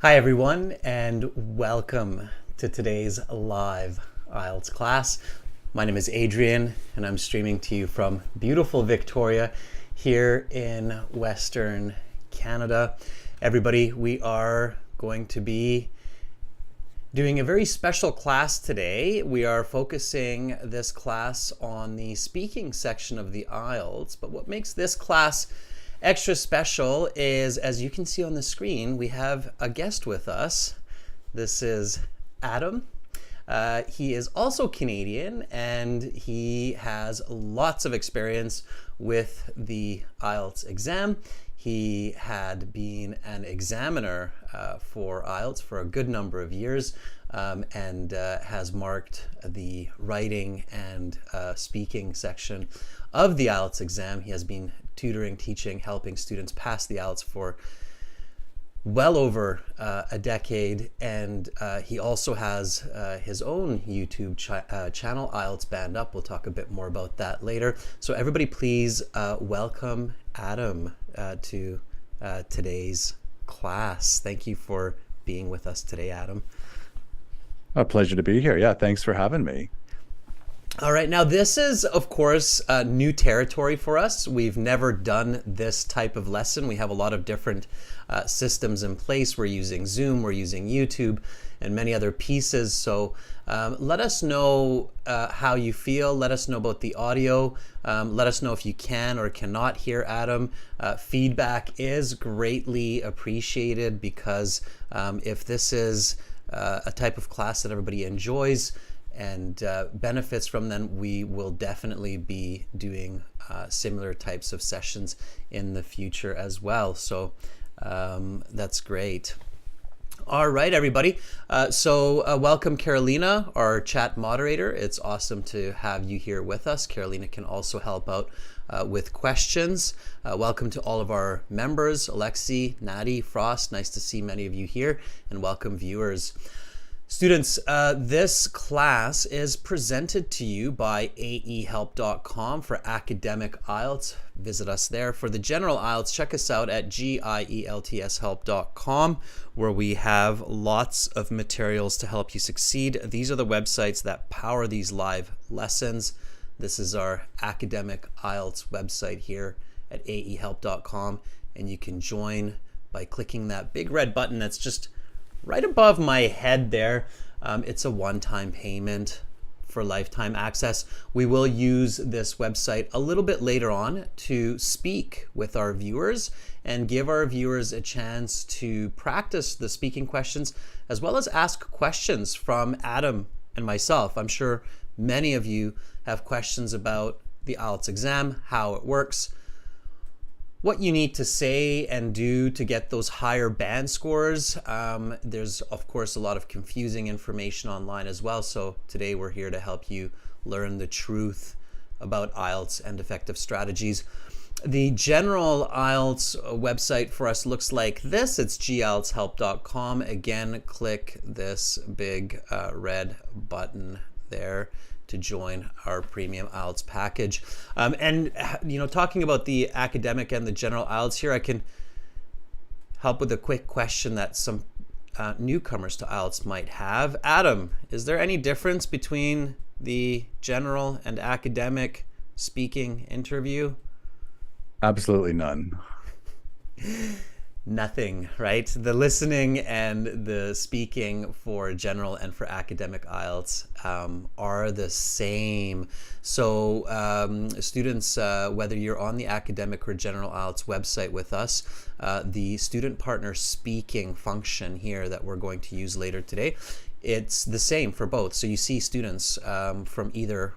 Hi everyone, and welcome to today's live IELTS class. My name is Adrian and I'm streaming to you from beautiful Victoria here in Western Canada. Everybody, we are going to be doing a very special class today. We are focusing this class on the speaking section of the IELTS, but what makes this class extra special is, as you can see on the screen, we have a guest with us. This is Adam. He is also Canadian and he has lots of experience with the IELTS exam. He had been an examiner for IELTS for a good number of years and has marked the writing and speaking section of the IELTS exam. He has been tutoring, teaching, helping students pass the IELTS for well over a decade, and he also has his own YouTube channel, IELTS Band Up. We'll talk a bit more about that later. So everybody please welcome Adam to today's class. Thank you for being with us today, Adam. A pleasure to be here. Yeah, thanks for having me. All right, now this is, of course, new territory for us. We've never done this type of lesson. We have a lot of different systems in place. We're using Zoom, we're using YouTube, and many other pieces. So let us know how you feel. Let us know about the audio. Let us know if you can or cannot hear Adam. Feedback is greatly appreciated because if this is a type of class that everybody enjoys and benefits from, then we will definitely be doing similar types of sessions in the future as well. So that's great. All right, everybody. So welcome, Carolina, our chat moderator. It's awesome to have you here with us. Carolina can also help out with questions. Welcome to all of our members, Alexi, Nadi, Frost. Nice to see many of you here, and welcome viewers. Students, this class is presented to you by aehelp.com for academic IELTS. Visit us there. For the general IELTS, check us out at gieltshelp.com, where we have lots of materials to help you succeed. These are the websites that power these live lessons. This is our academic IELTS website here at aehelp.com, and you can join by clicking that big red button that's just right above my head there. It's a one-time payment for lifetime access. We will use this website a little bit later on to speak with our viewers and give our viewers a chance to practice the speaking questions as well as ask questions from Adam and myself. I'm sure many of you have questions about the IELTS exam, how it works, what you need to say and do to get those higher band scores. There's, of course, a lot of confusing information online as well. So today we're here to help you learn the truth about IELTS and effective strategies. The general IELTS website for us looks like this. It's gieltshelp.com. Again, click this big red button there to join our premium IELTS package. And talking about the academic and the general IELTS here, I can help with a quick question that some newcomers to IELTS might have. Adam, is there any difference between the general and academic speaking interview? Absolutely none. Nothing, right? The listening and the speaking for general and for academic IELTS are the same. So students, whether you're on the academic or general IELTS website with us, the student partner speaking function here that we're going to use later today, it's the same for both. So you see students from either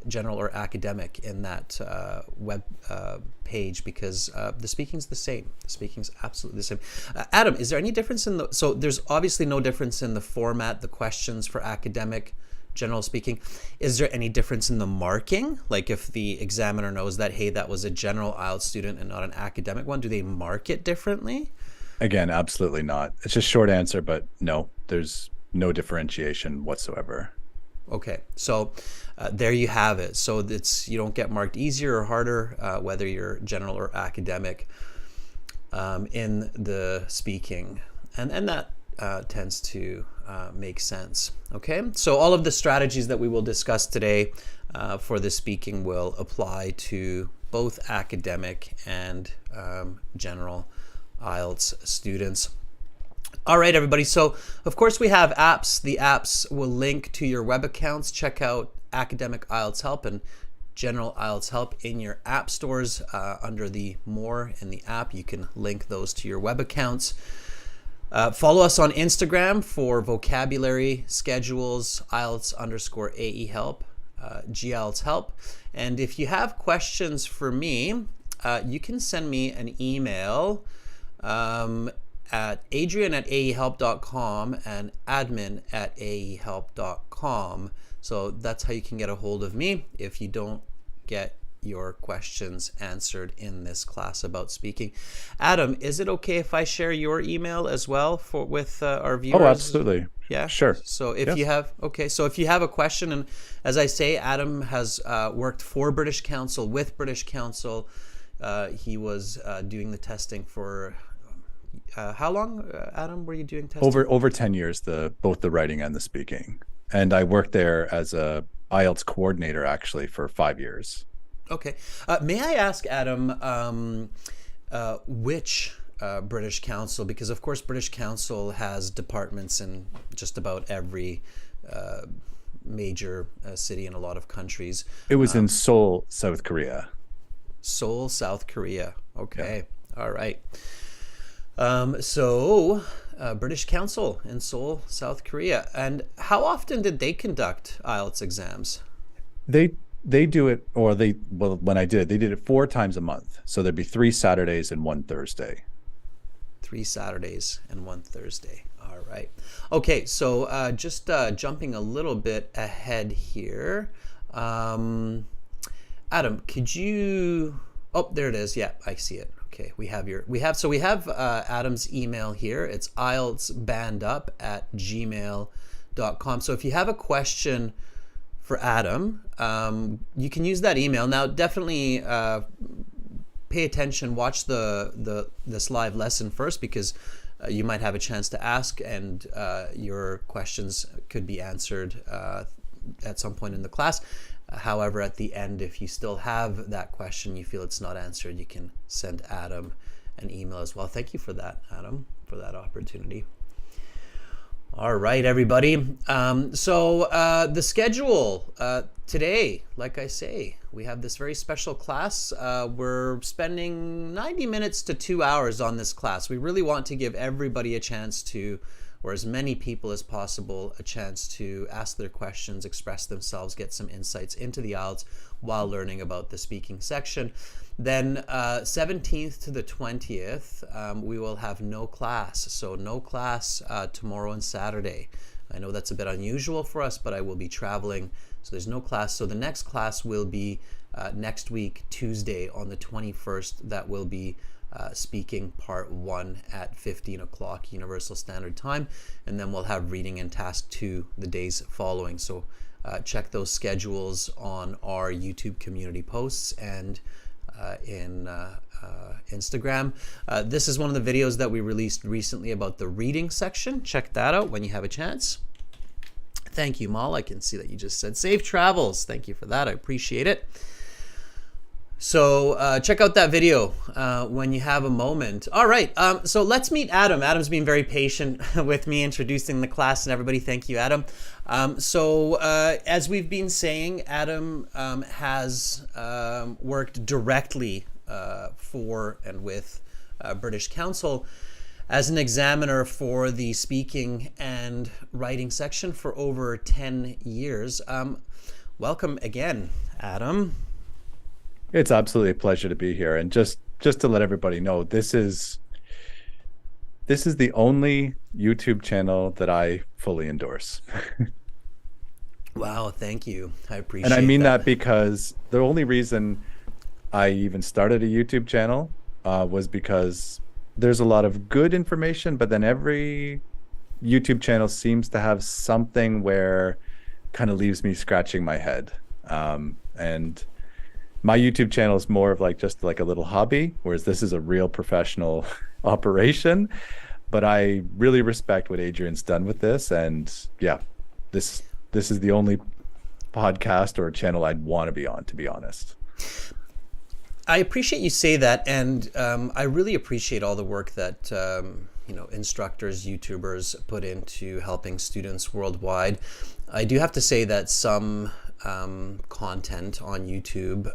general or academic in that web page because the speaking's the same. The speaking's absolutely the same. Adam, is there any difference in so there's obviously no difference in the format, the questions for academic, general speaking. Is there any difference in the marking? Like if the examiner knows that, hey, that was a general IELTS student and not an academic one, do they mark it differently? Again, absolutely not. It's just short answer, but no, there's no differentiation whatsoever. Okay, so there you have it. So you don't get marked easier or harder whether you're general or academic in the speaking And that tends to make sense. Okay, so all of the strategies that we will discuss today for the speaking will apply to both academic and general IELTS students. All right, everybody. So, of course, we have apps. The apps will link to your web accounts. Check out Academic IELTS Help and General IELTS Help in your app stores under the More in the app. You can link those to your web accounts. Follow us on Instagram for vocabulary, schedules, IELTS_AE Help, GIELTS Help. And if you have questions for me, you can send me an email at adrian@aehelp.com and admin@aehelp.com. So that's how you can get a hold of me if you don't get your questions answered in this class about speaking. Adam, is it okay if I share your email as well with our viewers? Oh, absolutely. Yeah, sure. So if Yes. you have, so if you have a question, and as I say, Adam has worked for British Council, with British Council. He was doing the testing for how long, Adam, were you doing testing? Over 10 years, both the writing and the speaking. And I worked there as a IELTS coordinator actually for 5 years. Okay. May I ask, Adam, which British Council, because of course British Council has departments in just about every major city in a lot of countries. It was in Seoul, South Korea. Seoul, South Korea. Okay. Yeah. All right. British Council in Seoul, South Korea. And how often did they conduct IELTS exams? They do it, or when I did, they did it 4 times a month. So there'd be 3 Saturdays and 1 Thursday. 3 Saturdays and 1 Thursday. All right. Okay, so just jumping a little bit ahead here. Adam, could you... Oh, there it is. Yeah, I see it. Okay, we have Adam's email here. It's IELTSbandup@gmail.com. So if you have a question for Adam, you can use that email. Now, definitely pay attention. Watch this live lesson first, because you might have a chance to ask, and your questions could be answered at some point in the class. However, at the end, if you still have that question, you feel it's not answered, you can send Adam an email as well. Thank you for that, Adam, for that opportunity. All right, everybody. The schedule today, like I say, we have this very special class. We're spending 90 minutes to 2 hours on this class. We really want to give everybody a chance to, or as many people as possible, a chance to ask their questions, express themselves, get some insights into the IELTS while learning about the speaking section. Then 17th to the 20th, we will have no class. So no class tomorrow and Saturday. I know that's a bit unusual for us, but I will be traveling, so there's no class. So the next class will be next week, Tuesday on the 21st. That will be speaking part 1 at 15 o'clock Universal Standard Time, and then we'll have reading and task 2 the days following. So check those schedules on our YouTube community posts and in Instagram. This is one of the videos that we released recently about the reading section. Check that out when you have a chance. Thank you, Mal. I can see that you just said safe travels. Thank you for that. I appreciate it. So check out that video when you have a moment. All right, so let's meet Adam. Adam's been very patient with me introducing the class, and everybody, thank you, Adam. As we've been saying, Adam has worked directly for and with British Council as an examiner for the speaking and writing section for over 10 years. Welcome again, Adam. It's absolutely a pleasure to be here. And just to let everybody know, this is the only YouTube channel that I fully endorse. Wow, thank you. I appreciate that. And I mean that because the only reason I even started a YouTube channel was because there's a lot of good information, but then every YouTube channel seems to have something where kind of leaves me scratching my head. And my YouTube channel is more of just like a little hobby, whereas this is a real professional operation. but I really respect what Adrian's done with this. And yeah, this is the only podcast or channel I'd want to be on, to be honest. I appreciate you say that, and I really appreciate all the work that instructors, YouTubers put into helping students worldwide. I do have to say that some content on YouTube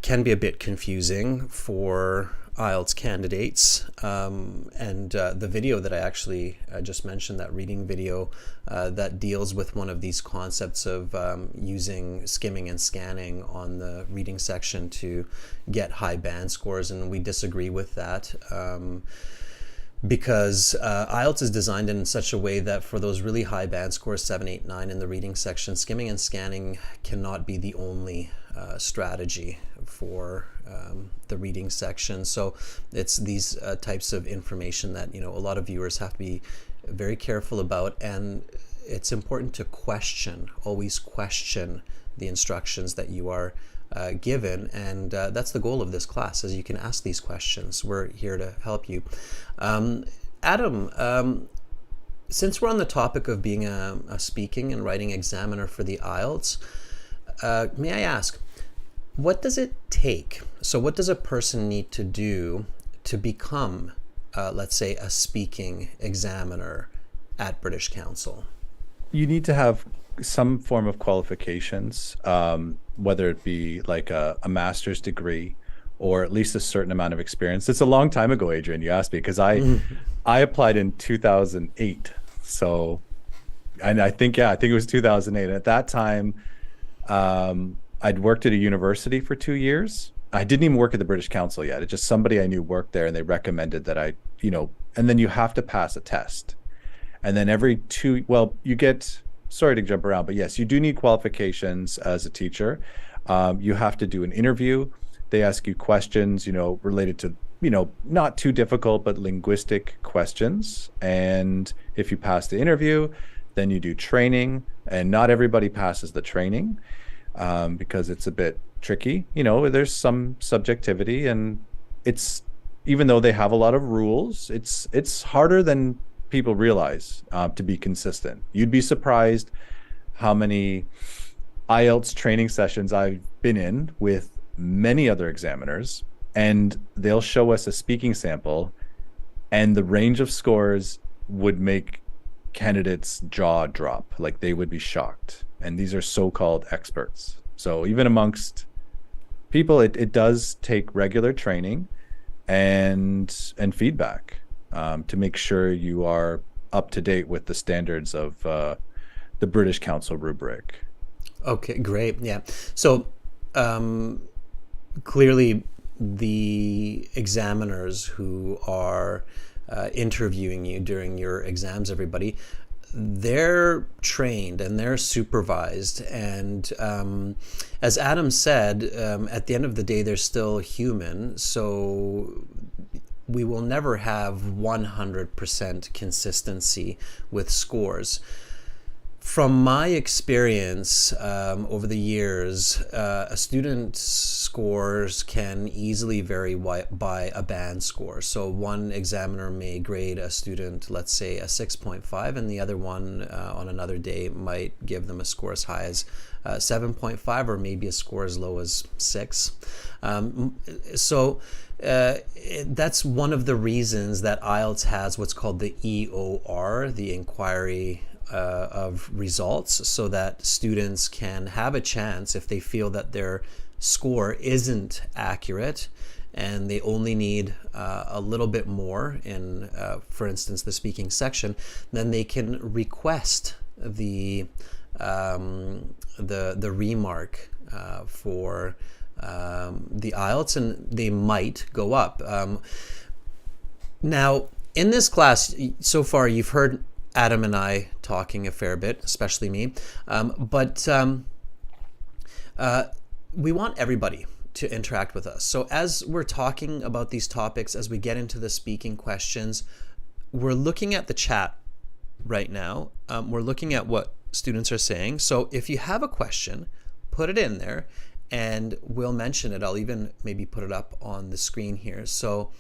can be a bit confusing for IELTS candidates, and the video that I actually just mentioned, that reading video that deals with one of these concepts of using skimming and scanning on the reading section to get high band scores, and we disagree with that. Because IELTS is designed in such a way that for those really high band scores, 7, 8, 9 in the reading section, skimming and scanning cannot be the only strategy for the reading section. So it's these types of information that a lot of viewers have to be very careful about, and it's important to always question the instructions that you are given, and that's the goal of this class, is you can ask these questions. We're here to help you. Adam, since we're on the topic of being a speaking and writing examiner for the IELTS, may I ask, what does it take? So what does a person need to do to become, let's say, a speaking examiner at British Council? You need to have some form of qualifications, whether it be like a master's degree or at least a certain amount of experience. It's a long time ago, Adrian, you asked me, because I applied in 2008. So, and I think it was 2008. At that time, I'd worked at a university for 2 years. I didn't even work at the British Council yet. It's just somebody I knew worked there, and they recommended that and then you have to pass a test. And then you get, sorry to jump around, but yes, you do need qualifications as a teacher. You have to do an interview. They ask you questions, related to, not too difficult, but linguistic questions. And if you pass the interview, then you do training, and not everybody passes the training because it's a bit tricky. There's some subjectivity, and even though they have a lot of rules, it's harder than people realize to be consistent. You'd be surprised how many IELTS training sessions I've been in with many other examiners, and they'll show us a speaking sample, and the range of scores would make candidates' jaw drop. Like, they would be shocked. And these are so-called experts. So even amongst people, it does take regular training and feedback to make sure you are up to date with the standards of the British Council rubric. Okay, great. Yeah. So clearly the examiners who are interviewing you during your exams, everybody, they're trained and they're supervised. And as Adam said, at the end of the day, they're still human. So we will never have 100% consistency with scores. From my experience over the years, a student's scores can easily vary by a band score. So one examiner may grade a student, let's say, a 6.5, and the other one on another day might give them a score as high as 7.5, or maybe a score as low as 6. That's one of the reasons that IELTS has what's called the EOR, the inquiry of results, so that students can have a chance, if they feel that their score isn't accurate and they only need a little bit more in, for instance, the speaking section, then they can request the remark for the IELTS, and they might go up. Now, in this class, so far, you've heard Adam and I talking a fair bit, especially me, but we want everybody to interact with us. So as we're talking about these topics, as we get into the speaking questions, we're looking at the chat right now. We're looking at what students are saying. So if you have a question, put it in there and we'll mention it. I'll even maybe put it up on the screen here. So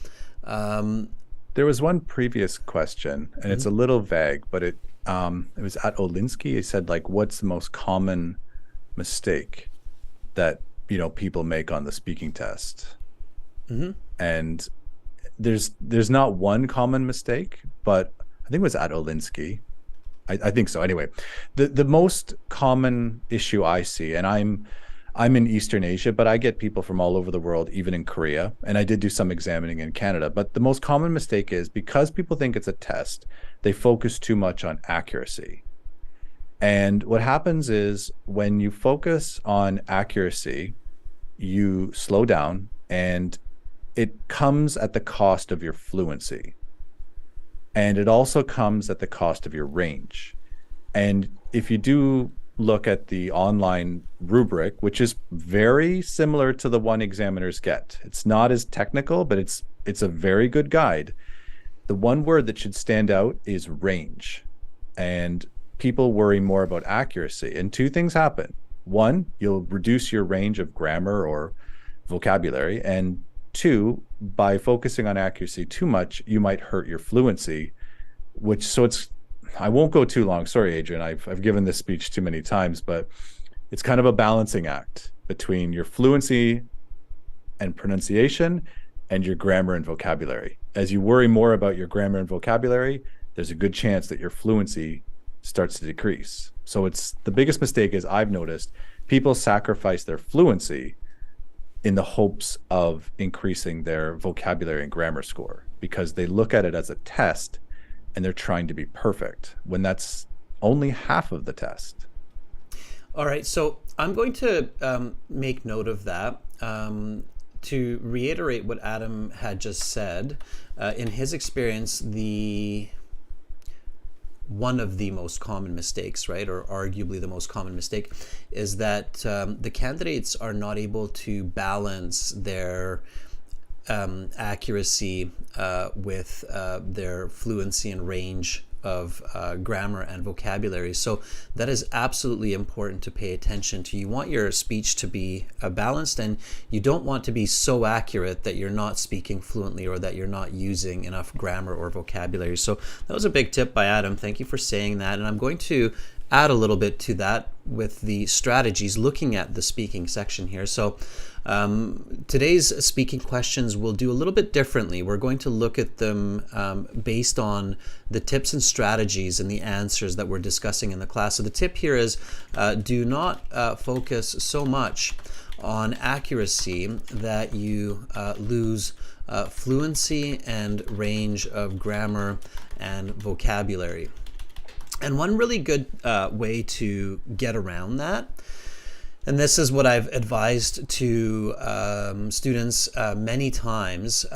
There was one previous question, and it's Mhm. a little vague, but it was at Olinsky. He said like, what's the most common mistake that people make on the speaking test? Mhm. And there's not one common mistake, but I think it was at Olinsky. I think so. Anyway, the most common issue I see, and I'm in Eastern Asia, but I get people from all over the world, even in Korea, and I did do some examining in Canada. But the most common mistake is because people think it's a test, they focus too much on accuracy. And what happens is when you focus on accuracy, you slow down and it comes at the cost of your fluency. And it also comes at the cost of your range. And if you do look at the online rubric, which is very similar to the one examiners get, it's not as technical, but it's a very good guide. The one word that should stand out is range. And people worry more about accuracy. And two things happen. One, you'll reduce your range of grammar or vocabulary. And two, by focusing on accuracy too much, you might hurt your fluency, which so it's I won't go too long. Sorry, Adrian. I've given this speech too many times, but it's kind of a balancing act between your fluency and pronunciation and your grammar and vocabulary. As you worry more about your grammar and vocabulary, there's a good chance that your fluency starts to decrease. So it's the biggest mistake is I've noticed people sacrifice their fluency in the hopes of increasing their vocabulary and grammar score because they look at it as a test and they're trying to be perfect when that's only half of the test. All right, so I'm going to make note of that. To reiterate what Adam had just said, in his experience, the one of the most common mistakes, right, or arguably the most common mistake, is that the candidates are not able to balance their accuracy with their fluency and range of grammar and vocabulary. So that is absolutely important to pay attention to. You want your speech to be balanced, and you don't want to be so accurate that you're not speaking fluently or that you're not using enough grammar or vocabulary. So that was a big tip by Adam. Thank you for saying that. And I'm going to add a little bit to that with the strategies looking at the speaking section here. So today's speaking questions we'll do a little bit differently. We're going to look at them based on the tips and strategies and the answers that we're discussing in the class. So the tip here is do not focus so much on accuracy that you lose fluency and range of grammar and vocabulary. And one really good way to get around that, and this is what I've advised to students many times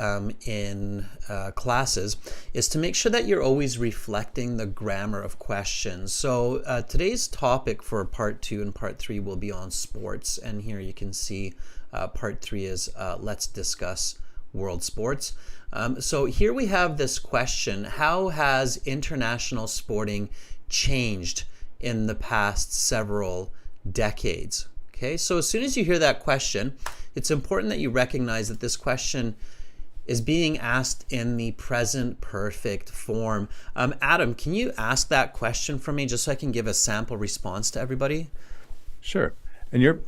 in classes, is to make sure that you're always reflecting the grammar of questions. So today's topic for part 2 and part 3 will be on sports. And here you can see part 3 is let's discuss world sports. So here we have this question: how has international sporting changed in the past several decades? Okay, so as soon as you hear that question, it's important that you recognize that this question is being asked in the present perfect form. Adam, can you ask that question for me just so I can give a sample response to everybody? Sure. And you're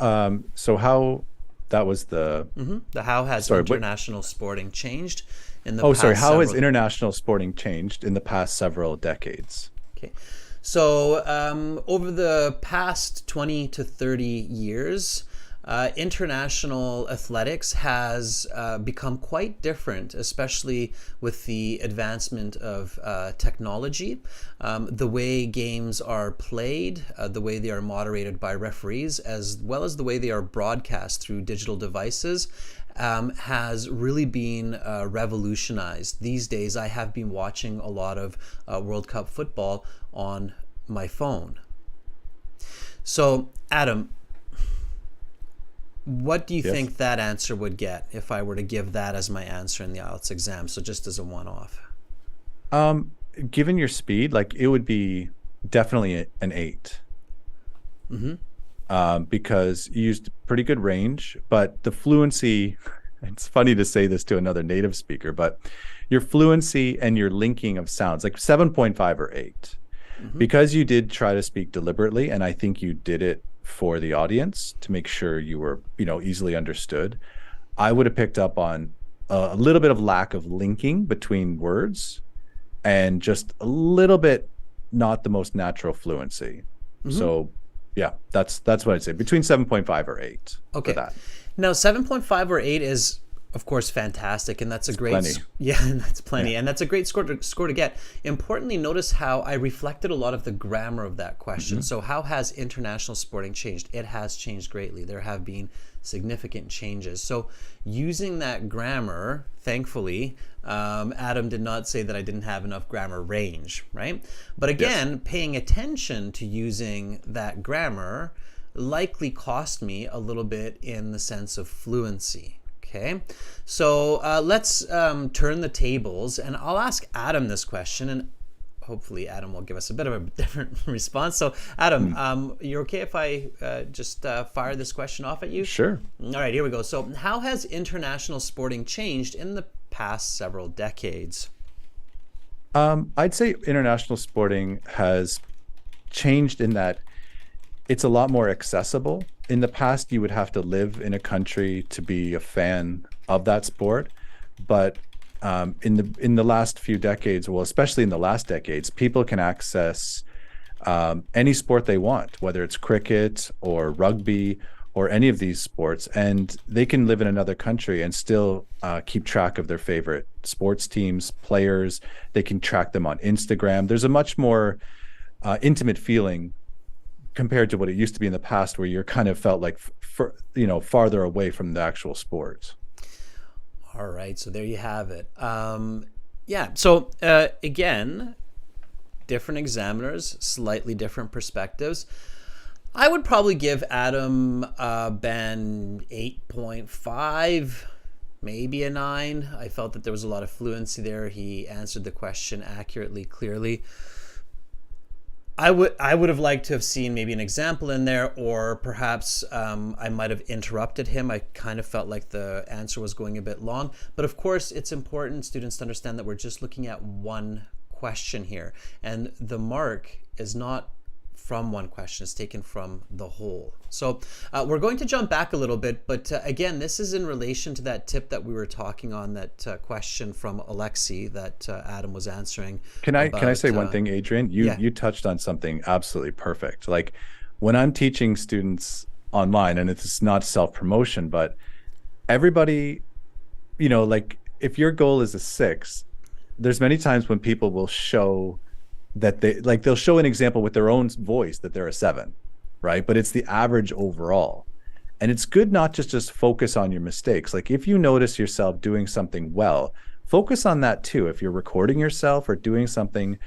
so how that was the The how has sorry, what international sporting changed in the oh past sorry, how has several... international sporting changed in the past several decades? Okay. So over the past 20 to 30 years, international athletics has become quite different, especially with the advancement of technology. The way games are played, the way they are moderated by referees, as well as the way they are broadcast through digital devices, has really been revolutionized. These days, I have been watching a lot of World Cup football on my phone. So, Adam, what do you Yes. think that answer would get if I were to give that as my answer in the IELTS exam? So just as a one-off. Um, Given your speed, like it would be definitely an 8. Because you used pretty good range, but the fluency, it's funny to say this to another native speaker, but your fluency and your linking of sounds, like 7.5 or 8. Mm-hmm. Because you did try to speak deliberately, and I think you did it for the audience to make sure you were, easily understood. I would have picked up on a little bit of lack of linking between words and just a little bit not the most natural fluency. Mm-hmm. So yeah, that's what I'd say, between 7.5 or 8 okay. for that. Now 7.5 or 8 is of course fantastic, and that's a great plenty. Yeah, that's plenty. And that's a great score to get. Importantly, notice how I reflected a lot of the grammar of that question. So how has international sporting changed? It has changed greatly. There have been significant changes. So using that grammar, thankfully, Adam did not say that I didn't have enough grammar range, right? But again, paying attention to using that grammar likely cost me a little bit in the sense of fluency. Okay, so let's turn the tables, and I'll ask Adam this question, and hopefully Adam will give us a bit of a different response. So Adam, you're okay if I just fire this question off at you? Sure. All right, here we go. So how has international sporting changed in the past several decades? I'd say international sporting has changed in that it's a lot more accessible. In the past, you would have to live in a country to be a fan of that sport. But in the last few decades, well, especially in the last decades, people can access any sport they want, whether it's cricket or rugby or any of these sports, and they can live in another country and still keep track of their favorite sports teams, players. They can track them on Instagram. There's a much more intimate feeling compared to what it used to be in the past, where you're kind of felt like farther away from the actual sports. All right, so there you have it. Yeah, so again, different examiners, slightly different perspectives. I would probably give Adam Ben 8.5, maybe a 9. I felt that there was a lot of fluency there. He answered the question accurately, clearly. I would have liked to have seen maybe an example in there, or perhaps I might have interrupted him. I kind of felt like the answer was going a bit long. But of course, it's important, students, to understand that we're just looking at one question here. And the mark is not from one question, it's taken from the whole. So we're going to jump back a little bit, but again, this is in relation to that tip that we were talking on, that question from Alexi that Adam was answering. Can I say one thing, Adrian? You touched on something absolutely perfect. Like when I'm teaching students online, and it's not self-promotion, but everybody, like if your goal is a 6, there's many times when people will show that they'll show an example with their own voice that they're a 7, right? But it's the average overall. And it's good not just focus on your mistakes. Like if you notice yourself doing something well, focus on that too. If you're recording yourself or doing something,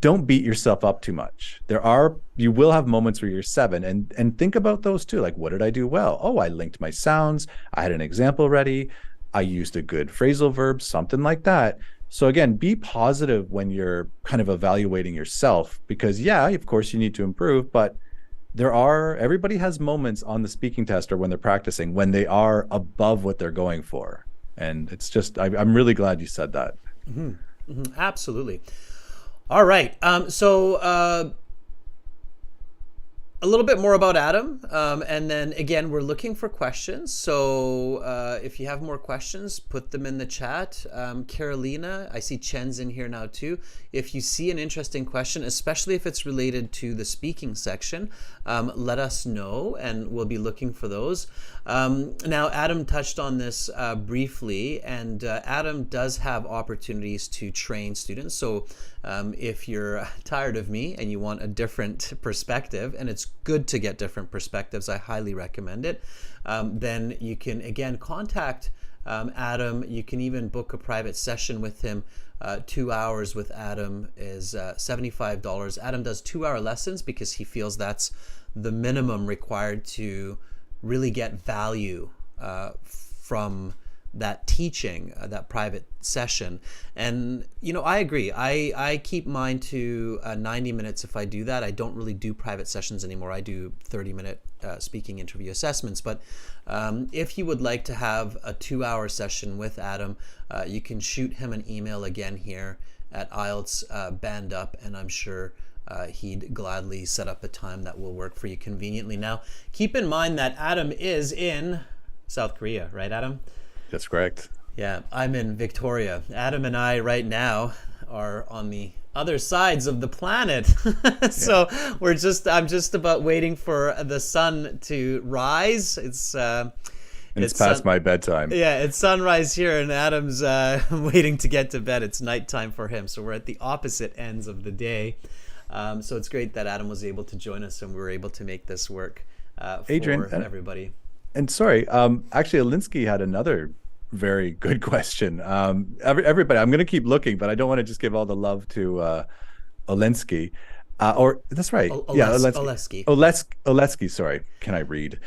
don't beat yourself up too much. You will have moments where you're 7, and think about those too. Like, what did I do well? Oh, I linked my sounds. I had an example ready. I used a good phrasal verb, something like that. So again, be positive when you're kind of evaluating yourself, because of course you need to improve, but everybody has moments on the speaking test or when they're practicing when they are above what they're going for. And it's just, I'm really glad you said that. Mm-hmm. Mm-hmm. Absolutely. All right. So a little bit more about Adam, and then again, we're looking for questions. So if you have more questions, put them in the chat. Carolina, I see Chen's in here now too. If you see an interesting question, especially if it's related to the speaking section, let us know, and we'll be looking for those. Now, Adam touched on this briefly, and Adam does have opportunities to train students. So if you're tired of me and you want a different perspective, and it's good to get different perspectives, I highly recommend it, then you can again contact Adam. You can even book a private session with him. 2 hours with Adam is $75. Adam does 2-hour lessons because he feels that's the minimum required to really get value from that teaching, that private session. And, I agree. I keep mine to 90 minutes if I do that. I don't really do private sessions anymore. I do 30-minute speaking interview assessments. But if you would like to have a 2-hour session with Adam, you can shoot him an email again here at IELTS Band Up, and I'm sure he'd gladly set up a time that will work for you conveniently. Now, keep in mind that Adam is in South Korea, right, Adam? That's correct. Yeah, I'm in Victoria. Adam and I right now are on the other sides of the planet. So I'm just about waiting for the sun to rise. It's past my bedtime. Yeah, it's sunrise here, and Adam's waiting to get to bed. It's nighttime for him. So we're at the opposite ends of the day. So it's great that Adam was able to join us, and we were able to make this work for Adrian, everybody. And sorry, actually, Alinsky had another very good question. Everybody, I'm going to keep looking, but I don't want to just give all the love to Alinsky. Or that's right. Olesky. Sorry, can I read?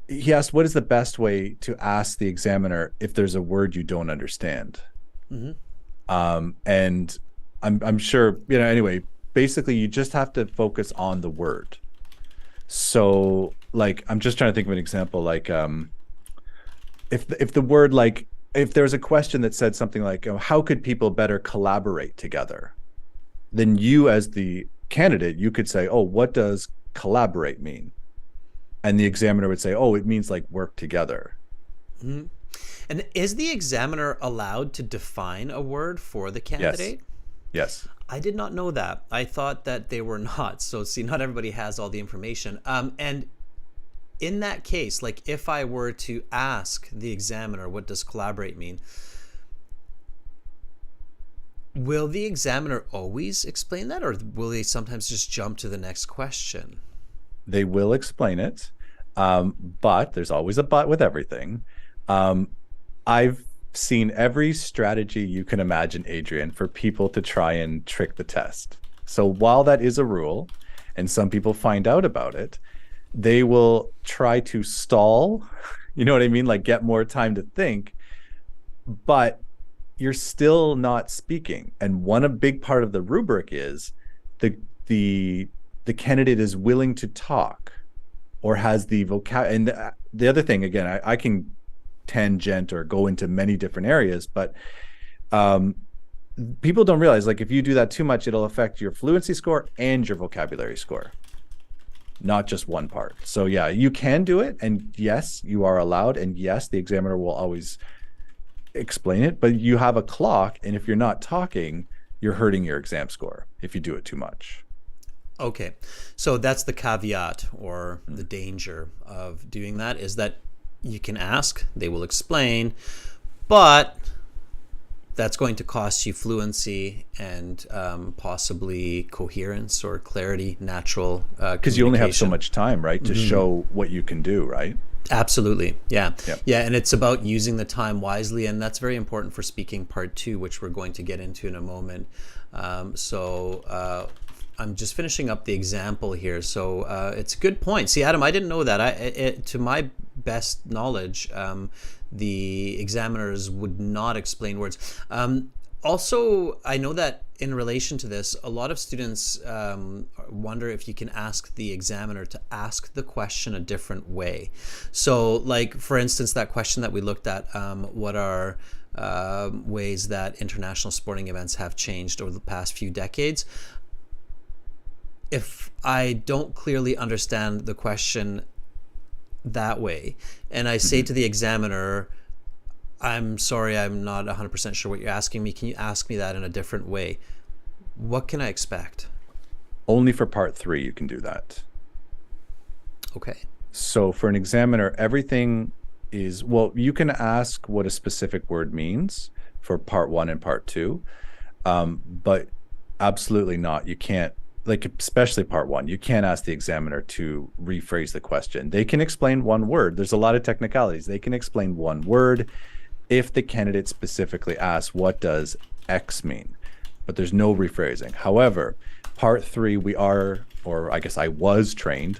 He asked, what is the best way to ask the examiner if there's a word you don't understand? Mm-hmm. And I'm sure, anyway, basically you just have to focus on the word. So like, I'm just trying to think of an example, like if the word, like if there was a question that said something like, how could people better collaborate together? Then you as the candidate, you could say, oh, what does collaborate mean? And the examiner would say, oh, it means like work together. Mm-hmm. And is the examiner allowed to define a word for the candidate? Yes. I did not know that. I thought that they were not. So see, not everybody has all the information. And in that case, like if I were to ask the examiner, what does collaborate mean? Will the examiner always explain that, or will they sometimes just jump to the next question? They will explain it, but there's always a but with everything. I've seen every strategy you can imagine, Adrian, for people to try and trick the test. So while that is a rule, and some people find out about it, they will try to stall, you know what I mean? Like get more time to think, but you're still not speaking. And a big part of the rubric is the candidate is willing to talk or has the vocab. And the other thing, again, I can tangent or go into many different areas, but people don't realize, like if you do that too much, it'll affect your fluency score and your vocabulary score, not just one part. So yeah, you can do it, and yes, you are allowed, and yes, the examiner will always explain it, but you have a clock, and if you're not talking, you're hurting your exam score if you do it too much. Okay, so that's the caveat or the danger of doing that, is that you can ask, they will explain, but that's going to cost you fluency and possibly coherence or clarity, natural because you only have so much time, right, to show what you can do, right? Absolutely. Yeah. And it's about using the time wisely, and that's very important for speaking part 2, which we're going to get into in a moment. I'm just finishing up the example here. So it's a good point. See, Adam, I didn't know that. To my best knowledge, the examiners would not explain words. Also, I know that in relation to this, a lot of students wonder if you can ask the examiner to ask the question a different way. So like, for instance, that question that we looked at, what are ways that international sporting events have changed over the past few decades? If I don't clearly understand the question that way, and I say to the examiner, I'm sorry, I'm not 100% sure what you're asking me. Can you ask me that in a different way? What can I expect? Only for part 3, you can do that. Okay. So for an examiner, everything is, well, you can ask what a specific word means for part 1 and part 2, but absolutely not. You can't, like, especially part 1, you can't ask the examiner to rephrase the question. They can explain one word. There's a lot of technicalities. They can explain one word if the candidate specifically asks, what does X mean? But there's no rephrasing. However, part 3, we are, or I guess I was trained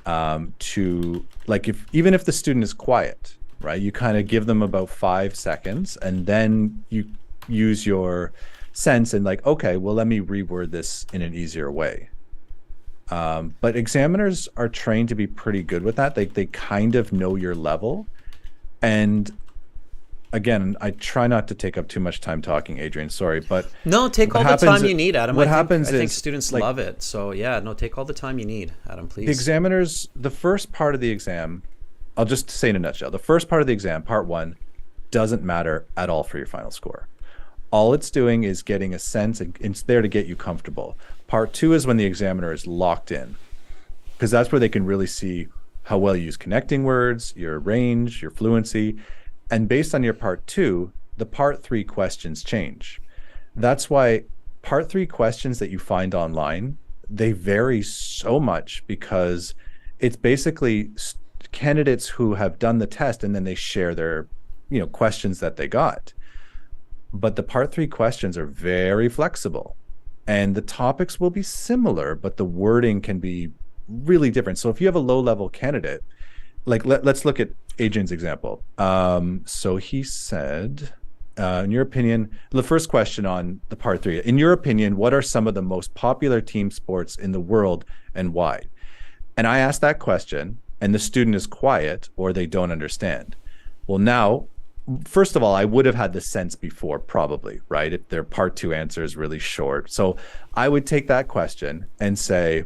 to, like, even if the student is quiet, right? You kind of give them about 5 seconds, and then you use your sense and like, okay, well, let me reword this in an easier way. But examiners are trained to be pretty good with that. They kind of know your level. And again, I try not to take up too much time talking, Adrian. Sorry, but No, take all the time you need, Adam. What I happens think is students like love it. So yeah, no, take all the time you need, Adam, the please. examiners, the first part of the exam, I'll just say in a nutshell, the first part of the exam, part one, doesn't matter at all for your final score. All it's doing is getting a sense, and it's there to get you comfortable. Part two is when the examiner is locked in, because that's where they can really see how well you use connecting words, your range, your fluency. And based on your part two, the part three questions change. That's why part three questions that you find online, they vary so much because it's basically candidates who have done the test and then they share their, questions that they got. But the part three questions are very flexible and the topics will be similar, but the wording can be really different. So if you have a low level candidate, like let's look at Adrian's example. So he said, in your opinion, the first question on the part three, in your opinion, what are some of the most popular team sports in the world and why? And I asked that question and the student is quiet or they don't understand. Well, now, first of all, I would have had the sense before, probably, right? If their part two answer is really short. So I would take that question and say,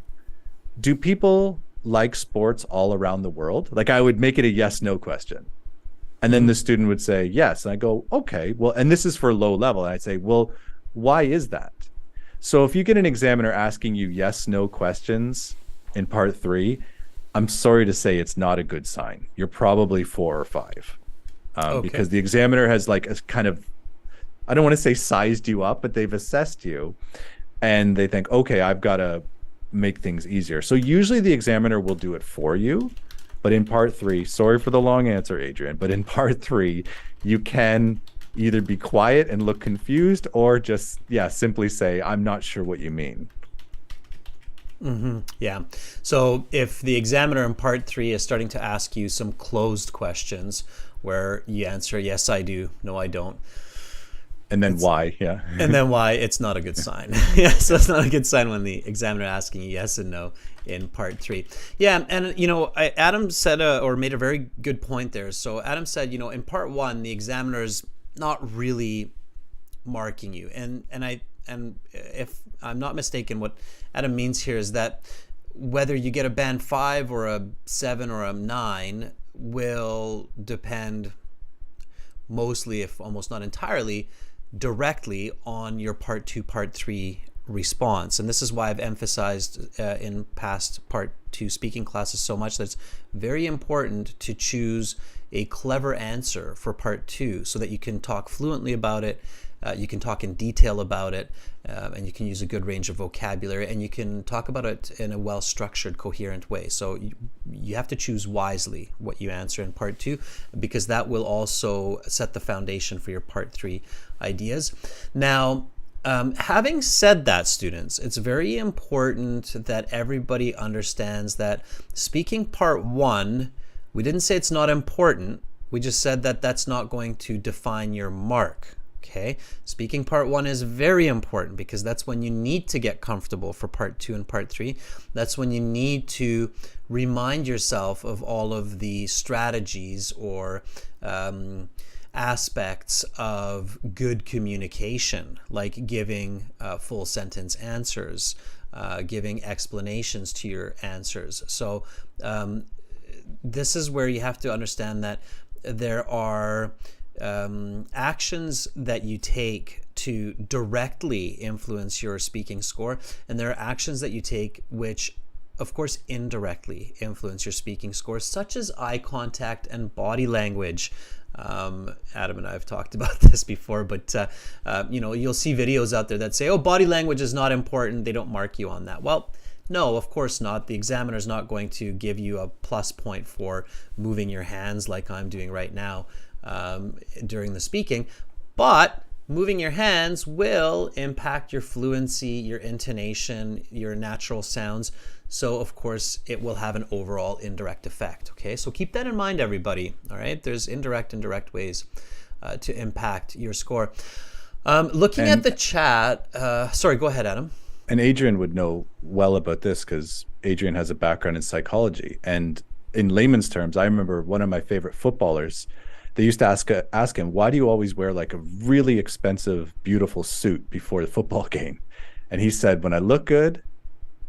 do people like sports all around the world? Like I would make it a yes, no question. And then the student would say yes. And I go, okay, well, and this is for low level. And I'd say, well, why is that? So if you get an examiner asking you yes, no questions in part three, I'm sorry to say it's not a good sign. You're probably 4 or 5. Because the examiner has like a kind of, I don't want to say sized you up, but they've assessed you and they think, okay, I've got to make things easier. So usually the examiner will do it for you. But in part three, sorry for the long answer, Adrian, but in part three, you can either be quiet and look confused or just, simply say, I'm not sure what you mean. Mm-hmm. Yeah. So if the examiner in part three is starting to ask you some closed questions where you answer, yes, I do, no, I don't. And then why? Yeah. And then why? It's not a good sign. Yeah. So it's not a good sign when the examiner asking you yes and no in part three. Yeah. And, Adam said or made a very good point there. So Adam said, in part one, the examiner's not really marking you. And if I'm not mistaken, what Adam means here is that whether you get a band 5 or a 7 or a 9 will depend mostly, if almost not entirely, directly on your part 2, part 3 response. And this is why I've emphasized in past part 2 speaking classes so much that it's very important to choose a clever answer for part 2 so that you can talk fluently about it, you can talk in detail about it, and you can use a good range of vocabulary, and you can talk about it in a well-structured, coherent way. So you have to choose wisely what you answer in part 2, because that will also set the foundation for your part 3 ideas. Now, having said that, students, it's very important that everybody understands that speaking part 1, we didn't say it's not important, we just said that that's not going to define your mark. Okay, speaking part 1 is very important because that's when you need to get comfortable for part 2 and part 3. That's when you need to remind yourself of all of the strategies or aspects of good communication, like giving full sentence answers, giving explanations to your answers. So this is where you have to understand that there are actions that you take to directly influence your speaking score, and there are actions that you take which of course indirectly influence your speaking score, such as eye contact and body language. Adam and I have talked about this before, but you'll see videos out there that say, oh, body language is not important, they don't mark you on that. Well, no, of course not. The examiner is not going to give you a plus point for moving your hands like I'm doing right now during the speaking, but moving your hands will impact your fluency, your intonation, your natural sounds. So of course it will have an overall indirect effect. Okay, so keep that in mind, everybody. All right, there's indirect and direct ways to impact your score. Looking at the chat, sorry, go ahead, Adam. And Adrian would know well about this because Adrian has a background in psychology. And in layman's terms, I remember one of my favorite footballers, they used to ask him, why do you always wear like a really expensive, beautiful suit before the football game? And he said, when I look good,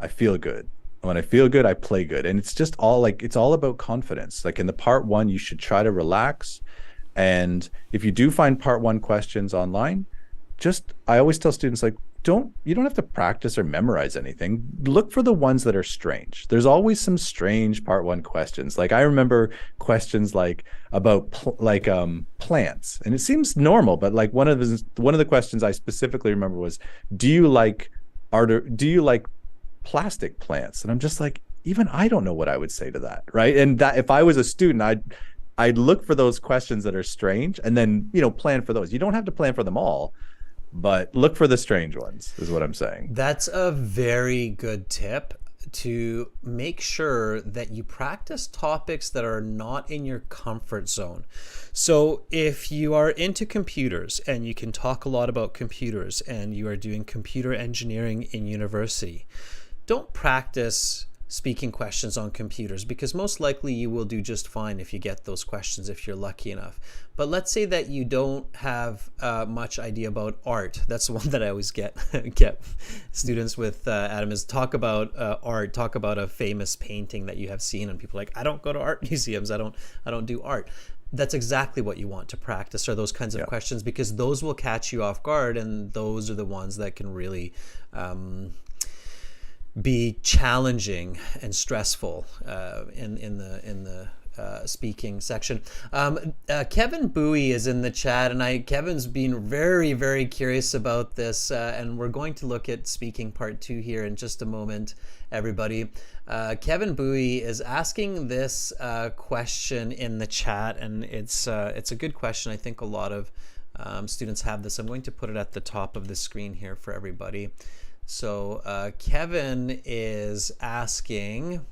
I feel good. When I feel good, I play good. And it's just all like, it's all about confidence. Like in the part one, you should try to relax. And if you do find part one questions online, I always tell students, like, you don't have to practice or memorize anything. Look for the ones that are strange. There's always some strange part one questions. Like I remember questions like about plants, and it seems normal, but like one of the questions I specifically remember was, do you like plastic plants? And I'm just like, even I don't know what I would say to that, right? And that if I was a student, I'd look for those questions that are strange and then, plan for those. You don't have to plan for them all, but look for the strange ones is what I'm saying. That's a very good tip, to make sure that you practice topics that are not in your comfort zone. So if you are into computers and you can talk a lot about computers and you are doing computer engineering in university, don't practice speaking questions on computers, because most likely you will do just fine if you get those questions, if you're lucky enough. But let's say that you don't have much idea about art. That's the one that I always get students with, Adam, is talk about art, talk about a famous painting that you have seen, and people are like, I don't go to art museums, I don't do art. That's exactly what you want to practice, are those kinds of questions, because those will catch you off guard, and those are the ones that can really be challenging and stressful in the speaking section. Kevin Bowie is in the chat, and Kevin's been very, very curious about this, and we're going to look at speaking part 2 here in just a moment, everybody. Kevin Bowie is asking this question in the chat, and it's a good question. I think a lot of students have this. I'm going to put it at the top of the screen here for everybody. So Kevin is asking,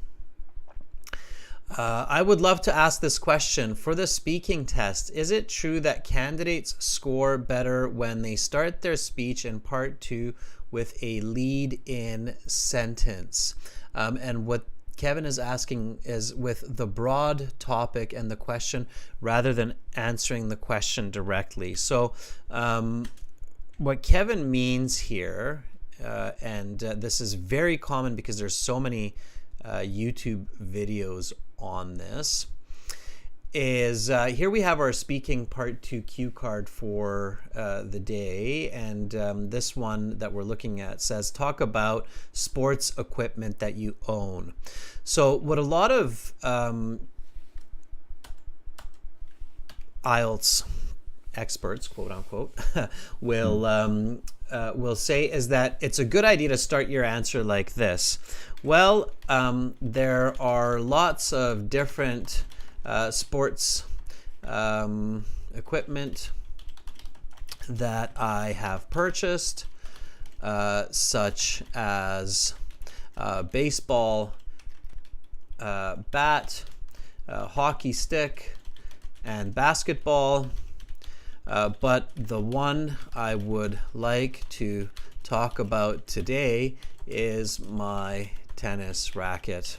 I would love to ask this question. For the speaking test, is it true that candidates score better when they start their speech in part 2 with a lead-in sentence? And what Kevin is asking is with the broad topic and the question, rather than answering the question directly. So what Kevin means here, and this is very common because there's so many YouTube videos on this, is here we have our speaking part 2 cue card for the day, and this one that we're looking at says, talk about sports equipment that you own. So what a lot of IELTS experts, quote unquote, will say is that it's a good idea to start your answer like this. Well, there are lots of different sports equipment that I have purchased, such as baseball bat, hockey stick, and basketball. But the one I would like to talk about today is my tennis racket.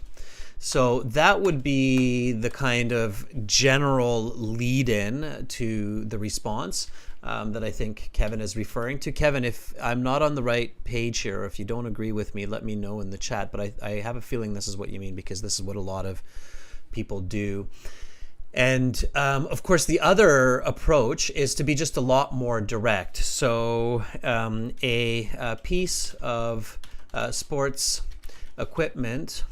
So that would be the kind of general lead-in to the response that I think Kevin is referring to. Kevin, if I'm not on the right page here, or if you don't agree with me, let me know in the chat. But I have a feeling this is what you mean, because this is what a lot of people do. And of course, the other approach is to be just a lot more direct. So a piece of sports equipment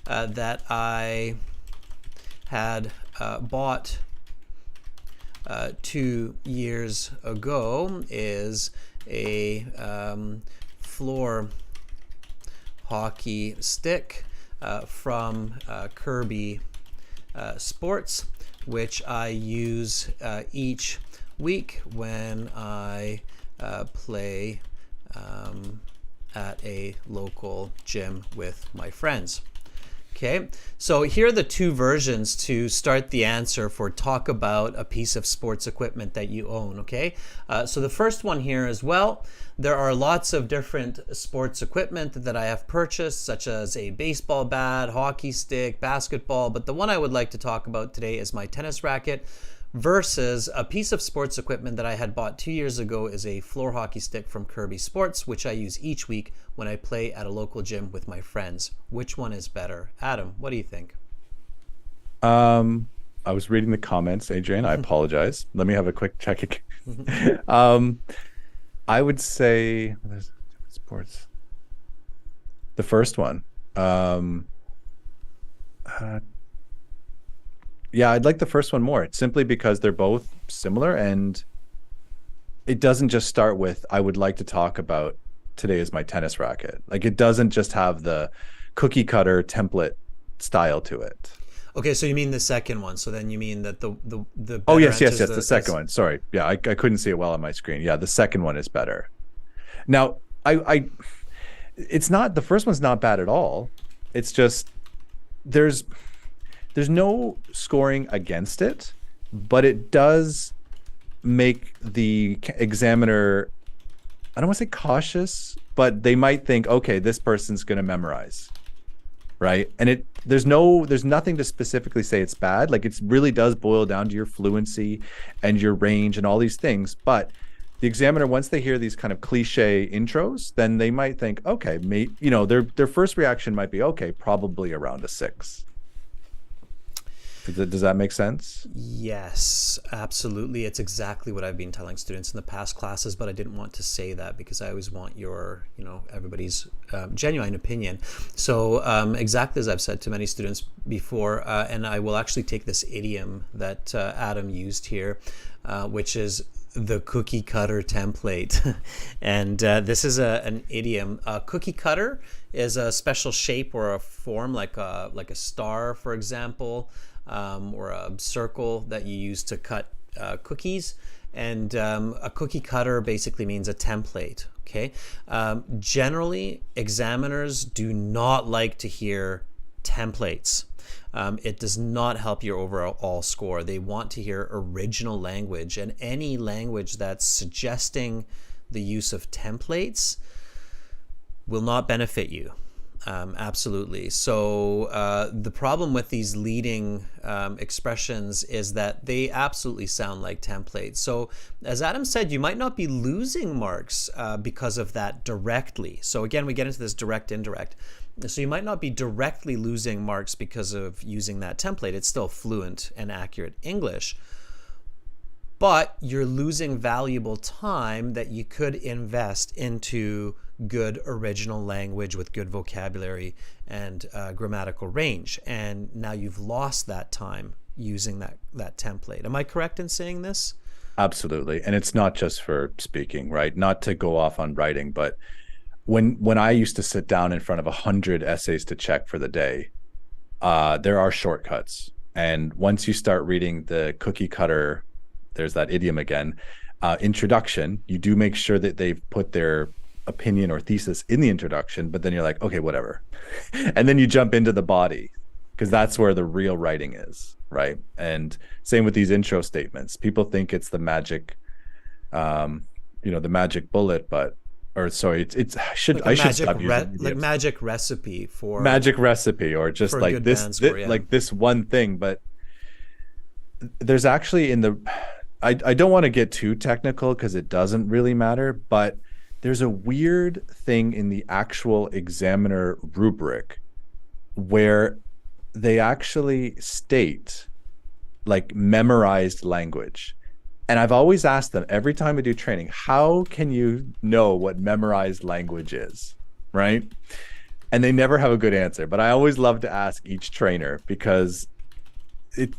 that I had bought 2 years ago is a floor hockey stick from Kirby Sports, which I use each week when I play at a local gym with my friends. Okay, so here are the two versions to start the answer for talk about a piece of sports equipment that you own. Okay, so the first one here as well, there are lots of different sports equipment that I have purchased, such as a baseball bat, hockey stick, basketball, but the one I would like to talk about today is my tennis racket, versus a piece of sports equipment that I had bought 2 years ago is a floor hockey stick from Kirby Sports, which I use each week when I play at a local gym with my friends. Which one is better? Adam, what do you think? I was reading the comments, Adrian. I apologize. Let me have a quick check. um, I would say sports. The first one. Yeah, I'd like the first one more, simply because they're both similar, and it doesn't just start with, I would like to talk about today is my tennis racket. Like, it doesn't just have the cookie cutter template style to it. Okay, so you mean the second one. So then you mean that the Oh, better yes, answer is the second one. Sorry. Yeah, I couldn't see it well on my screen. Yeah, the second one is better. Now, it's not, the first one's not bad at all. It's just there's no scoring against it, but it does make the examiner, I don't want to say cautious, but they might think, okay, this person's going to memorize, right? And there's nothing to specifically say it's bad. Like, it really does boil down to your fluency and your range and all these things. But the examiner, once they hear these kind of cliche intros, then they might think, okay, their first reaction might be, okay, probably around a 6. Does that make sense? Yes, absolutely. It's exactly what I've been telling students in the past classes, but I didn't want to say that because I always want everybody's genuine opinion. So exactly as I've said to many students before, and I will actually take this idiom that Adam used here, which is the cookie cutter template. And this is an idiom. Cookie cutter is a special shape or a form, like a star, for example, or a circle that you use to cut cookies. And a cookie cutter basically means a template. Okay. Generally, examiners do not like to hear templates. It does not help your overall score. They want to hear original language, and any language that's suggesting the use of templates will not benefit you. Absolutely. So the problem with these leading expressions is that they absolutely sound like templates. So as Adam said, you might not be losing marks because of that directly. So again, we get into this direct, indirect. So you might not be directly losing marks because of using that template. It's still fluent and accurate English. But you're losing valuable time that you could invest into good original language with good vocabulary and grammatical range. And now you've lost that time using that template. Am I correct in saying this? Absolutely. And it's not just for speaking, right? Not to go off on writing, but when I used to sit down in front of 100 essays to check for the day, there are shortcuts. And once you start reading the cookie cutter, there's that idiom again, introduction, you do make sure that they've put their opinion or thesis in the introduction, but then you're like, okay, whatever. And then you jump into the body, because that's where the real writing is, right? And same with these intro statements. People think it's the magic, the magic bullet, but I should stop using like magic recipe for magic recipe, or just like this, score, yeah. Like this one thing. But there's actually I don't want to get too technical because it doesn't really matter, but there's a weird thing in the actual examiner rubric where they actually state like memorized language. And I've always asked them every time I do training, how can you know what memorized language is, right? And they never have a good answer. But I always love to ask each trainer, because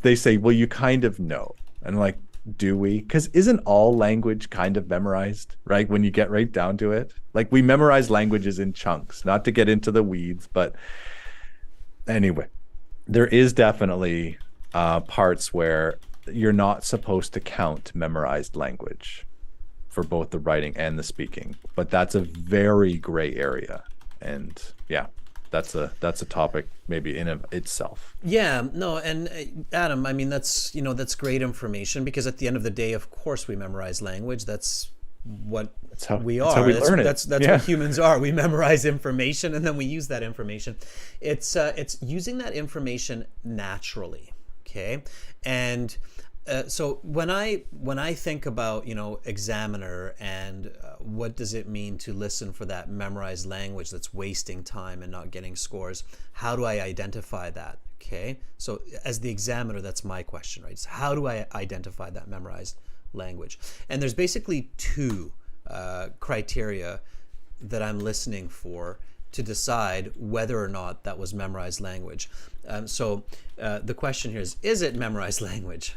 they say, well, you kind of know. And I'm like, do we? Because isn't all language kind of memorized, right? When you get right down to it, like we memorize languages in chunks, not to get into the weeds. But anyway, there is definitely parts where you're not supposed to count memorized language for both the writing and the speaking, but that's a very gray area. And yeah, that's a topic maybe in of itself. Yeah, no, and Adam, I mean that's great information, because at the end of the day, of course, we memorize language. That's what we that's how are. we learn it. That's Yeah. what humans are. We memorize information and then we use that information. It's using that information naturally. Okay, and so when I think about, examiner, and what does it mean to listen for that memorized language that's wasting time and not getting scores, how do I identify that? Okay, so as the examiner, that's my question, right? So how do I identify that memorized language? And there's basically two criteria that I'm listening for to decide whether or not that was memorized language. So the question here is it memorized language?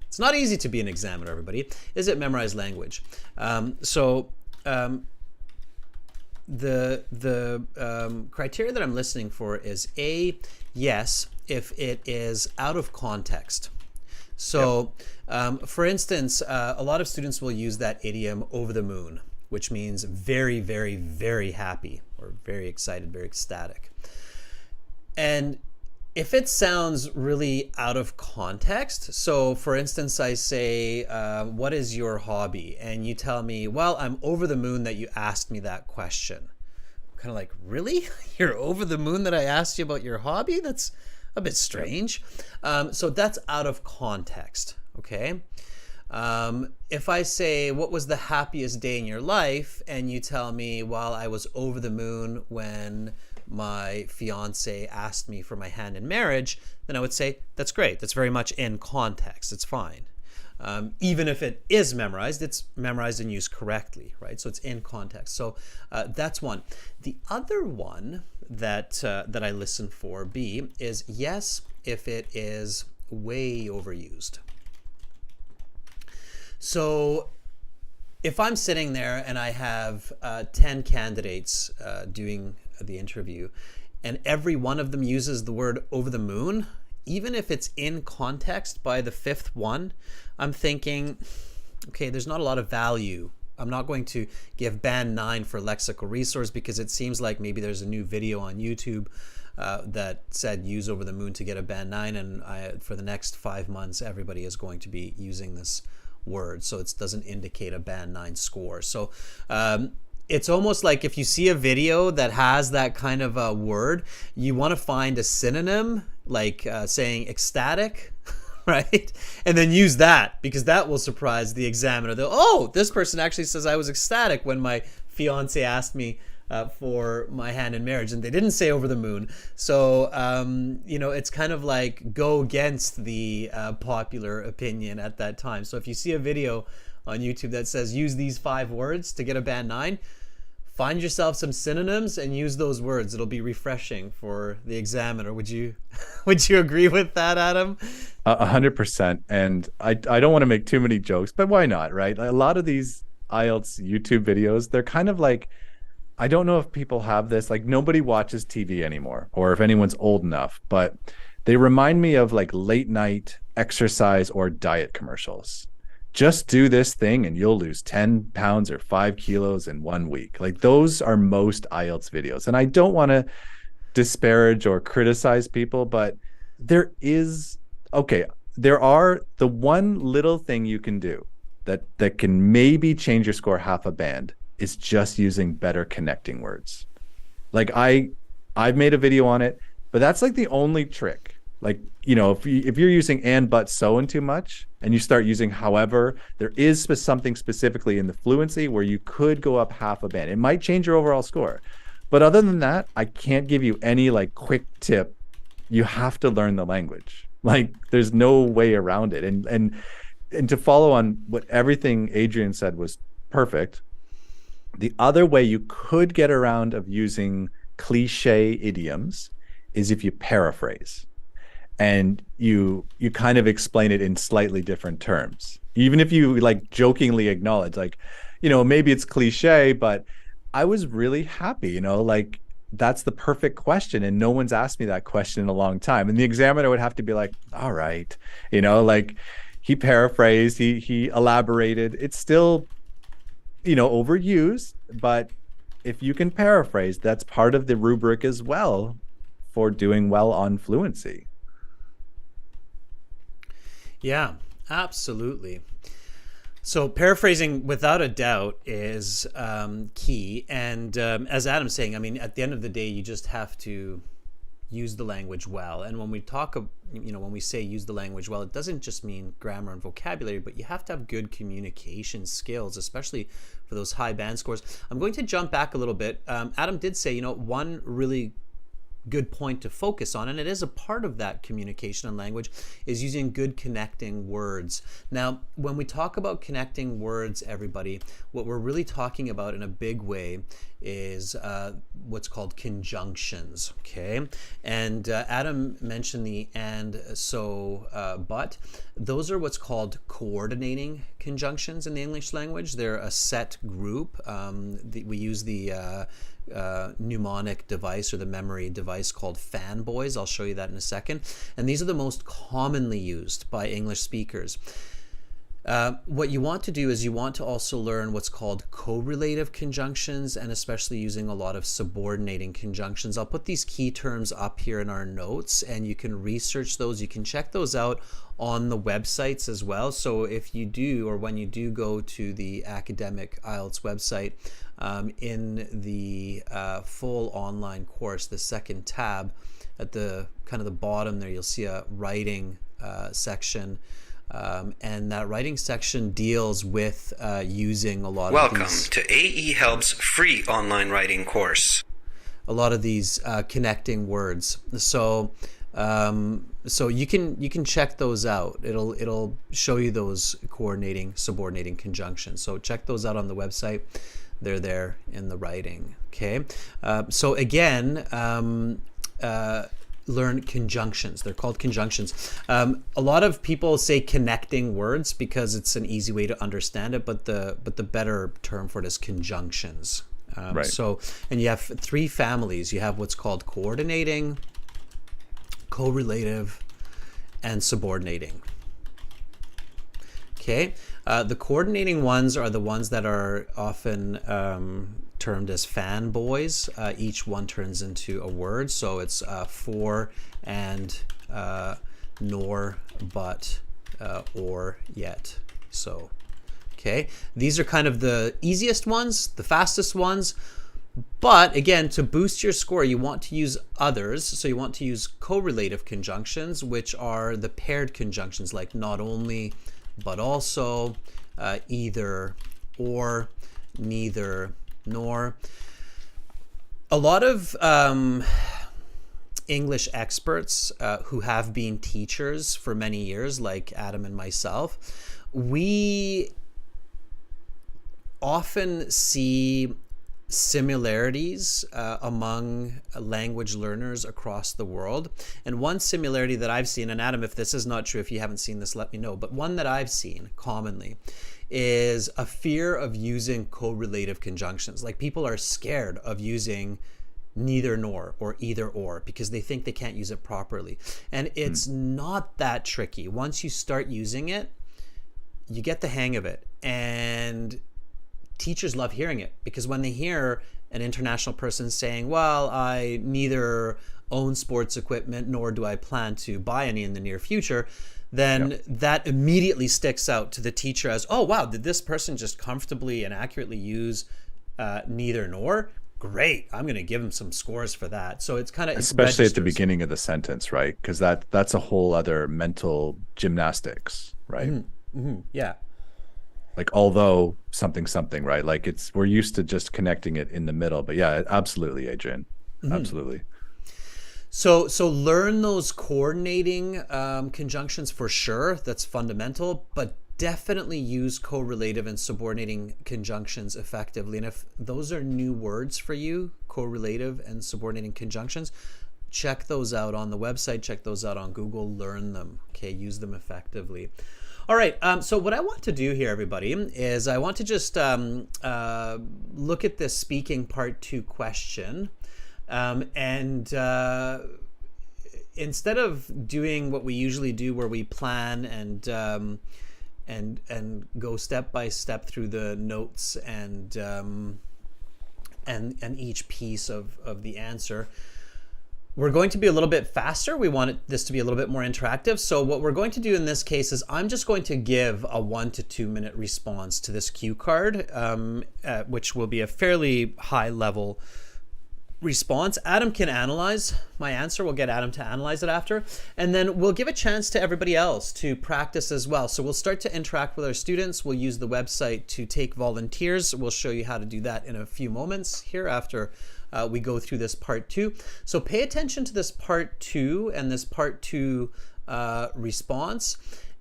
It's not easy to be an examiner, everybody. Is it memorized language? The criteria that I'm listening for is A, yes, if it is out of context. So, for instance, a lot of students will use that idiom "over the moon," which means very, very, very happy, or very excited, very ecstatic. And if it sounds really out of context, so for instance, I say, what is your hobby? And you tell me, well, I'm over the moon that you asked me that question. I'm kind of like, really? You're over the moon that I asked you about your hobby? That's a bit strange. So that's out of context, okay? If I say, what was the happiest day in your life? And you tell me, well, I was over the moon when my fiance asked me for my hand in marriage, then I would say, that's great. That's very much in context. It's fine. Even if it is memorized, it's memorized and used correctly, right? So it's in context. So that's one. The other one that I listen for, B, is yes, if it is way overused. So if I'm sitting there and I have 10 candidates doing the interview, and every one of them uses the word "over the moon," even if it's in context by the fifth one, I'm thinking, okay, there's not a lot of value. I'm not going to give band 9 for lexical resource, because it seems like maybe there's a new video on YouTube that said use "over the moon" to get a band 9, and for the next 5 months, everybody is going to be using this word, so it doesn't indicate a band 9 score. So it's almost like if you see a video that has that kind of a word, you want to find a synonym, like saying ecstatic, right? And then use that, because that will surprise the examiner. They'll, oh, this person actually says I was ecstatic when my fiance asked me for my hand in marriage, and they didn't say "over the moon." So it's kind of like go against the popular opinion at that time. So if you see a video on YouTube that says use these 5 words to get a band 9, find yourself some synonyms and use those words. It'll be refreshing for the examiner. Would you agree with that, Adam? 100%. And I don't want to make too many jokes, but why not, right? A lot of these IELTS YouTube videos, they're kind of like, I don't know if people have this, like nobody watches TV anymore, or if anyone's old enough, but they remind me of like late night exercise or diet commercials. Just do this thing and you'll lose 10 pounds or 5 kilos in 1 week. Like those are most IELTS videos. And I don't want to disparage or criticize people, but there are the one little thing you can do that can maybe change your score half a band is just using better connecting words. Like I've made a video on it, but that's like the only trick. Like, if you're using "and," "but," "so," and too much, and you start using "however," there is something specifically in the fluency where you could go up half a band. It might change your overall score. But other than that, I can't give you any like quick tip. You have to learn the language. Like there's no way around it. And to follow on what everything Adrian said was perfect. The other way you could get around of using cliche idioms is if you paraphrase. And you kind of explain it in slightly different terms. Even if you like jokingly acknowledge, like, maybe it's cliche, but I was really happy, like that's the perfect question. And no one's asked me that question in a long time. And the examiner would have to be like, all right, like he paraphrased, he elaborated. It's still, overused, but if you can paraphrase, that's part of the rubric as well for doing well on fluency. Yeah, absolutely. So paraphrasing, without a doubt, is key. And as Adam's saying, I mean, at the end of the day, you just have to use the language well. And when we talk, when we say use the language well, it doesn't just mean grammar and vocabulary, but you have to have good communication skills, especially for those high band scores. I'm going to jump back a little bit. Adam did say, one really good point to focus on, and it is a part of that communication and language, is using good connecting words. Now, when we talk about connecting words, everybody, what we're really talking about in a big way is what's called conjunctions, okay? And Adam mentioned the and, so, but. Those are what's called coordinating conjunctions in the English language. They're a set group. We use the mnemonic device or the memory device called fanboys. I'll show you that in a second. And these are the most commonly used by English speakers. What you want to do is you want to also learn what's called correlative conjunctions, and especially using a lot of subordinating conjunctions. I'll put these key terms up here in our notes, and you can research those. You can check those out on the websites as well. So if you do, or when you do go to the academic IELTS website, in the full online course, the second tab at the kind of the bottom there, you'll see a writing section. And that writing section deals with using a lot of these. Welcome to AE Help's free online writing course. A lot of these connecting words. So you can check those out. It'll show you those coordinating, subordinating conjunctions. So check those out on the website. They're there in the writing. Okay. So again, learn conjunctions. They're called conjunctions. A lot of people say connecting words because it's an easy way to understand it, but the better term for it is conjunctions. Right. So, and you have three families. You have what's called coordinating, correlative, and subordinating. Okay. The coordinating ones are the ones that are often termed as fanboys. Each one turns into a word. So it's for, and, nor, but, or, yet. So, okay. These are kind of the easiest ones, the fastest ones. But again, to boost your score, you want to use others. So you want to use correlative conjunctions, which are the paired conjunctions like not only, but also, either, or, neither, nor. A lot of English experts who have been teachers for many years, like Adam and myself, we often see similarities among language learners across the world. And one similarity that I've seen, and Adam, if this is not true, if you haven't seen this, let me know, but one that I've seen commonly is a fear of using correlative conjunctions. Like people are scared of using neither nor or either or because they think they can't use it properly. And it's not that tricky. Once you start using it, you get the hang of it. And teachers love hearing it because when they hear an international person saying, well, I neither own sports equipment nor do I plan to buy any in the near future, then that immediately sticks out to the teacher as, oh, wow, did this person just comfortably and accurately use neither nor? Great. I'm going to give them some scores for that. So it's kind of, especially at the beginning of the sentence, right? Because that's a whole other mental gymnastics, right? Yeah. Like, although something, right? Like we're used to just connecting it in the middle, but yeah, absolutely, Adrian. Absolutely. So learn those coordinating conjunctions for sure. That's fundamental, but definitely use correlative and subordinating conjunctions effectively. And if those are new words for you, correlative and subordinating conjunctions, check those out on the website, check those out on Google, learn them, okay? Use them effectively. All right, so what I want to do here, everybody, is I want to just look at this speaking part 2 question. And instead of doing what we usually do, where we plan and go step by step through the notes and each piece of the answer, we're going to be a little bit faster. We want this to be a little bit more interactive. So what we're going to do in this case is I'm just going to give a 1 to 2 minute response to this cue card, which will be a fairly high level response. Adam can analyze my answer. We'll get Adam to analyze it after. And then we'll give a chance to everybody else to practice as well. So we'll start to interact with our students. We'll use the website to take volunteers. We'll show you how to do that in a few moments here after we go through this part 2. So pay attention to this part 2 and this part 2 response.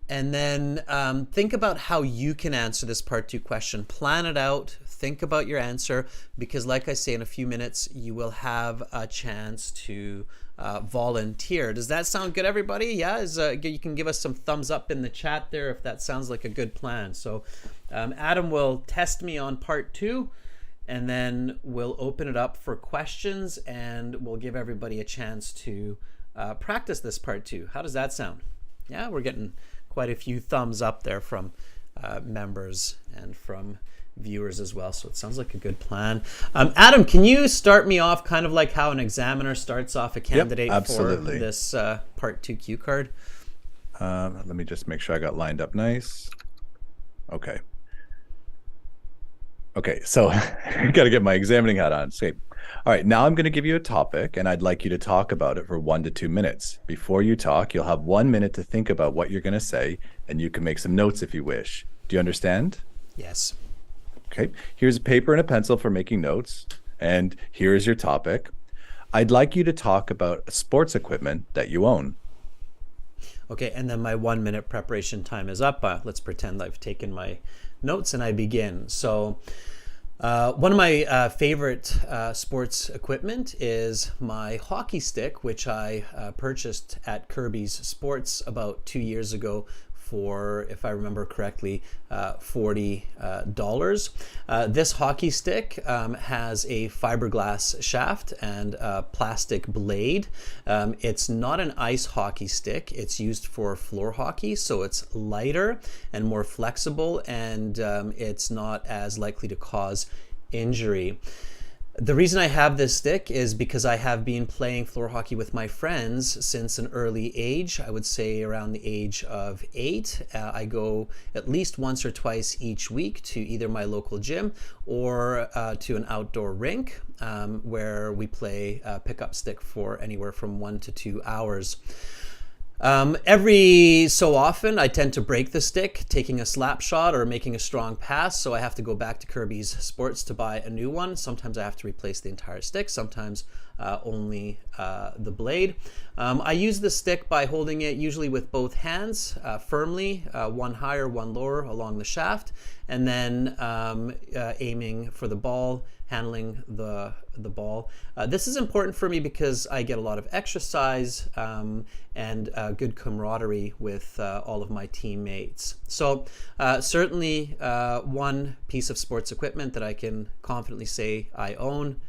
And then think about how you can answer this part 2 question. Plan it out. Think about your answer, because like I say, in a few minutes, you will have a chance to volunteer. Does that sound good, everybody? Yeah, you can give us some thumbs up in the chat there if that sounds like a good plan. So Adam will test me on part 2, and then we'll open it up for questions, and we'll give everybody a chance to practice this part 2. How does that sound? Yeah, we're getting quite a few thumbs up there from members and from viewers as well, so it sounds like a good plan. Adam, can you start me off kind of like how an examiner starts off a candidate for this part 2 cue card? Let me just make sure I got lined up nice. Okay, so I got to get my examining hat on. So, all right, now I'm going to give you a topic, and I'd like you to talk about it for 1 to 2 minutes. Before you talk, you'll have 1 minute to think about what you're going to say, and you can make some notes if you wish. Do you understand? Yes. Okay, here's a paper and a pencil for making notes, and here is your topic. I'd like you to talk about sports equipment that you own. Okay, and then my 1 minute preparation time is up. Let's pretend I've taken my notes and I begin. So one of my favorite sports equipment is my hockey stick, which I purchased at Kirby's Sports about 2 years ago for, if I remember correctly, $40. This hockey stick has a fiberglass shaft and a plastic blade. It's not an ice hockey stick. It's used for floor hockey, so it's lighter and more flexible, and it's not as likely to cause injury. The reason I have this stick is because I have been playing floor hockey with my friends since an early age. I would say around the age of 8. I go at least once or twice each week to either my local gym or to an outdoor rink where we play pickup stick for anywhere from 1 to 2 hours. Every so often I tend to break the stick taking a slap shot or making a strong pass, so I have to go back to Kirby's Sports to buy a new one. Sometimes I have to replace the entire stick, sometimes only the blade. I use the stick by holding it usually with both hands firmly, one higher, one lower along the shaft, and then aiming for the ball, handling the ball. This is important for me because I get a lot of exercise and good camaraderie with all of my teammates. So certainly one piece of sports equipment that I can confidently say I own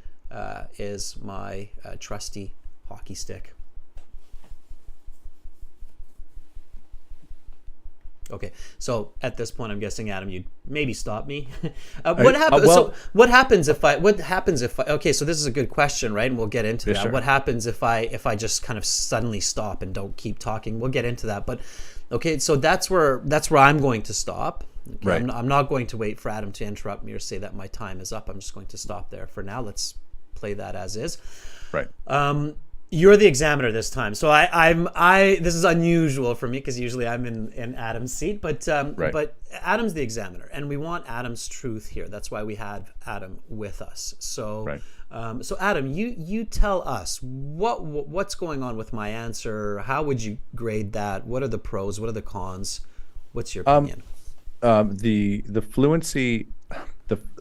is my trusty hockey stick. Okay, so at this point, I'm guessing, Adam, you'd maybe stop me. What happens? So what happens if I? Okay, so this is a good question, right? And we'll get into that. Sure. What happens if I just kind of suddenly stop and don't keep talking? We'll get into that. But okay, so that's where I'm going to stop. Okay? Right. I'm not going to wait for Adam to interrupt me or say that my time is up. I'm just going to stop there for now. Let's play that as is. Right. You're the examiner this time, so this is unusual for me because usually I'm in Adam's seat, but right. But Adam's the examiner, and we want Adam's truth here. That's why we had Adam with us. So right. So Adam, you tell us what's going on with my answer. How would you grade that? What are the pros? What are the cons? What's your opinion? The fluency,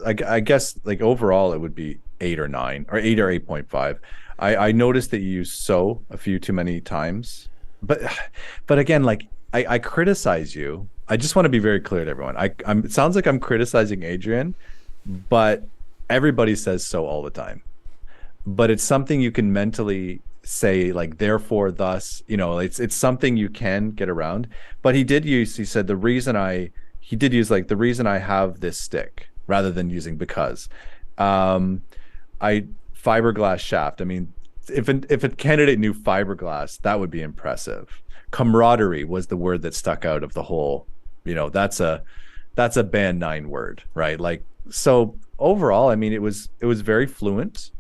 I guess like overall it would be 8 or 9 or 8 or 8.5. I noticed that you use so a few too many times, but again, like I criticize you. I just want to be very clear to everyone. It sounds like I'm criticizing Adrian, but everybody says so all the time. But it's something you can mentally say like therefore thus, it's something you can get around. But he said he did use like the reason I have this stick rather than using because. I fiberglass shaft. I mean, if a candidate knew fiberglass, that would be impressive. Camaraderie was the word that stuck out of the whole. That's a band 9 word, right? Like, so overall, I mean, it was very fluent.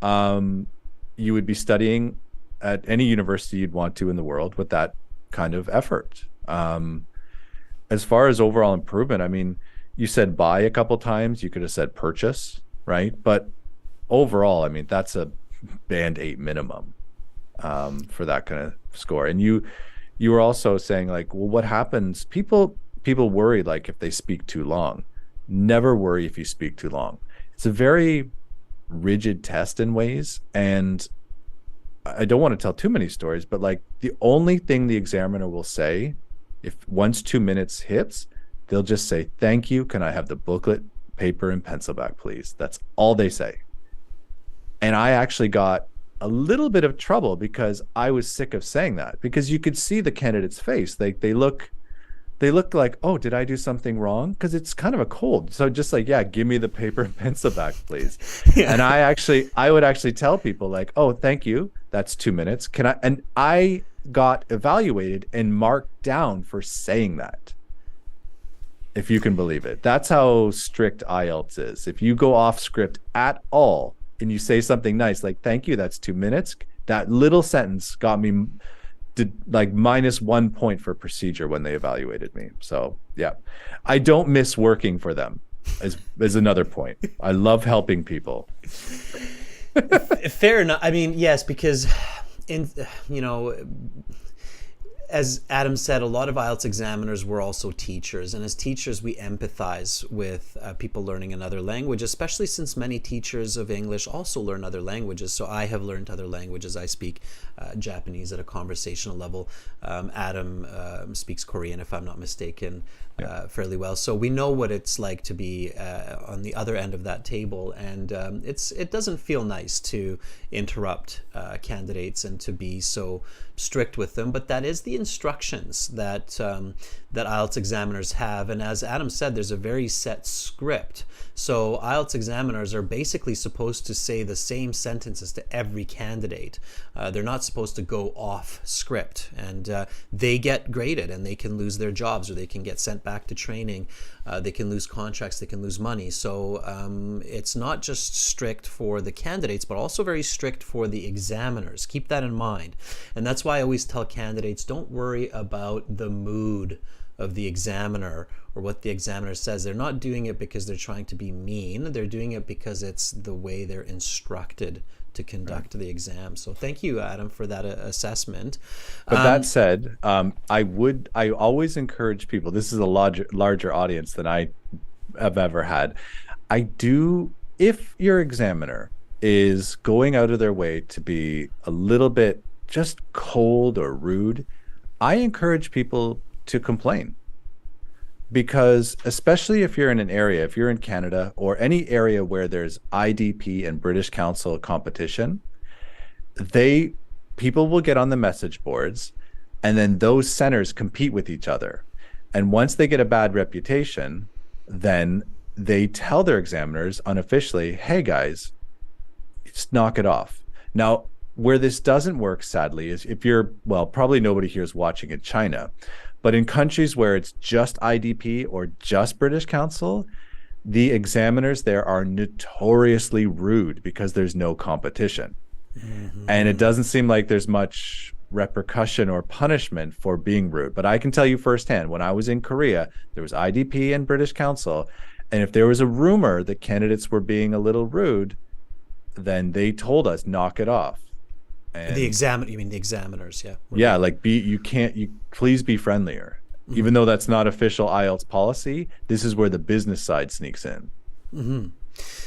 You would be studying at any university you'd want to in the world with that kind of effort. As far as overall improvement, I mean, you said buy a couple times, you could have said purchase, right? But overall, I mean, that's a band 8 minimum for that kind of score. And you were also saying like, well, what happens? People worry like if they speak too long. Never worry if you speak too long. It's a very rigid test in ways, and I don't want to tell too many stories, but like the only thing the examiner will say, if once 2 minutes hits, they'll just say, thank you, can I have the booklet, paper, and pencil back, please? That's all they say. And I actually got a little bit of trouble because I was sick of saying that, because you could see the candidate's face. They look like, oh, did I do something wrong? Because it's kind of a cold. So just like, yeah, give me the paper and pencil back, please. Yeah. And I would actually tell people like, oh, thank you. That's 2 minutes. And I got evaluated and marked down for saying that. If you can believe it. That's how strict IELTS is. If you go off script at all and you say something nice, like, thank you, that's 2 minutes. That little sentence got me like -1 point for procedure when they evaluated me. So yeah, I don't miss working for them is another point. I love helping people. Fair enough. I mean, yes, because as Adam said, a lot of IELTS examiners were also teachers. And as teachers, we empathize with people learning another language, especially since many teachers of English also learn other languages. So I have learned other languages. I speak Japanese at a conversational level. Adam speaks Korean, if I'm not mistaken, fairly well. So we know what it's like to be on the other end of that table. And it doesn't feel nice to interrupt candidates and to be so strict with them, but that is the instructions that IELTS examiners have. And as Adam said, there's a very set script. So IELTS examiners are basically supposed to say the same sentences to every candidate. They're not supposed to go off script, and they get graded and they can lose their jobs, or they can get sent back to training. They can lose contracts, they can lose money. So it's not just strict for the candidates, but also very strict for the examiners. Keep that in mind. And that's why I always tell candidates, don't worry about the mood of the examiner or what the examiner says. They're not doing it because they're trying to be mean. They're doing it because it's the way they're instructed to conduct the exam. So thank you, Adam, for that assessment. But that said, I always encourage people, this is a larger audience than I have ever had. If your examiner is going out of their way to be a little bit just cold or rude, I encourage people to complain. Because especially if you're in an area, if you're in Canada or any area where there's IDP and British Council competition, people will get on the message boards, and then those centers compete with each other. And once they get a bad reputation, then they tell their examiners unofficially, hey guys, just knock it off. Now, where this doesn't work, sadly, is if probably nobody here is watching in China, but in countries where it's just IDP or just British Council, the examiners there are notoriously rude because there's no competition. Mm-hmm. And it doesn't seem like there's much repercussion or punishment for being rude. But I can tell you firsthand, when I was in Korea, there was IDP and British Council. And if there was a rumor that candidates were being a little rude, then they told us, knock it off. And you mean the examiners, yeah. Yeah, like please be friendlier. Mm-hmm. Even though that's not official IELTS policy, this is where the business side sneaks in. Mm-hmm.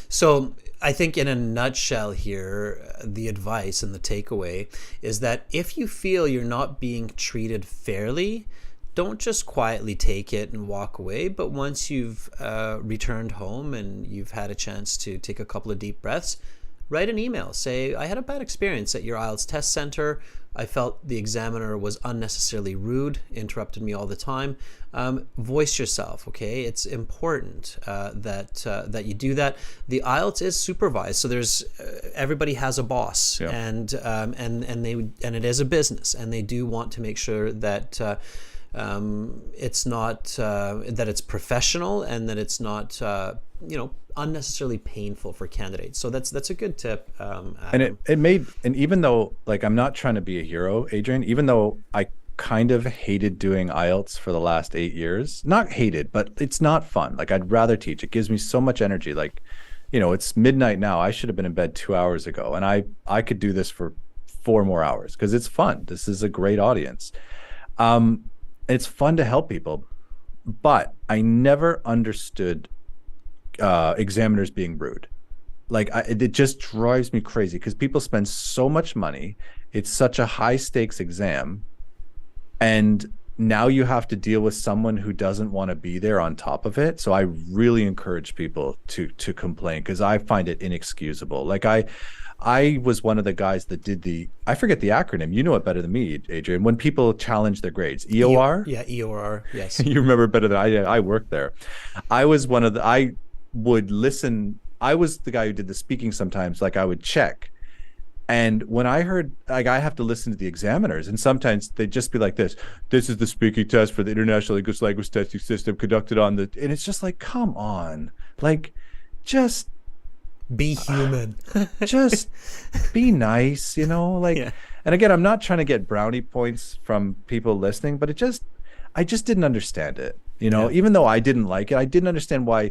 So I think in a nutshell here, the advice and the takeaway is that if you feel you're not being treated fairly, don't just quietly take it and walk away. But once you've returned home and you've had a chance to take a couple of deep breaths, write an email. Say, I had a bad experience at your IELTS test center. I felt the examiner was unnecessarily rude, interrupted me all the time. Voice yourself, okay? It's important that you do that. The IELTS is supervised, so there's everybody has a boss, and it is a business, and they do want to make sure that it's not that it's professional and that it's not unnecessarily painful for candidates. So that's a good tip. And and even though, like, I'm not trying to be a hero, Adrian, even though I kind of hated doing IELTS for the last 8 years, not hated, but it's not fun. Like, I'd rather teach. It gives me so much energy. Like, it's midnight now. I should have been in bed 2 hours ago, and I could do this for 4 more hours because it's fun. This is a great audience. It's fun to help people, but I never understood examiners being rude. Like, it just drives me crazy because people spend so much money. It's such a high stakes exam, and now you have to deal with someone who doesn't want to be there on top of it. So I really encourage people to complain because I find it inexcusable. Like, I was one of the guys that did I forget the acronym. You know it better than me, Adrian. When people challenge their grades, EOR? Yeah, EOR, yes. You remember better than I worked there. I was I would listen. I was the guy who did the speaking sometimes. Like, I would check. And when I heard, like, I have to listen to the examiners, and sometimes they'd just be like this is the speaking test for the International English Language Testing System conducted on and it's just like, come on, like, just be human. Just be nice, like, and again, I'm not trying to get brownie points from people listening, but I just didn't understand it, even though I didn't like it. I didn't understand why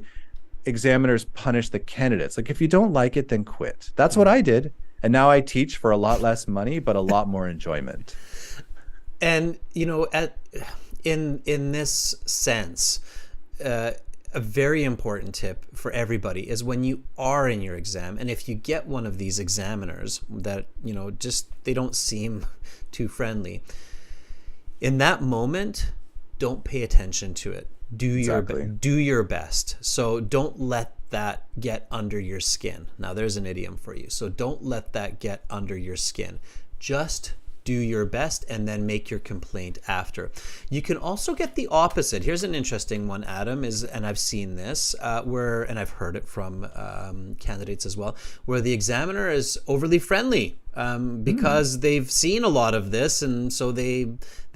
examiners punish the candidates. Like, if you don't like it, then quit. That's what I did. And now I teach for a lot less money, but a lot more enjoyment. And, in this sense, a very important tip for everybody is when you are in your exam, and if you get one of these examiners that, they don't seem too friendly, in that moment, don't pay attention to it. Do your best. So don't let that get under your skin. Now, there's an idiom for you. So don't let that get under your skin. Just do your best and then make your complaint after. You can also get the opposite. Here's an interesting one, Adam, and I've seen this and I've heard it from candidates as well, where the examiner is overly friendly because they've seen a lot of this, and so they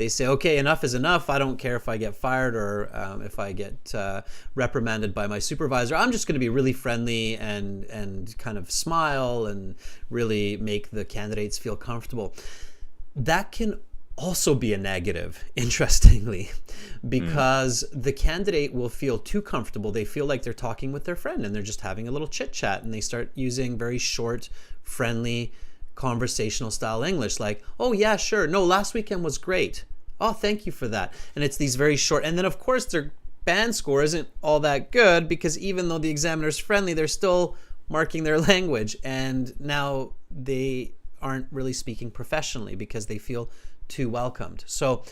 say, okay, enough is enough. I don't care if I get fired or if I get reprimanded by my supervisor. I'm just going to be really friendly and kind of smile and really make the candidates feel comfortable. That can also be a negative, interestingly, because the candidate will feel too comfortable. They feel like they're talking with their friend and they're just having a little chit chat, and they start using very short, friendly, conversational style English, like, oh yeah, sure, no, last weekend was great, oh, thank you for that. And it's these very short, and then of course their band score isn't all that good because even though the examiner's friendly, they're still marking their language, and now they aren't really speaking professionally because they feel too welcomed. So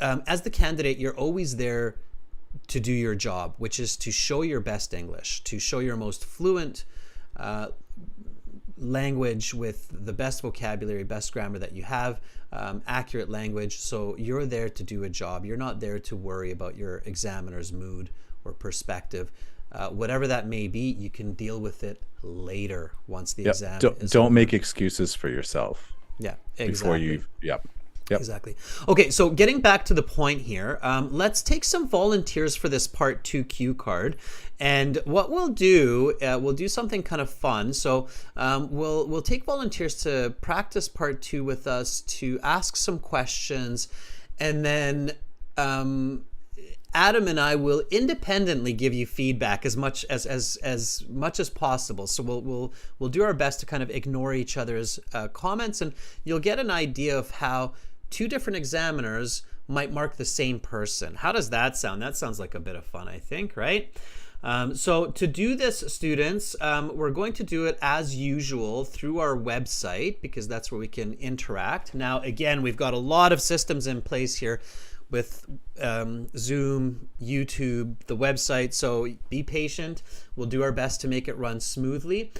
as the candidate, you're always there to do your job, which is to show your best English, to show your most fluent language with the best vocabulary, best grammar that you have, accurate language. So you're there to do a job. You're not there to worry about your examiner's mood or perspective. Whatever that may be, you can deal with it later once the exam is don't over. make excuses for yourself. Yeah, exactly. Before you, Exactly. Okay, so getting back to the point here, let's take some volunteers for this Part 2 cue card. And what we'll do something kind of fun. So we'll take volunteers to practice Part 2 with us, to ask some questions, and then Adam and I will independently give you feedback as much as possible. So we'll do our best to kind of ignore each other's comments, and you'll get an idea of how two different examiners might mark the same person. How does that sound? That sounds like a bit of fun, I think, right? So to do this, students, we're going to do it as usual through our website because that's where we can interact. Now, again, we've got a lot of systems in place here with Zoom, YouTube, the website, so be patient. We'll do our best to make it run smoothly.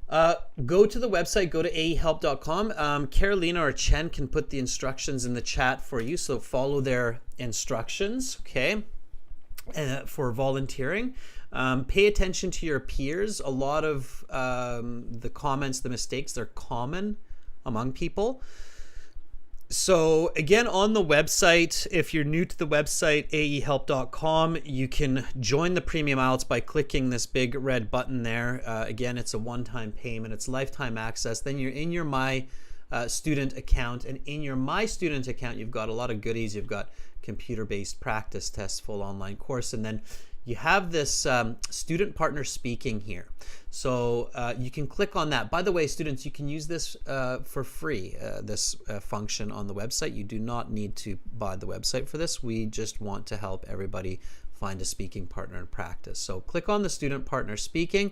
Go to the website, go to aehelp.com. Carolina or Chen can put the instructions in the chat for you, so follow their instructions, okay, for volunteering. Pay attention to your peers. A lot of the comments, the mistakes, they're common among people. So again, on the website, if you're new to the website, aehelp.com, you can join the Premium IELTS by clicking this big red button there. Again, it's a one-time payment. It's lifetime access. Then you're in your My Student account. And in your My Student account, you've got a lot of goodies. You've got computer-based practice tests, full online course, and then you have this student partner speaking here. So you can click on that. By the way, students, you can use this for free, this function on the website. You do not need to buy the website for this. We just want to help everybody find a speaking partner and practice. So click on the student partner speaking.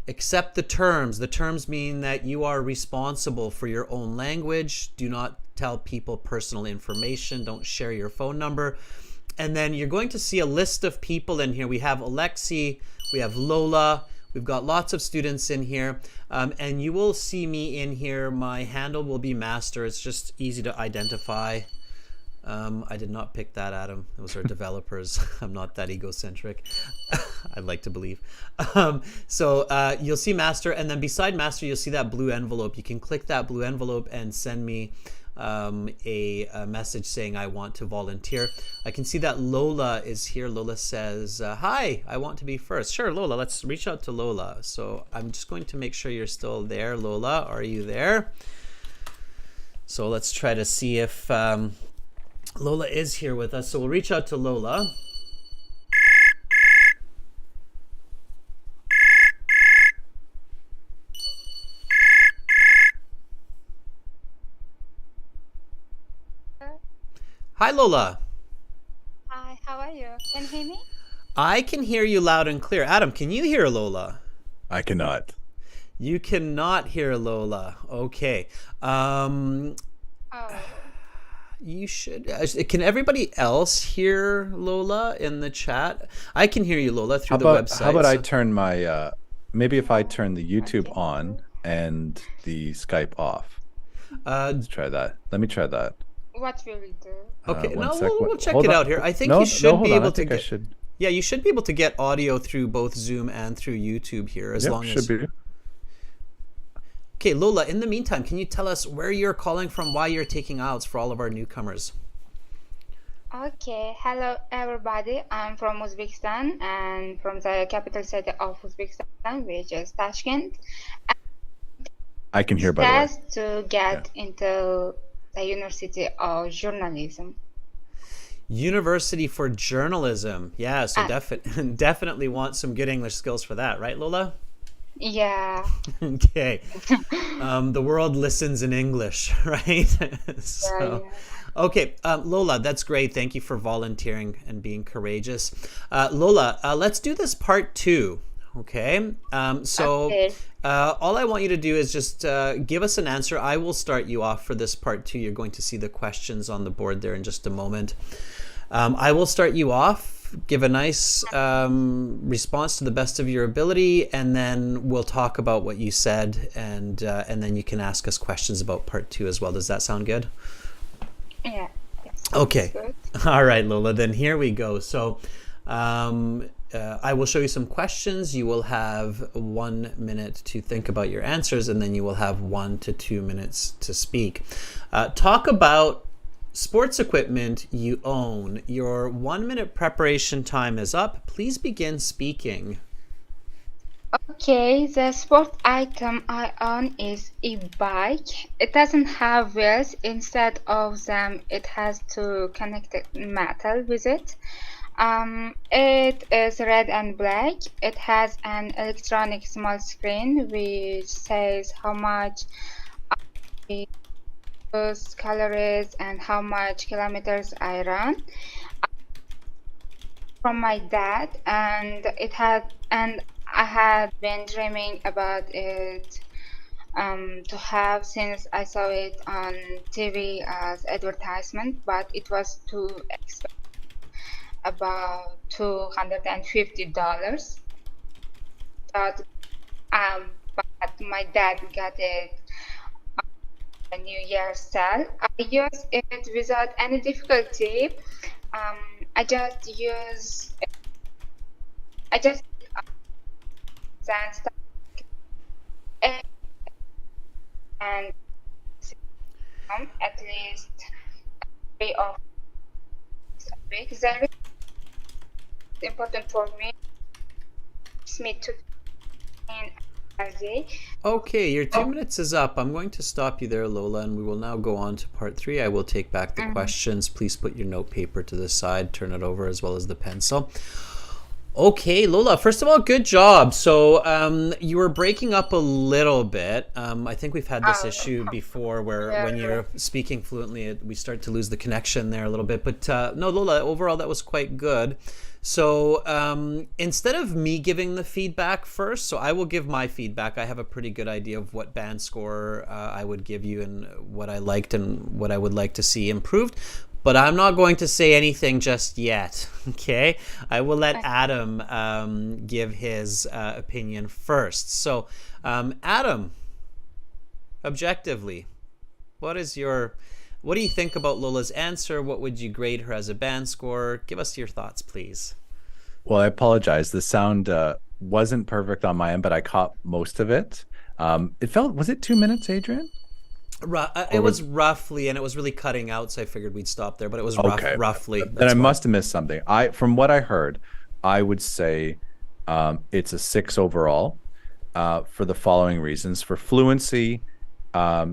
Accept the terms. The terms mean that you are responsible for your own language. Do not tell people personal information. Don't share your phone number. And then you're going to see a list of people in here. We have Alexi, we have Lola, we've got lots of students in here. And you will see me in here. My handle will be Master. It's just easy to identify. I did not pick that, Adam. Those are developers. I'm not that egocentric. I'd like to believe. So you'll see Master, and then beside Master, you'll see that blue envelope. You can click that blue envelope and send me a message saying I want to volunteer. I can see that Lola is here. Lola says, hi, I want to be first. Sure, Lola, let's reach out to Lola. So I'm just going to make sure you're still there. Lola, are you there? So let's try to see if Lola is here with us. So we'll reach out to Lola. Hi, Lola. Hi, how are you? Can you hear me? I can hear you loud and clear. Adam, can you hear Lola? I cannot. You cannot hear Lola. Okay. Oh, You should. Can everybody else hear Lola in the chat? I can hear you, Lola, through the website. How about I turn my, maybe if I turn the YouTube on and the Skype off. Let's try that. Let me try that. what will we do? Okay, One no, sec. we'll check Hold it on. out here. I think No, you no, should hold be on. able I to think I get. should. Yeah, you should be able to get audio through both Zoom and through YouTube here, as Yep, long should as. be. Okay, Lola. In the meantime, can you tell us where you're calling from, why you're taking IELTS for all of our newcomers? Okay, hello everybody. I'm from Uzbekistan and from the capital city of Uzbekistan, which is Tashkent. I can hear, by the way. Test to get into the University of Journalism. University for Journalism. Yeah, so Ah. definitely want some good English skills for that, right, Lola? Yeah, Okay. The world listens in English, right? So, okay, Lola, that's great. Thank you for volunteering and being courageous. Lola, let's do this part 2. Okay. Okay. All I want you to do is just give us an answer. I will start you off for this part 2. You're going to see the questions on the board there in just a moment. I will start you off. Give a nice response to the best of your ability, and then we'll talk about what you said, and then you can ask us questions about part 2 as well. Does that sound good? Yeah. Yes, Okay. good. All right, Lola, then here we go. So I will show you some questions. You will have 1 minute to think about your answers, and then you will have 1 to 2 minutes to speak. Talk about sports equipment you own. Your 1 minute preparation time is up. Please begin speaking. Okay, the sport item I own is a bike. It doesn't have wheels. Instead of them, it has two connected metal with it. It is red and black. It has an electronic small screen which says how much calories and how much kilometers I run. From my dad, and I had been dreaming about it to have since I saw it on TV as advertisement, but it was too expensive, about $250. But my dad got it a New Year's sale. I use it without any difficulty. Um, I just use I just then start it and at least 3 or 4 weeks. That is important for me. It's me to clean a day. Okay, your 2 minutes is up. I'm going to stop you there, Lola, and we will now go on to part 3. I will take back the questions. Please put your note paper to the side, turn it over, as well as the pencil. Okay, Lola, first of all, good job. So you were breaking up a little bit. I think we've had this issue before where when you're speaking fluently, we start to lose the connection there a little bit. But no, Lola, overall, that was quite good. So instead of me giving the feedback first, so I will give my feedback. I have a pretty good idea of what band score I would give you and what I liked and what I would like to see improved. But I'm not going to say anything just yet, okay? I will let Adam give his opinion first. So Adam, objectively, what do you think about Lola's answer? What would you grade her as a band score? Give us your thoughts, please. Well, I apologize. The sound wasn't perfect on my end, but I caught most of it. Was it 2 minutes, Adrian? It was roughly, and it was really cutting out, so I figured we'd stop there, but it was roughly. Then I must have missed something. From what I heard, I would say it's a 6 overall for the following reasons. For fluency,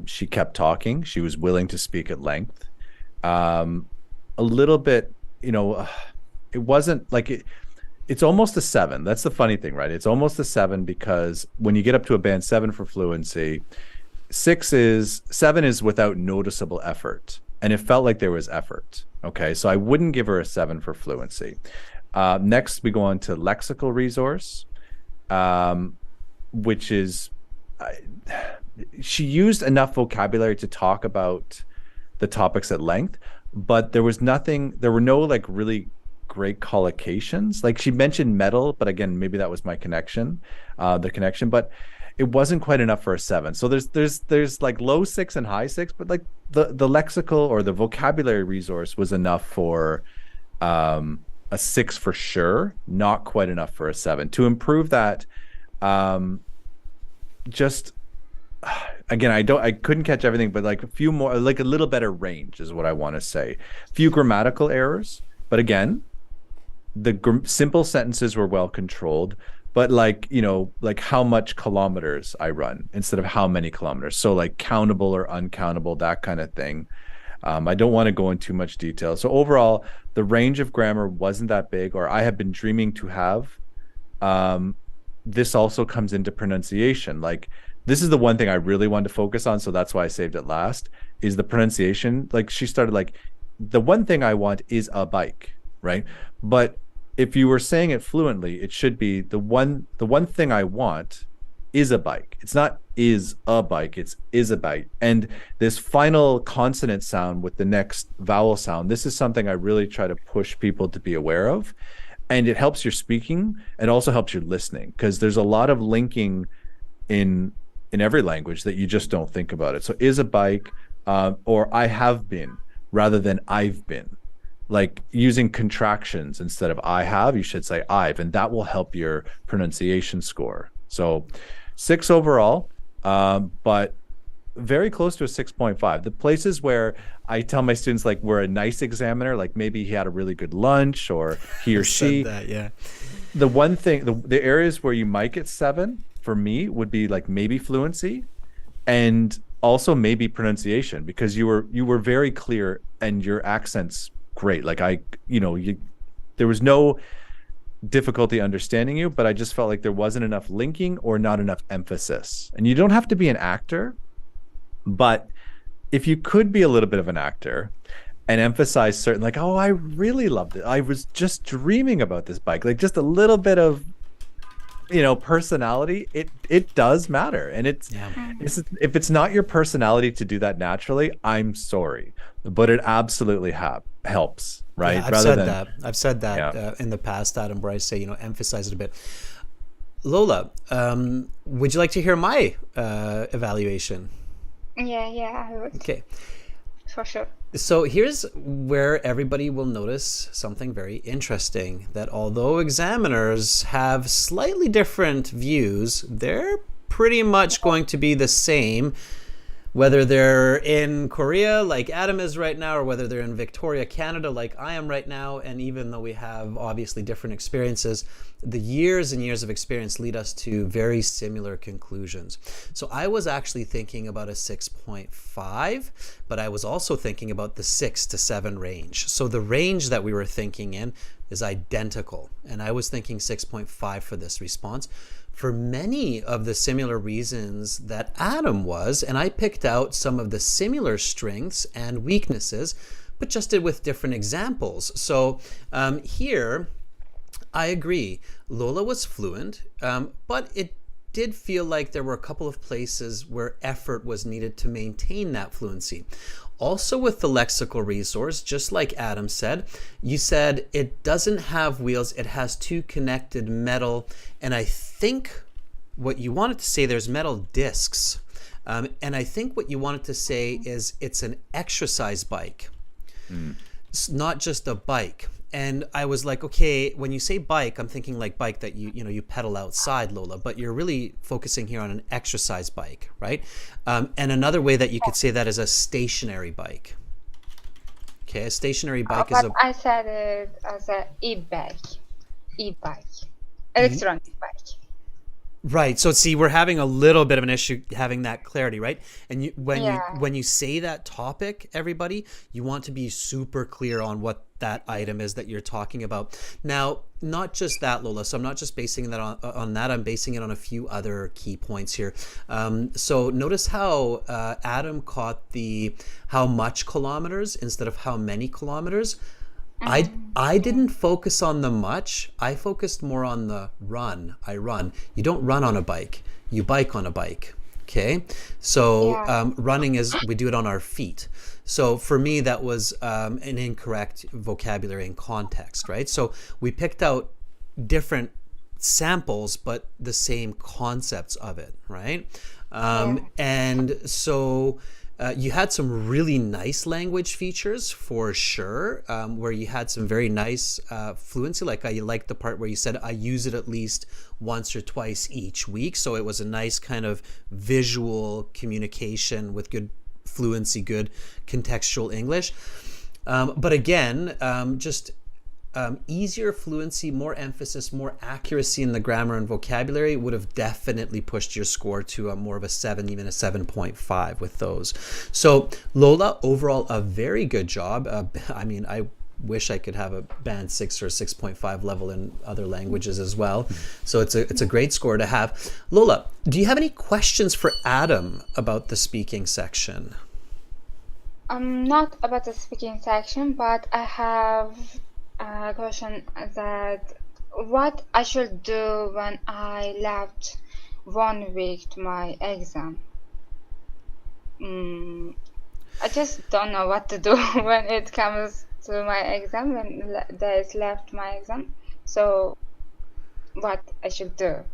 she kept talking. She was willing to speak at length. A little bit, it wasn't like it. It's almost a 7. That's the funny thing, right? It's almost a 7 because when you get up to a band 7 for fluency, 7 is without noticeable effort, and it felt like there was effort. Okay, so I wouldn't give her a 7 for fluency. Next, we go on to lexical resource, which is she used enough vocabulary to talk about the topics at length, but there were no like really great collocations. Like she mentioned metal, but again, maybe that was my connection, but it wasn't quite enough for a 7. So there's like low 6 and high 6, but like the lexical or the vocabulary resource was enough for a 6 for sure, not quite enough for a 7. To improve that, just again, I couldn't catch everything, but like a few more, like a little better range is what I want to say. Few grammatical errors, but again, the simple sentences were well controlled. But like how much kilometers I run instead of how many kilometers. So like countable or uncountable, that kind of thing. I don't want to go in too much detail. So overall, the range of grammar wasn't that big, or I have been dreaming to have. This also comes into pronunciation. Like this is the one thing I really wanted to focus on. So that's why I saved it last, is the pronunciation. Like she started like, the one thing I want is a bike, right? But if you were saying it fluently, it should be the one thing I want is a bike. It's not is a bike, it's is a bike. And this final consonant sound with the next vowel sound, this is something I really try to push people to be aware of. And it helps your speaking and also helps your listening, because there's a lot of linking in every language that you just don't think about it. So is a bike, or I have been rather than I've been. Like using contractions instead of I have, you should say I've, and that will help your pronunciation score. So 6 overall, but very close to a 6.5. The places where I tell my students like we're a nice examiner, like maybe he had a really good lunch or he or she. That, yeah. The one thing, the areas where you might get 7 for me would be like maybe fluency and also maybe pronunciation, because you were very clear and your accent's great. Like there was no difficulty understanding you, but I just felt like there wasn't enough linking or not enough emphasis. And you don't have to be an actor, but if you could be a little bit of an actor and emphasize certain, like, oh, I really loved it. I was just dreaming about this bike. Like just a little bit of, personality, it does matter. And it's if it's not your personality to do that naturally, I'm sorry, but it absolutely helps, right? Yeah, I've said that in the past, Adam, where I say, emphasize it a bit. Lola, would you like to hear my evaluation? Yeah, I would, Okay. for sure. So here's where everybody will notice something very interesting, that although examiners have slightly different views, they're pretty much going to be the same, whether they're in Korea like Adam is right now, or whether they're in Victoria, Canada like I am right now. And even though we have obviously different experiences, the years and years of experience lead us to very similar conclusions. So I was actually thinking about a 6.5, but I was also thinking about the 6 to 7 range. So the range that we were thinking in is identical, and I was thinking 6.5 for this response, for many of the similar reasons that Adam was, and I picked out some of the similar strengths and weaknesses, but just did with different examples. So here, I agree. Lola was fluent, but it did feel like there were a couple of places where effort was needed to maintain that fluency. Also with the lexical resource, just like Adam said, you said it doesn't have wheels, it has two connected metal, and I think what you wanted to say, there's metal discs. And I think what you wanted to say is it's an exercise bike. It's not just a bike. And I was like, okay, when you say bike, I'm thinking like bike that you pedal outside, Lola, but you're really focusing here on an exercise bike, right? And another way that you could say that is a stationary bike. Okay, a stationary bike is But I said it as a e-bike, electronic bike. Right. So see, we're having a little bit of an issue having that clarity, right? And when you say that topic, everybody, you want to be super clear on what that item is that you're talking about. Now, not just that, Lola. So I'm not just basing that on that. I'm basing it on a few other key points here. So notice how Adam caught the how much kilometers instead of how many kilometers. I didn't focus on the much. I focused more on the run. I run. You don't run on a bike. You bike on a bike. Okay. So running is, we do it on our feet. So for me, that was an incorrect vocabulary and context, right? So we picked out different samples, but the same concepts of it, right? And so you had some really nice language features for sure, where you had some very nice fluency. Like I liked the part where you said, I use it at least once or twice each week. So it was a nice kind of visual communication with good fluency, good contextual English. But again, just easier fluency, more emphasis, more accuracy in the grammar and vocabulary would have definitely pushed your score to more of a 7, even a 7.5 with those. So Lola, overall, a very good job. I mean, I wish I could have a band 6 or 6.5 level in other languages as well. So it's a great score to have. Lola, do you have any questions for Adam about the speaking section? Not about the speaking section, but I have a question that what I should do when I left 1 week to my exam. I just don't know what to do when it comes to my exam, when days left my exam. So what I should do?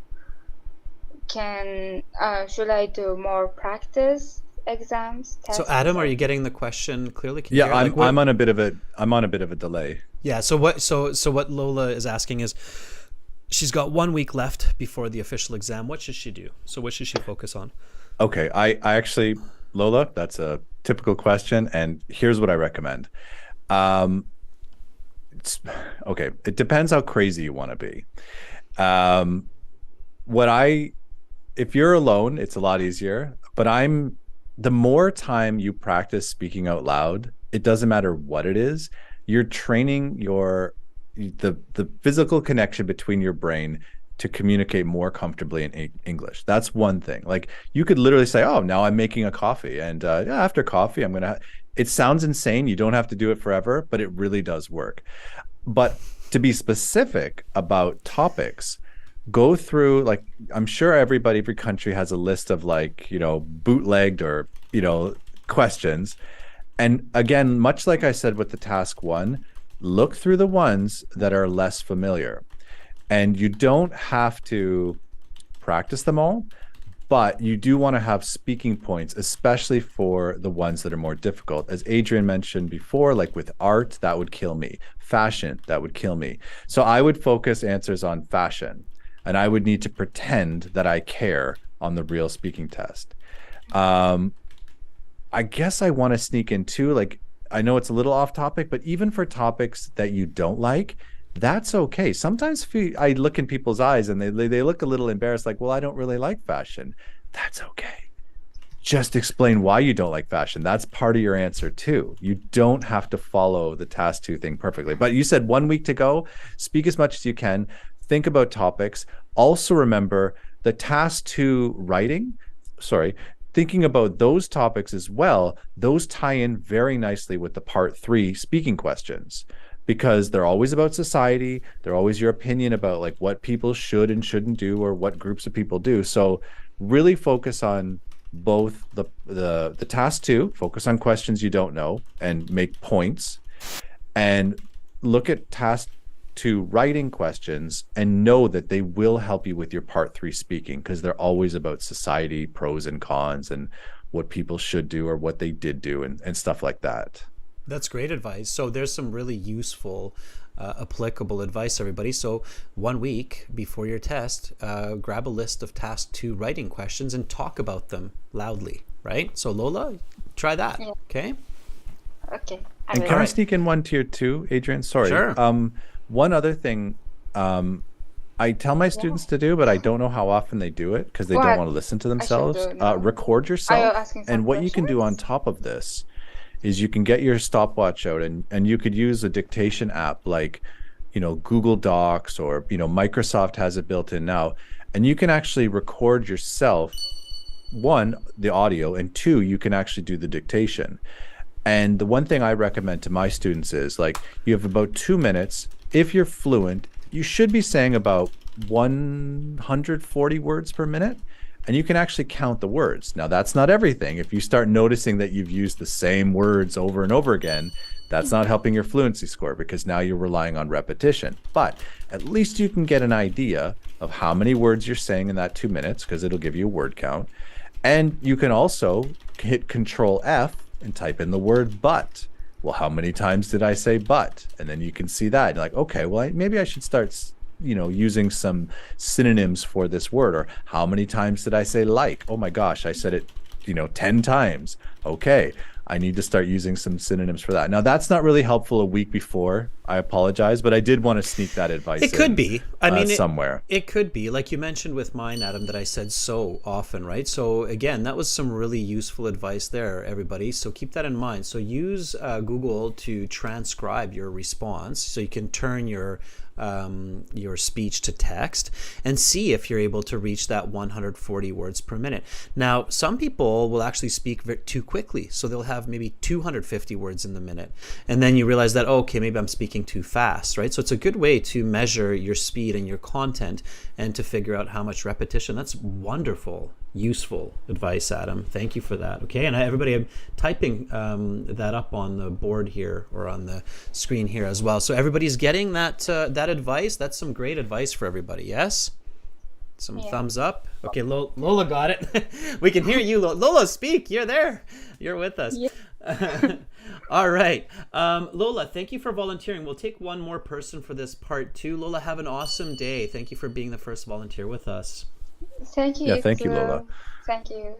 Should I do more practice exams? So Adam, are you getting the question clearly? Can Yeah, I'm on a bit of a delay. Yeah. So what Lola is asking is, she's got 1 week left before the official exam. What should she do? So what should she focus on? Okay, I actually, Lola, that's a typical question, and here's what I recommend. Okay, it depends how crazy you want to be. If you're alone, it's a lot easier. But the more time you practice speaking out loud, it doesn't matter what it is, you're training the physical connection between your brain to communicate more comfortably in English. That's one thing. Like you could literally say, oh, now I'm making a coffee, and after coffee, I'm gonna. It sounds insane. You don't have to do it forever, but it really does work. But to be specific about topics, go through, like, I'm sure every country has a list of, like, bootlegged or questions. And again, much like I said with the task 1, look through the ones that are less familiar. And you don't have to practice them all, but you do want to have speaking points, especially for the ones that are more difficult. As Adrian mentioned before, like with art, that would kill me. Fashion, that would kill me. So I would focus answers on fashion, and I would need to pretend that I care on the real speaking test. I guess I want to sneak in too, like, I know it's a little off topic, but even for topics that you don't like, that's okay. Sometimes I look in people's eyes and they look a little embarrassed, like, well, I don't really like fashion. That's okay. Just explain why you don't like fashion. That's part of your answer too. You don't have to follow the task 2 thing perfectly. But you said 1 week to go. Speak as much as you can. Think about topics. Also remember the task 2 writing, thinking about those topics as well, those tie in very nicely with the part 3 speaking questions, because they're always about society. They're always your opinion about like what people should and shouldn't do, or what groups of people do. So really focus on both the task 2, focus on questions you don't know and make points, and look at task 2 writing questions and know that they will help you with your part 3 speaking, because they're always about society, pros and cons, and what people should do or what they did do, and stuff like that. That's great advice. So there's some really useful, applicable advice, everybody. So 1 week before your test, grab a list of task 2 writing questions and talk about them loudly, right? So Lola, try that. Yeah. Okay. Okay. And can I sneak in one tier 2, Adrian? Sorry. Sure. One other thing I tell my students to do, but I don't know how often they do it because they don't want to listen to themselves. Record yourself. And what you can do on top of this is you can get your stopwatch out, and you could use a dictation app like, Google Docs, or, Microsoft has it built in now. And you can actually record yourself, 1, the audio, and 2, you can actually do the dictation. And the one thing I recommend to my students is, like, you have about 2 minutes. If you're fluent, you should be saying about 140 words per minute, and you can actually count the words. Now, that's not everything. If you start noticing that you've used the same words over and over again, that's not helping your fluency score, because now you're relying on repetition. But at least you can get an idea of how many words you're saying in that 2 minutes, because it'll give you a word count. And you can also hit Control F and type in the word but. Well, how many times did I say but? And then you can see that. You're like, okay, well, maybe I should start, using some synonyms for this word. Or how many times did I say like? Oh my gosh, I said it, 10 times. Okay, I need to start using some synonyms for that. Now, that's not really helpful a week before. I apologize, but I did want to sneak that advice in. It could be. I mean, somewhere. It could be. Like you mentioned with mine, Adam, that I said so often, right? So again, that was some really useful advice there, everybody. So keep that in mind. So use Google to transcribe your response, so you can turn your speech to text and see if you're able to reach that 140 words per minute. Now, some people will actually speak too quickly, so they'll have maybe 250 words in the minute, and then you realize that, okay, maybe I'm speaking too fast, right? So it's a good way to measure your speed and your content and to figure out how much repetition. That's wonderful, useful advice, Adam. Thank you for that. Okay, and everybody, I'm typing that up on the board here, or on the screen here as well. So everybody's getting that advice. That's some great advice for everybody. Yes? Some thumbs up. Okay, Lola got it. We can hear you, Lola. Speak. You're there. You're with us. Yeah. All right. Lola, thank you for volunteering. We'll take one more person for this part 2. Lola, have an awesome day. Thank you for being the first volunteer with us. Thank you. Yeah, thank you, Lola. Thank you.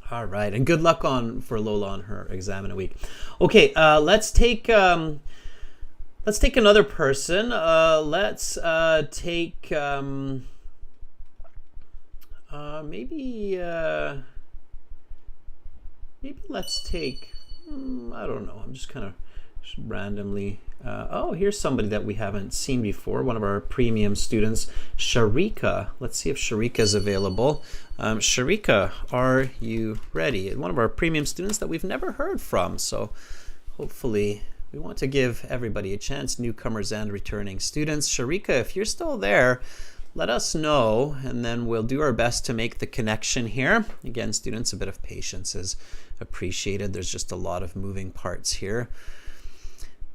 All right, and good luck for Lola on her exam in a week. Okay, let's take another person. Let's take maybe let's take, I don't know, I'm just kind of randomly, here's somebody that we haven't seen before, one of our premium students, Sharika. Let's see if Sharika is available. Sharika, are you ready? One of our premium students that we've never heard from, so hopefully we want to give everybody a chance, newcomers and returning students. Sharika, if you're still there, let us know, and then we'll do our best to make the connection here. Again, students, a bit of patience is appreciated. There's just a lot of moving parts here.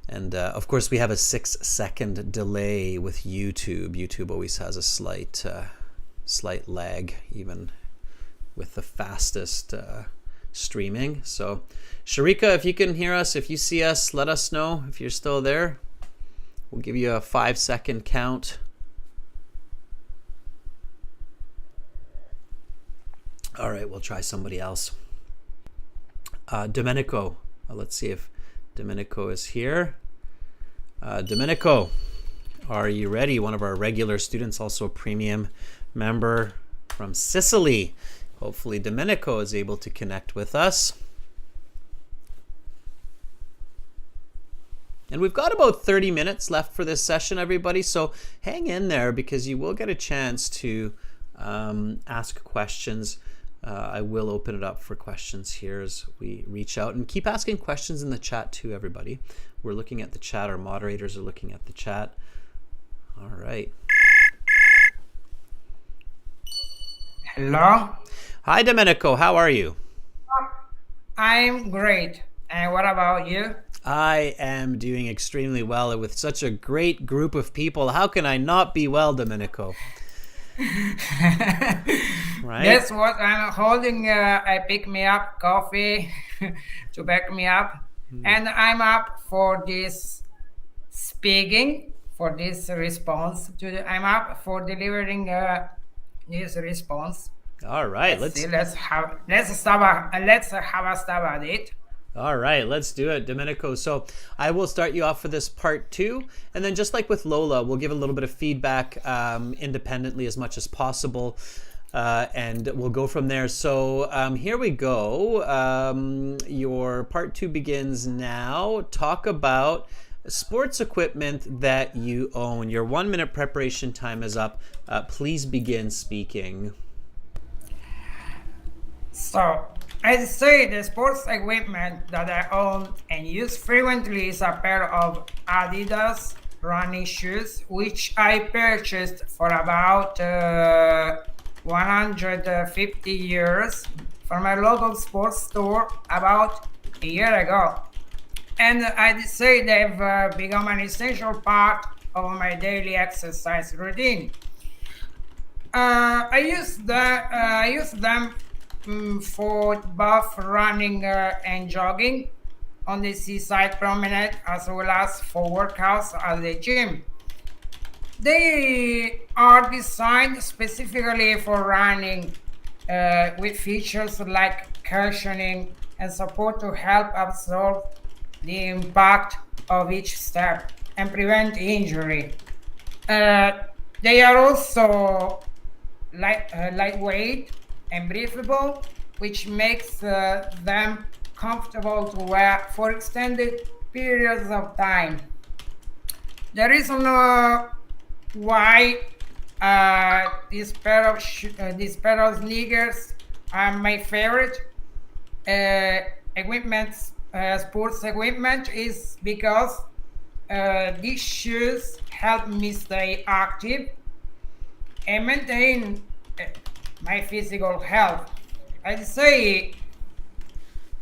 And of course, we have a 6-second delay with YouTube. YouTube always has a slight slight lag even with the fastest streaming. So Sharika, if you can hear us, if you see us, let us know if you're still there. We'll give you a 5-second count. All right, we'll try somebody else. Domenico, let's see if Domenico is here. Domenico, are you ready? One of our regular students, also a premium member from Sicily. Hopefully Domenico is able to connect with us. And we've got about 30 minutes left for this session, everybody. So hang in there because you will get a chance to ask questions. I will open it up for questions here as we reach out, and keep asking questions in the chat too, everybody. We're looking at the chat. Our moderators are looking at the chat. All right. Hello. Hi, Domenico. How are you? I'm great. And what about you? I am doing extremely well with such a great group of people. How can I not be well, Domenico? Right? That's what I'm holding. I pick me up coffee to back me up. And I'm up for this speaking, for this response. I'm up for delivering this response. All right. Let's have a stab at it. All right, let's do it, Domenico. So I will start you off for this part 2. And then just like with Lola, we'll give a little bit of feedback independently as much as possible. And we'll go from there. So here we go. Your part 2 begins now. Talk about sports equipment that you own. Your 1-minute preparation time is up. Please begin speaking. So, I'd say the sports equipment that I own and use frequently is a pair of Adidas running shoes, which I purchased for about 150 euros from a local sports store about a year ago. And I'd say they've become an essential part of my daily exercise routine. I use them for both running and jogging on the seaside promenade, as well as for workouts at the gym. They are designed specifically for running with features like cushioning and support to help absorb the impact of each step and prevent injury. They are also lightweight and breathable, which makes them comfortable to wear for extended periods of time. The reason why this pair of sneakers are my favorite sports equipment is because these shoes help me stay active and maintain my physical health. I'd say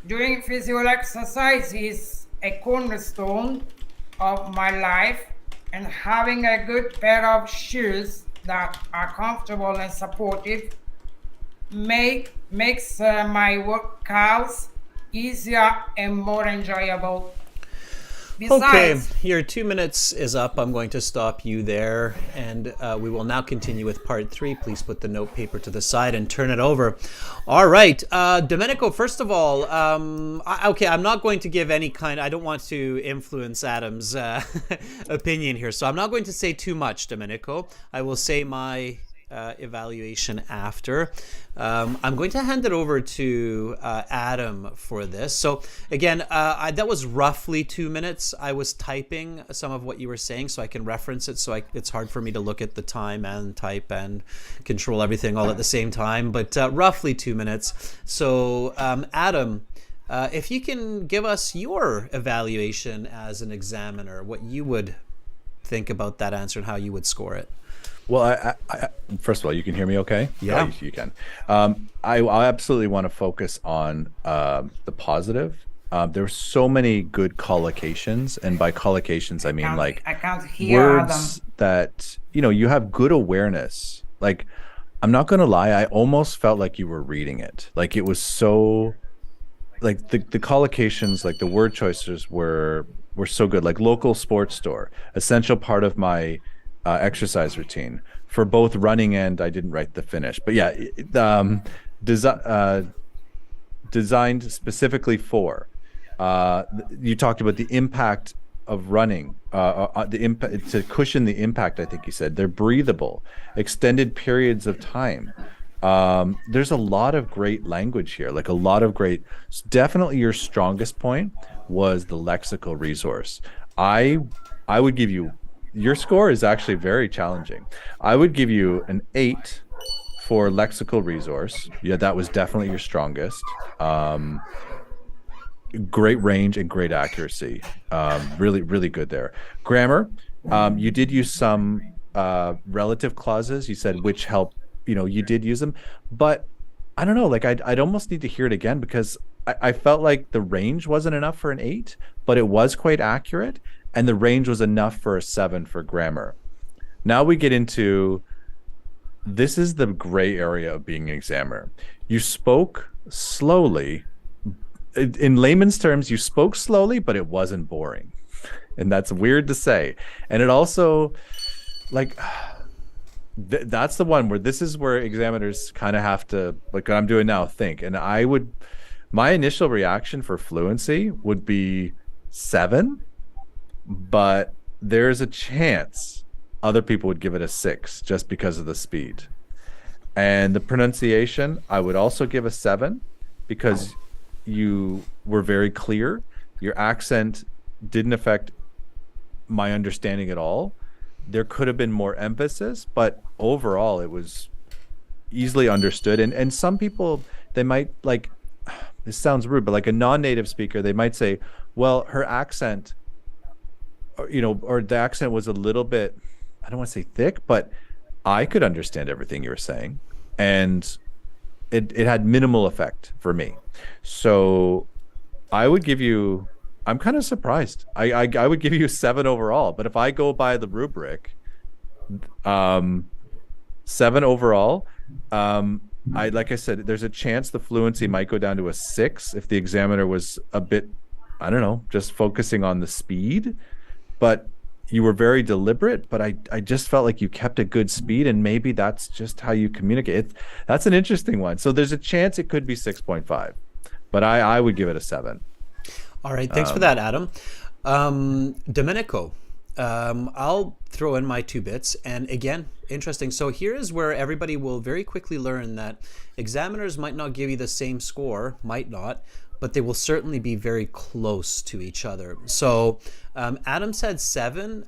doing physical exercise is a cornerstone of my life, and having a good pair of shoes that are comfortable and supportive makes my workouts easier and more enjoyable. Besides, Okay, your 2 minutes is up. I'm going to stop you there, and we will now continue with part 3. Please put the note paper to the side and turn it over. All right, Domenico, first of all, I'm not going to give any kind, I don't want to influence Adam's opinion here, so I'm not going to say too much, Domenico. I will say my evaluation after. I'm going to hand it over to Adam for this. So again, that was roughly 2 minutes. I was typing some of what you were saying so I can reference it. So it's hard for me to look at the time and type and control everything all at the same time, but roughly 2 minutes. So Adam, if you can give us your evaluation as an examiner, what you would think about that answer and how you would score it. Well, I first of all, you can hear me okay? Yeah. Oh, you can. I absolutely want to focus on the positive. There's so many good collocations, and by collocations, I mean like I can't hear words Adam. that, you have good awareness. Like I'm not gonna lie, I almost felt like you were reading it. Like it was so like the collocations, like the word choices were so good. Like local sports store, essential part of my exercise routine for both running and I didn't write the finish. But yeah, desi designed specifically for. You talked about the impact of running, the impact to cushion the impact. I think you said they're breathable, extended periods of time. There's a lot of great language here, like a lot of great. Definitely, your strongest point was the lexical resource. I I would give you your score is actually very challenging. I would give you an 8 for lexical resource. Yeah, that was definitely your strongest. Great range and great accuracy. Really, really good there. Grammar, you did use some relative clauses. You said which help, you did use them, but I don't know. Like I'd almost need to hear it again because I felt like the range wasn't enough for an 8, but it was quite accurate, and the range was enough for a 7 for grammar. Now we get into this is the gray area of being an examiner. You spoke slowly. In layman's terms, you spoke slowly, but it wasn't boring. And that's weird to say. And it also, like, that's the one where this is where examiners kind of have to, like what I'm doing now, think. And my initial reaction for fluency would be 7, but there's a chance other people would give it a 6 just because of the speed. And the pronunciation, I would also give a 7 because you were very clear. Your accent didn't affect my understanding at all. There could have been more emphasis, but overall it was easily understood. And some people, they might, like, this sounds rude, but like a non-native speaker, they might say, well, her accent, or the accent was a little bit, I don't want to say thick, but I could understand everything you were saying. And it had minimal effect for me. So I would give you, I'm kind of surprised. I would give you a 7 overall, but if I go by the rubric, 7 overall. Like I said, there's a chance the fluency might go down to a 6 if the examiner was a bit, I don't know, just focusing on the speed. But you were very deliberate, but I just felt like you kept a good speed, and maybe that's just how you communicate. That's an interesting one. So there's a chance it could be 6.5, but I would give it a 7. All right, thanks for that, Adam. Domenico, I'll throw in my 2 bits, and again, interesting. So here is where everybody will very quickly learn that examiners might not give you the same score, might not, but they will certainly be very close to each other. So Adam said 7.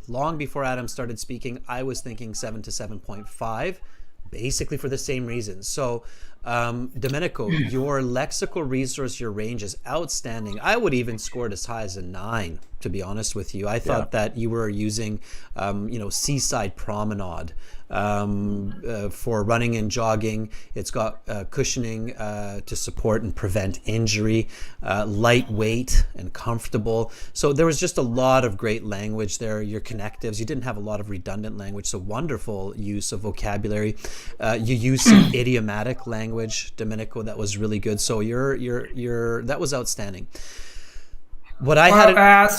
Long before Adam started speaking, I was thinking 7 to 7.5, basically for the same reasons. So Domenico, your lexical resource, your range is outstanding. I would even score it as high as a 9, to be honest with you. I thought that you were using, seaside promenade for running and jogging. It's got cushioning to support and prevent injury, lightweight and comfortable. So there was just a lot of great language there. Your connectives, you didn't have a lot of redundant language, so wonderful use of vocabulary. You used some idiomatic language, Domenico, that was really good. So that was outstanding. What I had.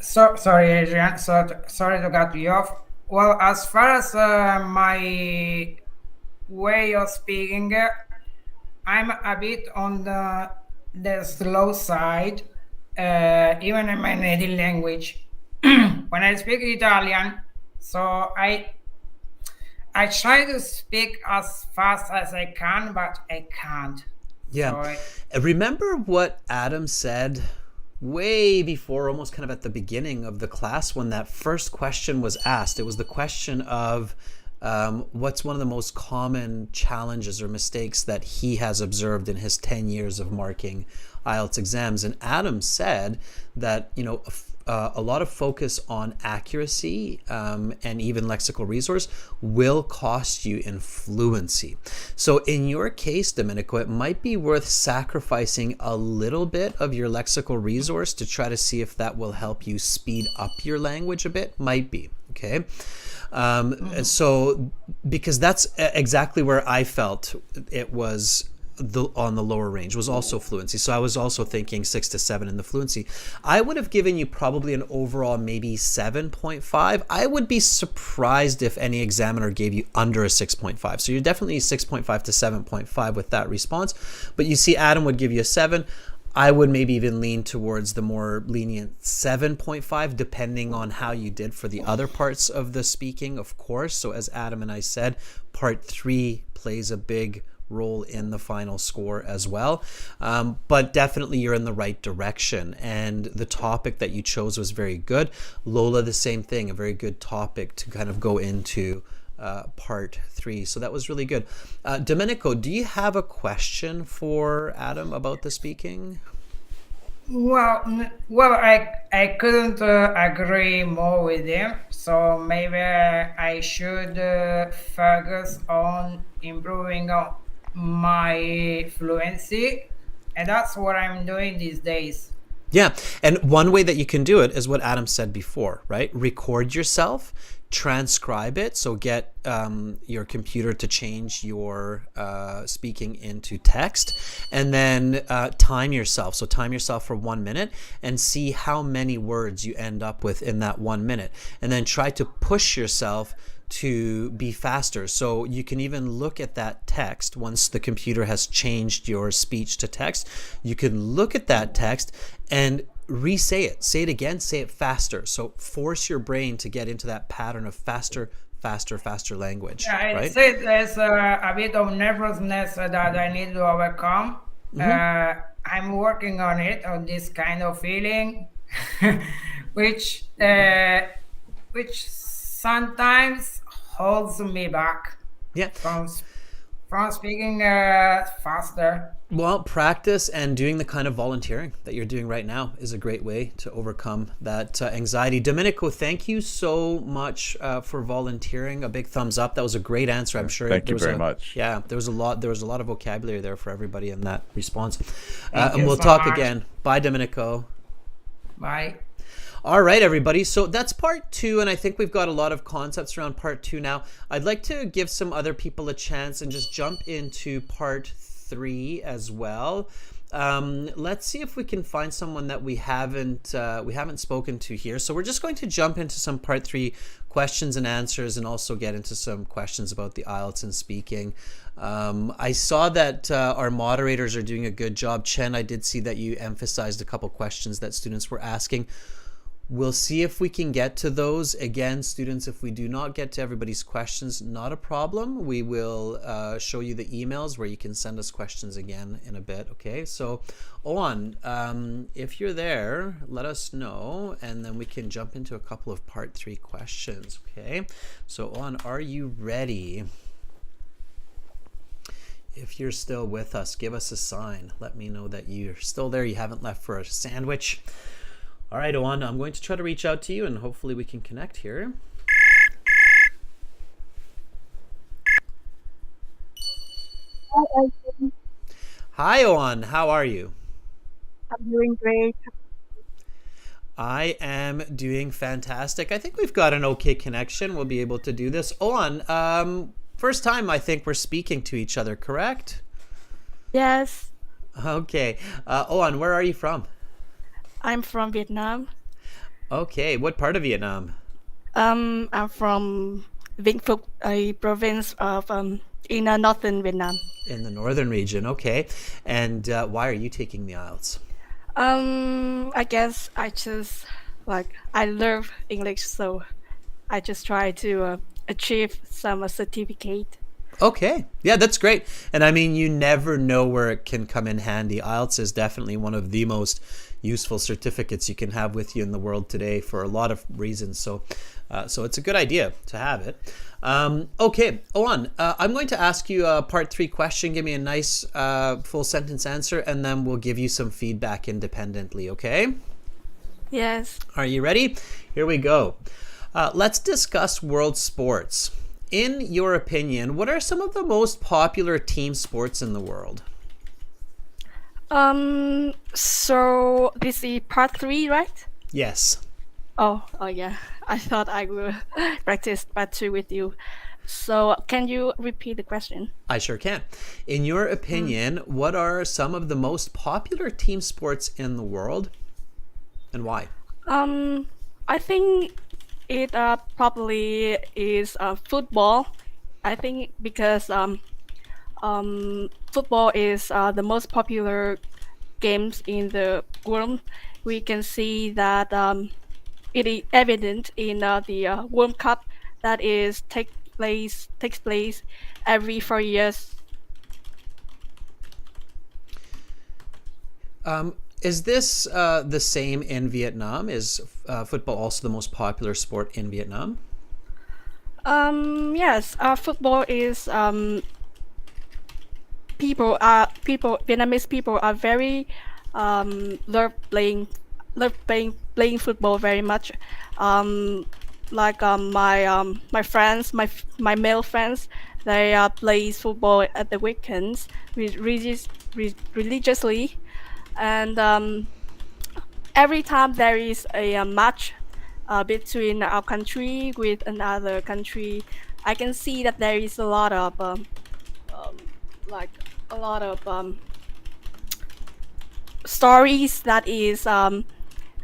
Sorry, Adrian. Sorry to cut you off. Well, as far as my way of speaking, I'm a bit on the slow side, even in my native language. When I speak Italian, so I try to speak as fast as I can, but I can't. Yeah. So remember what Adam said way before, almost kind of at the beginning of the class, when that first question was asked? It was the question of what's one of the most common challenges or mistakes that he has observed in his 10 years of marking IELTS exams. And Adam said that, a lot of focus on accuracy and even lexical resource will cost you in fluency. So in your case, Domenico, it might be worth sacrificing a little bit of your lexical resource to try to see if that will help you speed up your language a bit. Might be. Okay. And so, because that's exactly where I felt it was on the lower range, was also fluency. So I was also thinking 6 to 7 in the fluency. I would have given you probably an overall maybe 7.5. I would be surprised if any examiner gave you under a 6.5. So you're definitely 6.5 to 7.5 with that response. But you see, Adam would give you a 7. I would maybe even lean towards the more lenient 7.5, depending on how you did for the other parts of the speaking, of course. So as Adam and I said, part 3 plays a big role in the final score as well. But definitely you're in the right direction. And the topic that you chose was very good. Lola, the same thing, a very good topic to kind of go into part 3. So that was really good. Domenico, do you have a question for Adam about the speaking? Well, I couldn't agree more with him. So maybe I should focus on improving on my fluency, and that's what I'm doing these days. Yeah. And one way that you can do it is what Adam said before, right? Record yourself, transcribe it. So get your computer to change your speaking into text, and then time yourself. So time yourself for 1 minute and see how many words you end up with in that 1 minute. And then try to push yourself to be faster. So you can even look at that text once the computer has changed your speech to text. You can look at that text and re-say it. Say it again, say it faster. So force your brain to get into that pattern of faster language. Yeah, I'd right? say there's a bit of nervousness that I need to overcome. I'm working on it, on this kind of feeling, which sometimes holds me back Yeah. from speaking faster. Well, practice and doing the kind of volunteering that you're doing right now is a great way to overcome that anxiety. Domenico, thank you so much for volunteering. A big thumbs up. That was a great answer. I'm sure. Thank you very much. Yeah, there was a lot of vocabulary there for everybody in that response. Thank And you we'll so talk much. again. Bye, Domenico. Bye. All right, everybody. So that's part 2, and I think we've got a lot of concepts around part 2 now. I'd like to give some other people a chance and just jump into part 3 as well. Let's see if we can find someone that we haven't spoken to here. So we're just going to jump into some part 3 questions and answers, and also get into some questions about the IELTS and speaking. I saw that our moderators are doing a good job. Chen, I did see that you emphasized a couple questions that students were asking. We'll see if we can get to those. Again, students, if we do not get to everybody's questions, not a problem. We will show you the emails where you can send us questions again in a bit. Okay, so Owen, if you're there, let us know, and then we can jump into a couple of part 3 questions. Okay, so Owen, are you ready? If you're still with us, give us a sign. Let me know that you're still there. You haven't left for a sandwich. All right, Owen, I'm going to try to reach out to you, and hopefully we can connect here. Hi, Owen. How are you? I'm doing great. I am doing fantastic. I think we've got an okay connection. We'll be able to do this. Owen, first time I think we're speaking to each other, correct? Yes, Okay. Owen, where are you from? I'm from Vietnam. Okay. What part of Vietnam? I'm from Vĩnh Phúc, a province of in northern Vietnam. In the northern region. Okay. And why are you taking the IELTS? I guess I love English, so I just try to achieve some certificate. Okay. Yeah, that's great. And I mean, you never know where it can come in handy. IELTS is definitely one of the most useful certificates you can have with you in the world today for a lot of reasons. So it's a good idea to have it. Okay, Owen, I'm going to ask you a part 3 question. Give me a nice full sentence answer, and then we'll give you some feedback independently, okay? Yes. Are you ready? Here we go. Let's discuss world sports. In your opinion, what are some of the most popular team sports in the world? So this is part 3, right? Yes. Oh yeah. I thought I will practice part two with you. So can you repeat the question? I sure can. In your opinion, what are some of the most popular team sports in the world and why? I think it probably is football. I think because football is the most popular games in the world. We can see that it is evident in the World Cup that is takes place every 4 years. Is this the same in Vietnam? Is football also the most popular sport in Vietnam? Yes, football is people Vietnamese people are very love playing football very much. Um, my friends, my male friends, they plays football at the weekends religiously, and every time there is a match between our country with another country, I can see that there is a lot of um, like a lot of stories that is on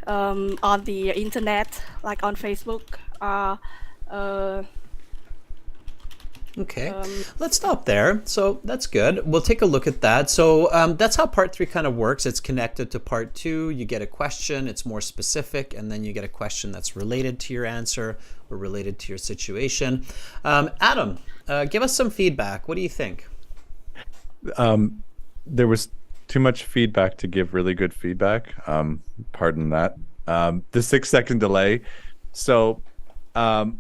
the internet, like on Facebook. Uh, Okay, um, let's stop there. So that's good. We'll take a look at that. So that's how part three kind of works. It's connected to part two. You get a question, it's more specific, and then you get a question that's related to your answer or related to your situation. Adam, give us some feedback. What do you think? There was too much feedback to give really good feedback. Pardon that. The 6 second delay. So I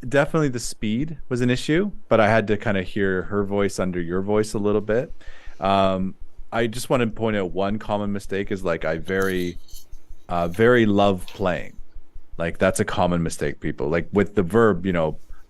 definitely the speed was an issue, but I had to kind of hear her voice under your voice a little bit. I just want to point out one common mistake is like I very love playing. Like that's a common mistake, people. Like with the verb,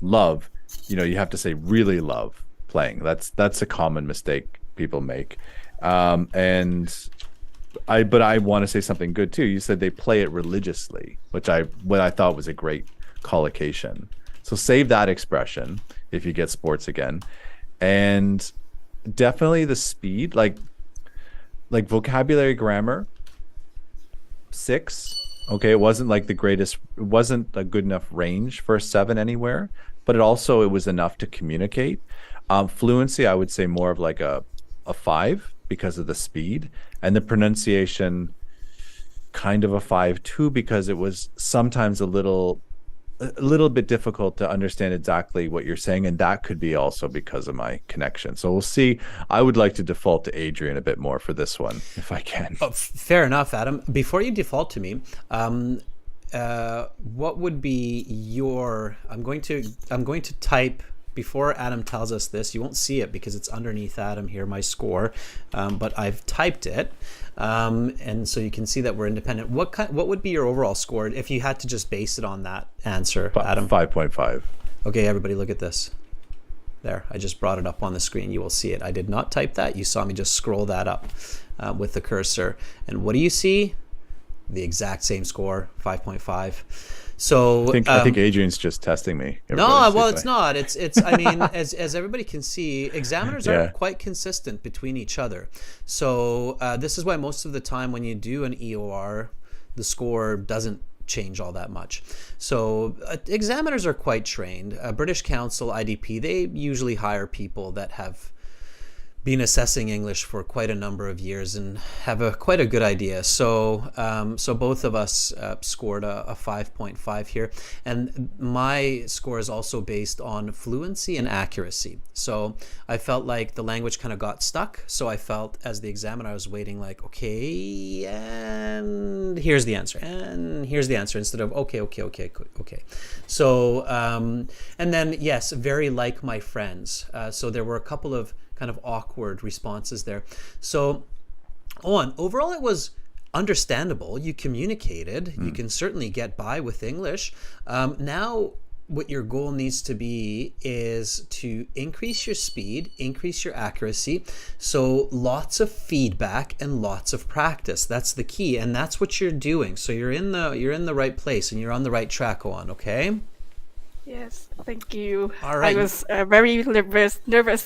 love, you have to say really love playing. That's a common mistake people make. But I want to say something good too. You said they play it religiously, what I thought was a great collocation. So save that expression if you get sports again. And definitely the speed, like vocabulary grammar, 6. Okay, it wasn't like the greatest, it wasn't a good enough range for a 7 anywhere, but it was enough to communicate. Fluency, I would say more of like a 5 because of the speed, and the pronunciation kind of a 5 too, because it was sometimes a little bit difficult to understand exactly what you're saying, and that could be also because of my connection. So we'll see. I would like to default to Adrian a bit more for this one if I can. Oh, fair enough, Adam. Before you default to me, what would be your? I'm going to type. Before Adam tells us this, you won't see it because it's underneath Adam here, my score, but I've typed it, and so you can see that we're independent. What would be your overall score if you had to just base it on that answer, Adam? 5.5. Okay, everybody, look at this. There, I just brought it up on the screen. You will see it. I did not type that. You saw me just scroll that up with the cursor. And what do you see? The exact same score, 5.5. So I think Adrian's just testing me. No, well, it's not. It's. I mean, as everybody can see, examiners are quite consistent between each other. So this is why most of the time when you do an EOR, the score doesn't change all that much. So examiners are quite trained. British Council, IDP, they usually hire people that have been assessing English for quite a number of years and have quite a good idea. So so both of us scored a 5.5 here, and my score is also based on fluency and accuracy. So I felt like the language kind of got stuck, so I felt as the examiner I was waiting like, okay, and here's the answer, and here's the answer, instead of okay. So and then yes, very like my friends. So there were a couple of kind of awkward responses there. So overall it was understandable. You communicated. You can certainly get by with English. Now what your goal needs to be is to increase your speed, increase your accuracy. So lots of feedback and lots of practice. That's the key, and that's what you're doing. So you're in the right place and you're on the right track, on, okay? Yes, thank you. All right. I was very nervous.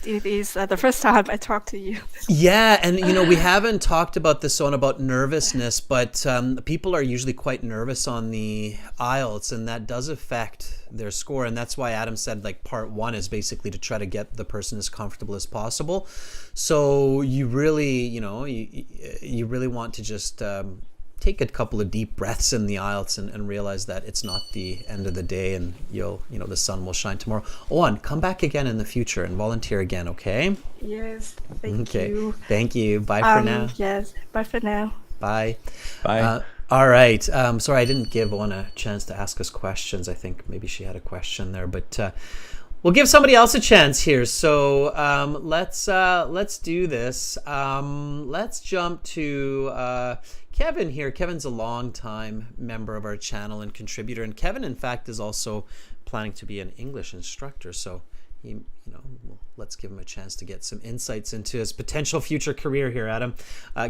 It is the first time I talked to you. Yeah, and we haven't talked about this on about nervousness, but people are usually quite nervous on the IELTS, and that does affect their score. And that's why Adam said like part 1 is basically to try to get the person as comfortable as possible. So you really, you really want to just take a couple of deep breaths in the IELTS and realize that it's not the end of the day, and the sun will shine tomorrow. Owen, come back again in the future and volunteer again, okay? Yes, thank you. Thank you. Bye for now. Yes, bye for now. Bye. Bye. All right. Sorry, I didn't give Owen a chance to ask us questions. I think maybe she had a question there, but we'll give somebody else a chance here. So let's do this. Let's jump to Kevin here. Kevin's a long-time member of our channel and contributor, and Kevin, in fact, is also planning to be an English instructor. So let's give him a chance to get some insights into his potential future career here, Adam.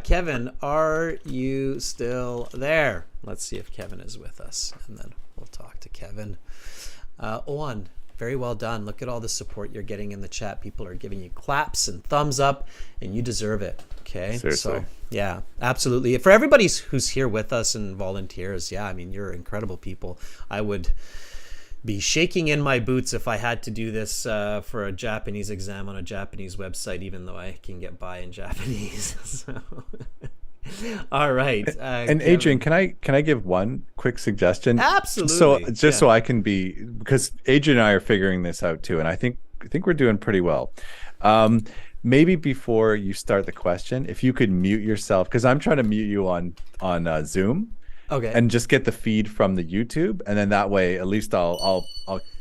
Kevin, are you still there? Let's see if Kevin is with us, and then we'll talk to Kevin. Owen, very well done. Look at all the support you're getting in the chat. People are giving you claps and thumbs up, and you deserve it. Okay. Seriously. So yeah, absolutely. For everybody who's here with us and volunteers, yeah, I mean, you're incredible people. I would be shaking in my boots if I had to do this for a Japanese exam on a Japanese website, even though I can get by in Japanese. So. All right. And Adrian, can I give one quick suggestion? Absolutely. So I can be, because Adrian and I are figuring this out too, and I think we're doing pretty well. Maybe before you start the question, if you could mute yourself, because I'm trying to mute you on Zoom. Okay. And just get the feed from the YouTube, and then that way at least I'll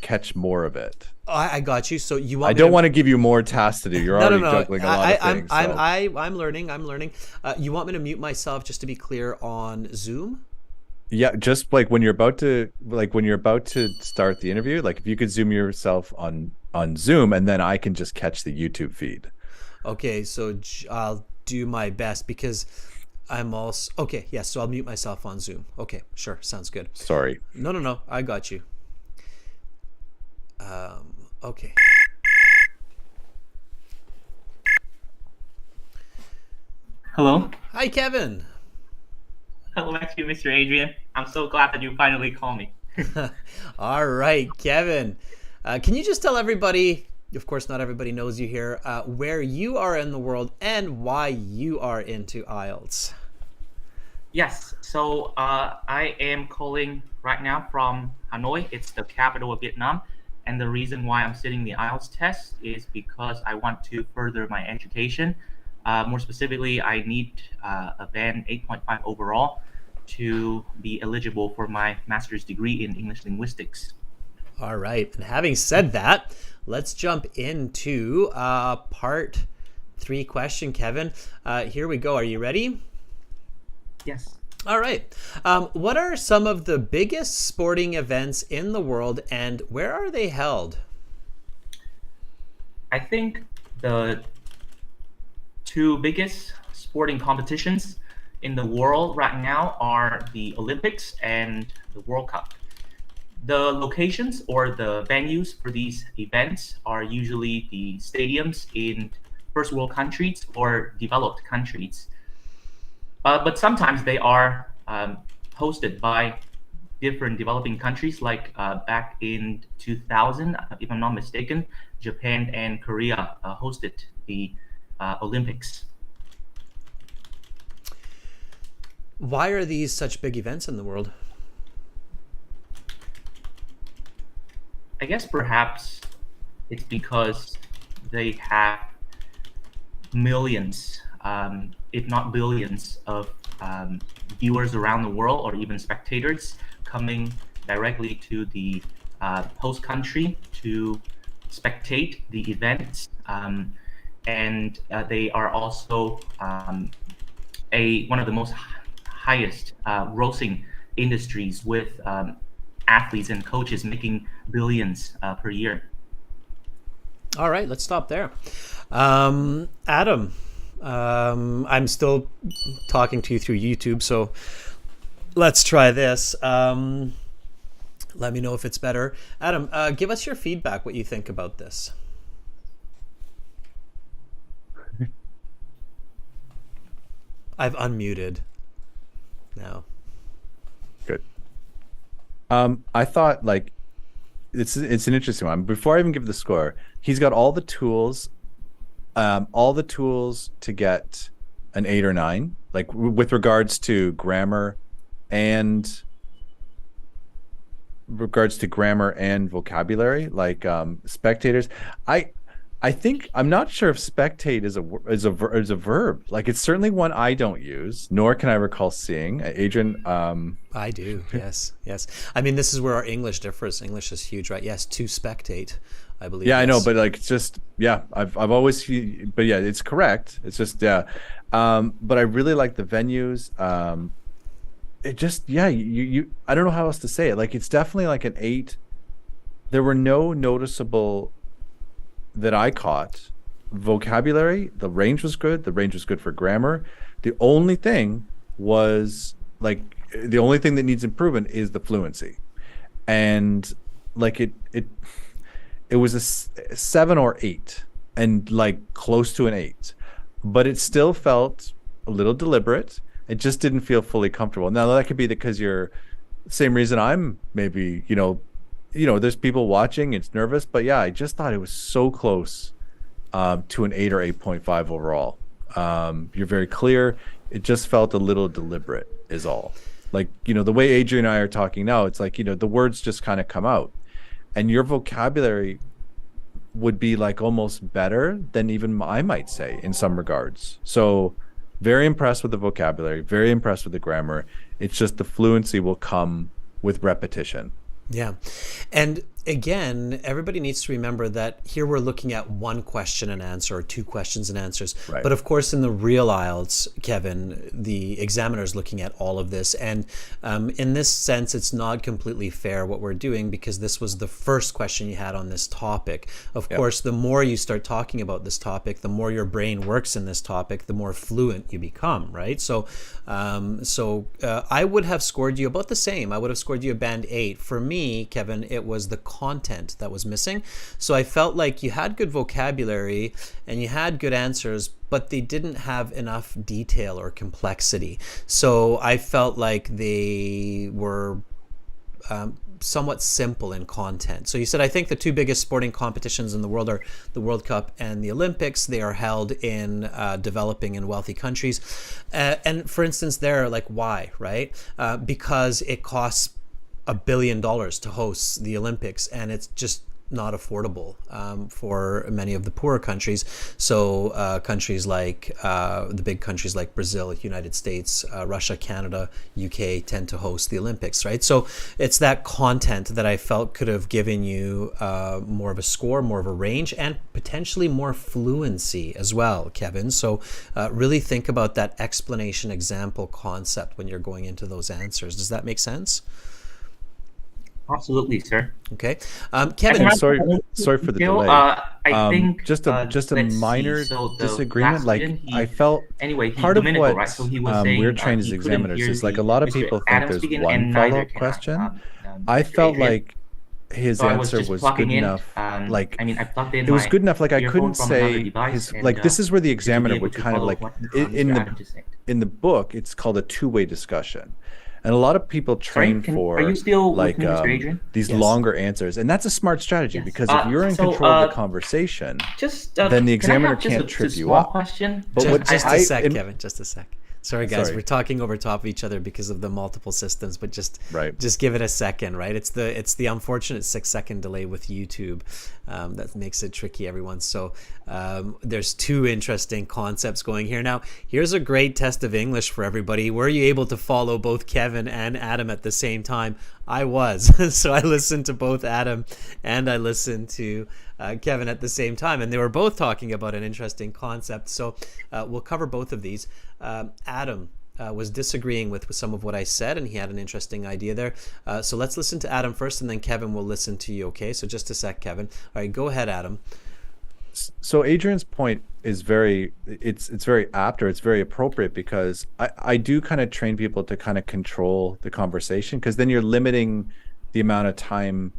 catch more of it. I got you. So you want? I don't want to give you more tasks to do. You're already juggling a lot of things. I'm learning. You want me to mute myself just to be clear on Zoom? Yeah, just like when you're about to start the interview, like if you could zoom yourself on Zoom, and then I can just catch the YouTube feed. Okay, so I'll do my best because I'm also okay. Yes, so I'll mute myself on Zoom. Okay, sure, sounds good. Sorry. No, I got you. Okay. Hello. Hi, Kevin. Hello back to you, Mr. Adrian. I'm so glad that you finally called me. All right, Kevin. Can you just tell everybody, of course not everybody knows you here, where you are in the world and why you are into IELTS? Yes, so I am calling right now from Hanoi. It's the capital of Vietnam. And the reason why I'm sitting the IELTS test is because I want to further my education. More specifically, I need a band 8.5 overall to be eligible for my master's degree in English linguistics. All right. And having said that, let's jump into part 3 question, Kevin. Here we go. Are you ready? Yes. All right. What are some of the biggest sporting events in the world, and where are they held? I think the 2 biggest sporting competitions in the world right now are the Olympics and the World Cup. The locations or the venues for these events are usually the stadiums in first world countries or developed countries. But sometimes they are hosted by different developing countries, like back in 2000, if I'm not mistaken, Japan and Korea hosted the Olympics. Why are these such big events in the world? I guess perhaps it's because they have millions, if not billions, of viewers around the world, or even spectators coming directly to the host country to spectate the events. And they are also one of the most highest grossing industries, with athletes and coaches making billions per year. All right, let's stop there. Adam, I'm still talking to you through YouTube, so let's try this. Let me know if it's better. Adam, give us your feedback, what you think about this. I've unmuted now. Good. I thought like it's an interesting one. Before I even give the score, he's got all the tools to get an 8 or 9, like with regards to grammar and vocabulary, like spectators. I think I'm not sure if spectate is a verb. Like it's certainly one I don't use, nor can I recall seeing. Adrian, I do. Yes. I mean, this is where our English differs. English is huge, right? Yes, to spectate, I believe. Yeah, yes. I know, but like it's just I've always, but yeah, it's correct. It's just but I really like the venues. It just you I don't know how else to say it. Like it's definitely like an 8. There were no noticeable that I caught vocabulary. The range was good. The range was good for grammar. The only thing was like the only thing that needs improvement is the fluency, and like it was a 7 or 8 and like close to an 8, but it still felt a little deliberate. It just didn't feel fully comfortable. Now that could be because you're same reason I'm maybe, there's people watching, it's nervous, but yeah, I just thought it was so close to an 8 or 8.5 overall. You're very clear. It just felt a little deliberate is all. Like, the way Adrian and I are talking now, it's like, the words just kind of come out, and your vocabulary would be like almost better than even I might say in some regards. So very impressed with the vocabulary, very impressed with the grammar. It's just the fluency will come with repetition. Yeah. And again, everybody needs to remember that here we're looking at one question and answer or 2 questions and answers. Right. But of course, in the real IELTS, Kevin, the examiner is looking at all of this. And in this sense, it's not completely fair what we're doing because this was the first question you had on this topic. Of course, the more you start talking about this topic, the more your brain works in this topic, the more fluent you become, right? So I would have scored you about the same. I would have scored you a band 8. For me, Kevin, it was the content that was missing. So I felt like you had good vocabulary and you had good answers, but they didn't have enough detail or complexity. So I felt like they were somewhat simple in content. So you said, I think the 2 biggest sporting competitions in the world are the World Cup and the Olympics. They are held in developing and wealthy countries. And for instance, they're like, why, right? Because it costs $1 billion to host the Olympics, and it's just not affordable for many of the poorer countries. So countries like the big countries like Brazil, United States, Russia, Canada, UK tend to host the Olympics, right? So it's that content that I felt could have given you more of a score, more of a range, and potentially more fluency as well, Kevin. So really think about that explanation example concept when you're going into those answers. Does that make sense? Absolutely, sir. Okay, Kevin. I'm sorry for the delay. I think just a minor disagreement. Like I felt anyway, part of what right? So he was saying, we're trained as examiners is like a lot of Mr. people think Adams there's one follow-up question. I felt like his so answer was good enough. Like I mean, I plugged in it was good enough. Like I couldn't from another say device his and, like this is where the examiner able would to kind of follow like what in Mr. the Adams is saying. in the book it's called a 2-way discussion. And a lot of people train for are you still like with me, Mr. Adrian? these Yes. longer answers, and that's a smart strategy Yes. because if you're in control of the conversation, Just then the examiner can I have can't just trip a you small up. question? But what Just I- a sec, in- Kevin. Just a sec. Sorry, guys. Sorry. We're talking over top of each other because of the multiple systems, but just Right. just give it a second, right? It's the unfortunate 6-second delay with YouTube that makes it tricky, everyone. So there's 2 interesting concepts going here. Now, here's a great test of English for everybody. Were you able to follow both Kevin and Adam at the same time? I was. So I listened to both Adam and I listened to Kevin at the same time, and they were both talking about an interesting concept. So we'll cover both of these. Adam, was disagreeing with some of what I said, and he had an interesting idea there. So let's listen to Adam first, and then Kevin will listen to you. Okay, so just a sec, Kevin. All right, go ahead, Adam. So Adrian's point is it's very apt, or it's very appropriate, because I do kind of train people to kind of control the conversation, because then you're limiting the amount of time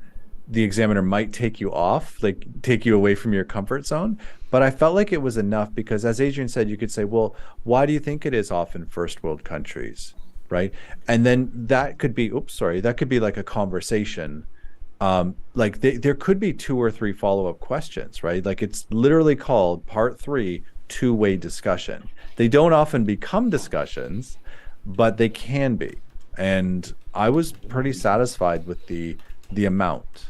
the examiner might take you off, like take you away from your comfort zone. But I felt like it was enough, because as Adrian said, you could say, well, why do you think it is often first world countries, right? And then that could be, that could be like a conversation. Like there could be 2 or 3 follow-up questions, right? Like it's literally called part 3, two-way discussion. They don't often become discussions, but they can be. And I was pretty satisfied with the amount.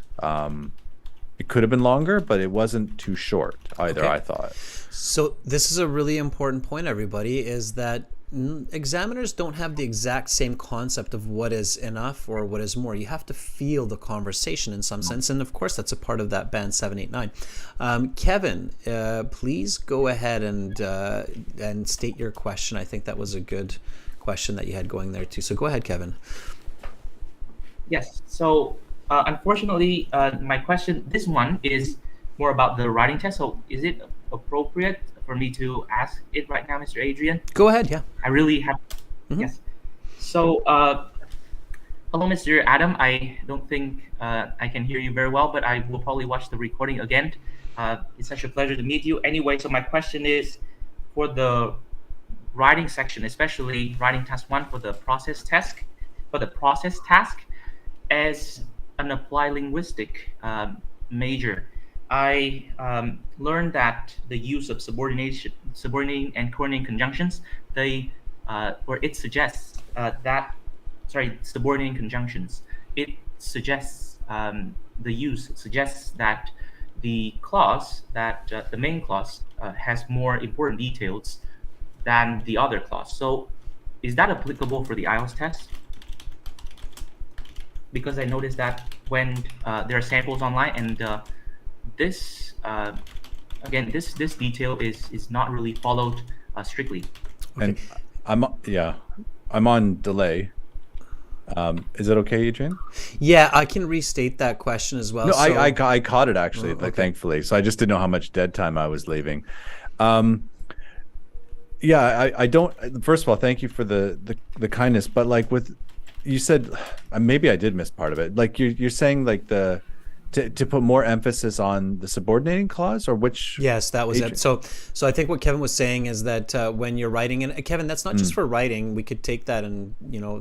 It could have been longer, but it wasn't too short either, I thought. So this is a really important point, everybody, is that examiners don't have the exact same concept of what is enough or what is more. You have to feel the conversation in some sense, and of course that's a part of that band 789. Kevin, please go ahead and state your question. I think that was a good question that you had going there too. So go ahead, Kevin. Yes. So unfortunately, my question, this one is more about the writing test. So is it appropriate for me to ask it right now, Mr. Adrian? Go ahead, yeah. I really have. Yes. So, hello, Mr. Adam. I don't think I can hear you very well, but I will probably watch the recording again. It's such a pleasure to meet you. Anyway, so my question is, for the writing section, especially writing task 1 for the process task, as an applied linguistic major, I learned that the use of subordinating and coordinating conjunctions, subordinating conjunctions, it suggests that the clause, the main clause has more important details than the other clause. So is that applicable for the IELTS test? Because I noticed that when there are samples online, and this detail is not really followed strictly. And I'm on delay. Is it okay, Adrian? Yeah, I can restate that question as well. No, I caught it actually, thankfully. So I just didn't know how much dead time I was leaving. I don't. First of all, thank you for the kindness. But like you said, maybe I did miss part of it. Like you're saying, like to put more emphasis on the subordinating clause, or which? Yes, that was it. So I think what Kevin was saying is that when you're writing, and Kevin, that's not just for writing. We could take that and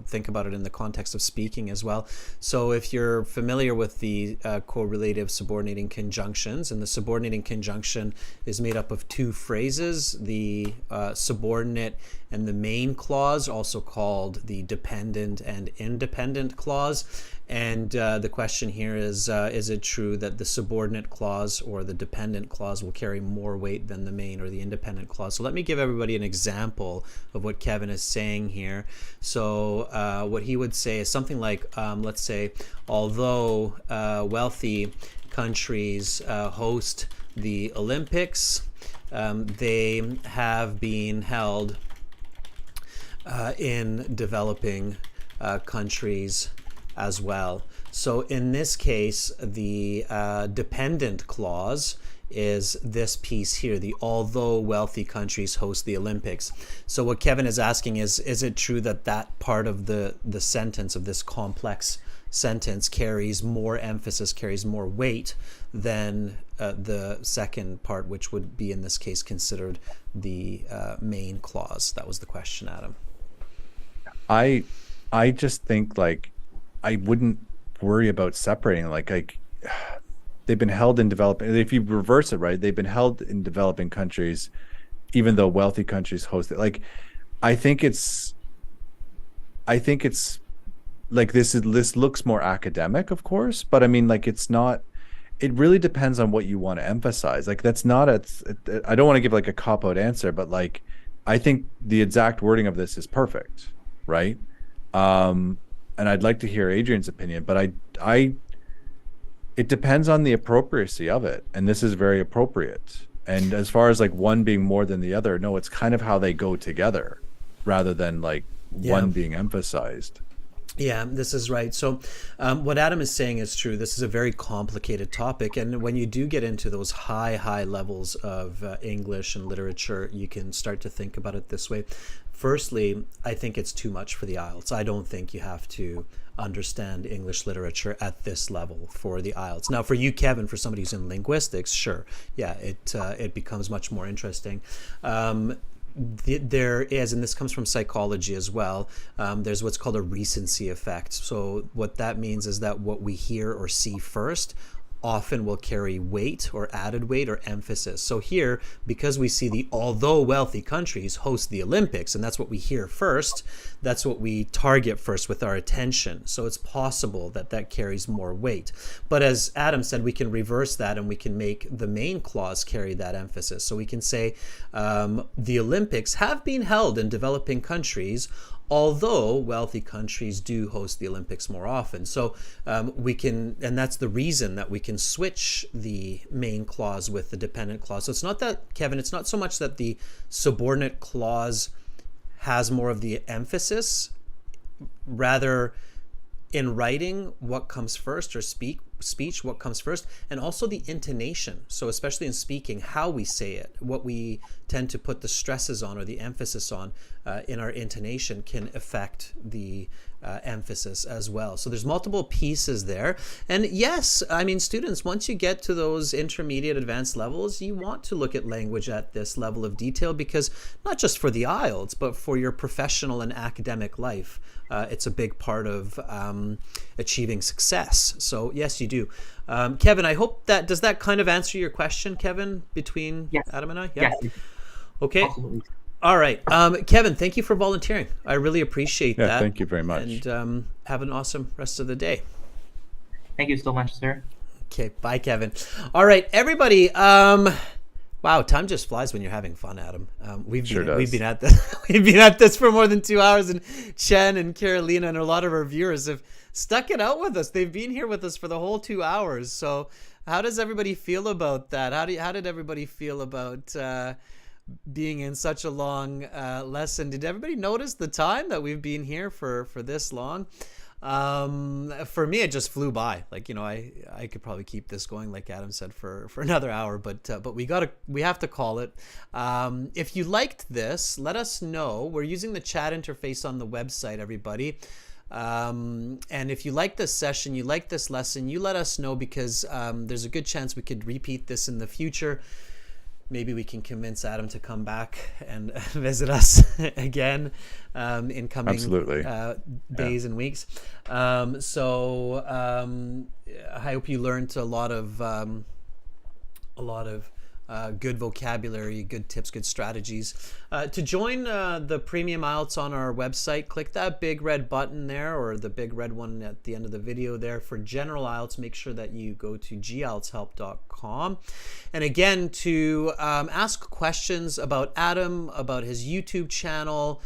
think about it in the context of speaking as well. So if you're familiar with the correlative subordinating conjunctions, and the subordinating conjunction is made up of 2 phrases: the subordinate and the main clause, also called the dependent and independent clause. And the question here is it true that the subordinate clause or the dependent clause will carry more weight than the main or the independent clause? So let me give everybody an example of what Kevin is saying here. So what he would say is something like, let's say, although wealthy countries host the Olympics, they have been held in developing countries as well. So in this case, the dependent clause is this piece here, the although wealthy countries host the Olympics. So what Kevin is asking is it true that that part of the sentence, of this complex sentence, carries more emphasis, carries more weight than the second part, which would be in this case considered the main clause? That was the question, Adam. I just think, like, I wouldn't worry about separating. Like they've been held in developing. If you reverse it, right, they've been held in developing countries, even though wealthy countries host it. Like, I think it's like this looks more academic, of course, but I mean, like, it's not. It really depends on what you want to emphasize. Like, that's not I don't want to give like a cop-out answer, but like, I think the exact wording of this is perfect, right? And I'd like to hear Adrian's opinion, but it depends on the appropriacy of it, and this is very appropriate. And as far as like one being more than the other, no, it's kind of how they go together. rather than like one being emphasized. Yeah, this is right. So what Adam is saying is true. This is a very complicated topic. And when you do get into those high levels of English and literature, you can start to think about it this way. Firstly, I think it's too much for the IELTS. I don't think you have to understand English literature at this level for the IELTS. Now, for you, Kevin, for somebody who's in linguistics, sure. Yeah, it becomes much more interesting. There is, and this comes from psychology as well, there's what's called a recency effect. So what that means is that what we hear or see first often will carry weight or added weight or emphasis. So here, because we see the although wealthy countries host the Olympics, and that's what we hear first, that's what we target first with our attention. So it's possible that that carries more weight. But as Adam said, we can reverse that and we can make the main clause carry that emphasis. So we can say the Olympics have been held in developing countries, although wealthy countries do host the Olympics more often. So we can, and that's the reason that we can switch the main clause with the dependent clause. So it's not that, Kevin, it's not so much that the subordinate clause has more of the emphasis, rather in writing what comes first, or speech what comes first, and also the intonation. So especially in speaking, how we say it, what we tend to put the stresses on or the emphasis on in our intonation can affect the emphasis as well. So there's multiple pieces there. And yes, I mean, students, once you get to those intermediate advanced levels, you want to look at language at this level of detail, because not just for the IELTS, but for your professional and academic life, it's a big part of achieving success. So yes, you do. Kevin, I hope does that kind of answer your question, Kevin, between Adam and I? Yeah. Yes. Okay. Absolutely. All right. Kevin, thank you for volunteering. I really appreciate that. Thank you very much. And have an awesome rest of the day. Thank you so much, sir. Okay. Bye, Kevin. All right, everybody. Wow, time just flies when you're having fun, Adam. We've been at this for more than 2 hours, and Chen and Carolina and a lot of our viewers have stuck it out with us. They've been here with us for the whole 2 hours. So how does everybody feel about that? How did everybody feel about being in such a long lesson? Did everybody notice the time that we've been here for this long? For me, it just flew by. Like, you know, I could probably keep this going, like Adam said, for another hour, but we have to call it. If you liked this, let us know. We're using the chat interface on the website, everybody. And if you like this session, you like this lesson, you let us know, because there's a good chance we could repeat this in the future. Maybe we can convince Adam to come back and visit us again in coming days and weeks. So I hope you learned a lot of good vocabulary, good tips, good strategies. To join the Premium IELTS on our website, click that big red button there, or the big red one at the end of the video there. For General IELTS, make sure that you go to gieltshelp.com. And again, to ask questions about Adam, about his YouTube channel,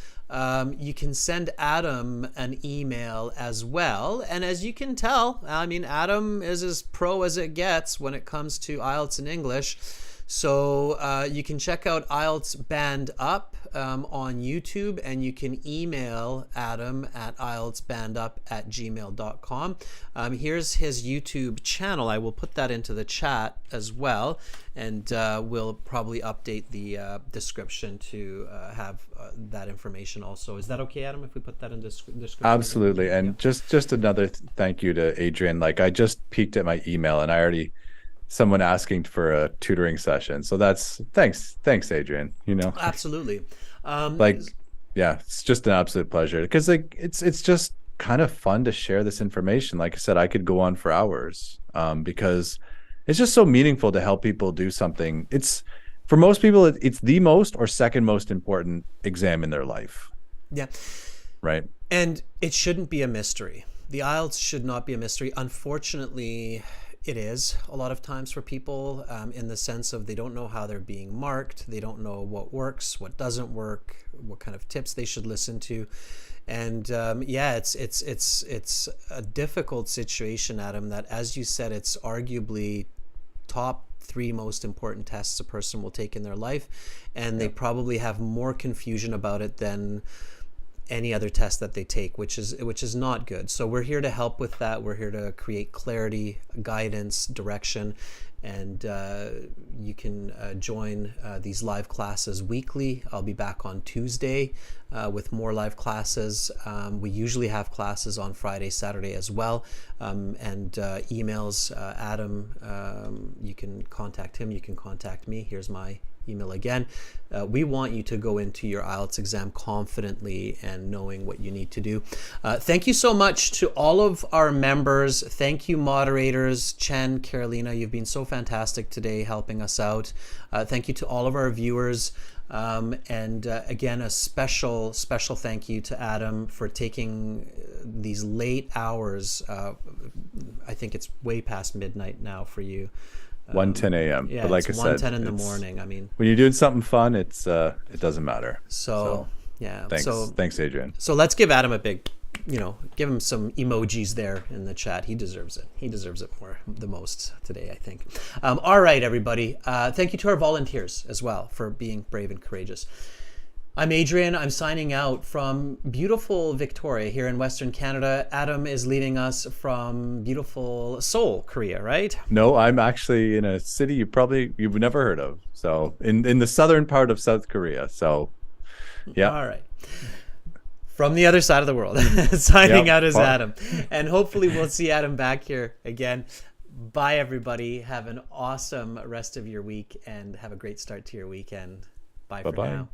you can send Adam an email as well. And as you can tell, I mean, Adam is as pro as it gets when it comes to IELTS and English. So you can check out IELTS Band Up on YouTube, and you can email Adam at ieltsbandup@gmail.com. Here's his YouTube channel. I will put that into the chat as well, and we'll probably update the description to have that information also. Is that okay, Adam, if we put that in the description? Absolutely. And just another thank you to Adrian. Like, I just peeked at my email and I already someone asking for a tutoring session. So that's thanks, Adrian. You know, absolutely. It's just an absolute pleasure, because like it's just kind of fun to share this information. Like I said, I could go on for hours because it's just so meaningful to help people do something. It's, for most people, it's the most or second most important exam in their life. Yeah. Right. And it shouldn't be a mystery. The IELTS should not be a mystery. Unfortunately, it is a lot of times for people, in the sense of they don't know how they're being marked. They don't know what works, what doesn't work, what kind of tips they should listen to. And it's a difficult situation, Adam, that, as you said, it's arguably top three most important tests a person will take in their life, and they probably have more confusion about it than any other test that they take, which is not good. So we're here to help with that. We're here to create clarity, guidance, direction, and you can join these live classes weekly. I'll be back on Tuesday with more live classes. We usually have classes on Friday, Saturday as well, and emails. Adam, you can contact him, you can contact me. Here's my email again. We want you to go into your IELTS exam confidently and knowing what you need to do. Thank you so much to all of our members. Thank you, moderators. Chen, Carolina, you've been so fantastic today helping us out. Thank you to all of our viewers. And again, a special thank you to Adam for taking these late hours. I think it's way past midnight now for you. 1:10 a.m. Yeah, but like I it's said, 1:10 in the morning. I mean, when you're doing something fun, it doesn't matter. So yeah. Thanks, Adrian. So let's give Adam a big, give him some emojis there in the chat. He deserves it. He deserves it the most today, I think. All right, everybody. Thank you to our volunteers as well for being brave and courageous. I'm Adrian. I'm signing out from beautiful Victoria here in Western Canada. Adam is leading us from beautiful Seoul, Korea, right? No, I'm actually in a city you've never heard of. So in the southern part of South Korea. So yeah. All right. From the other side of the world. Signing out is Adam. And hopefully we'll see Adam back here again. Bye, everybody. Have an awesome rest of your week and have a great start to your weekend. Bye for now.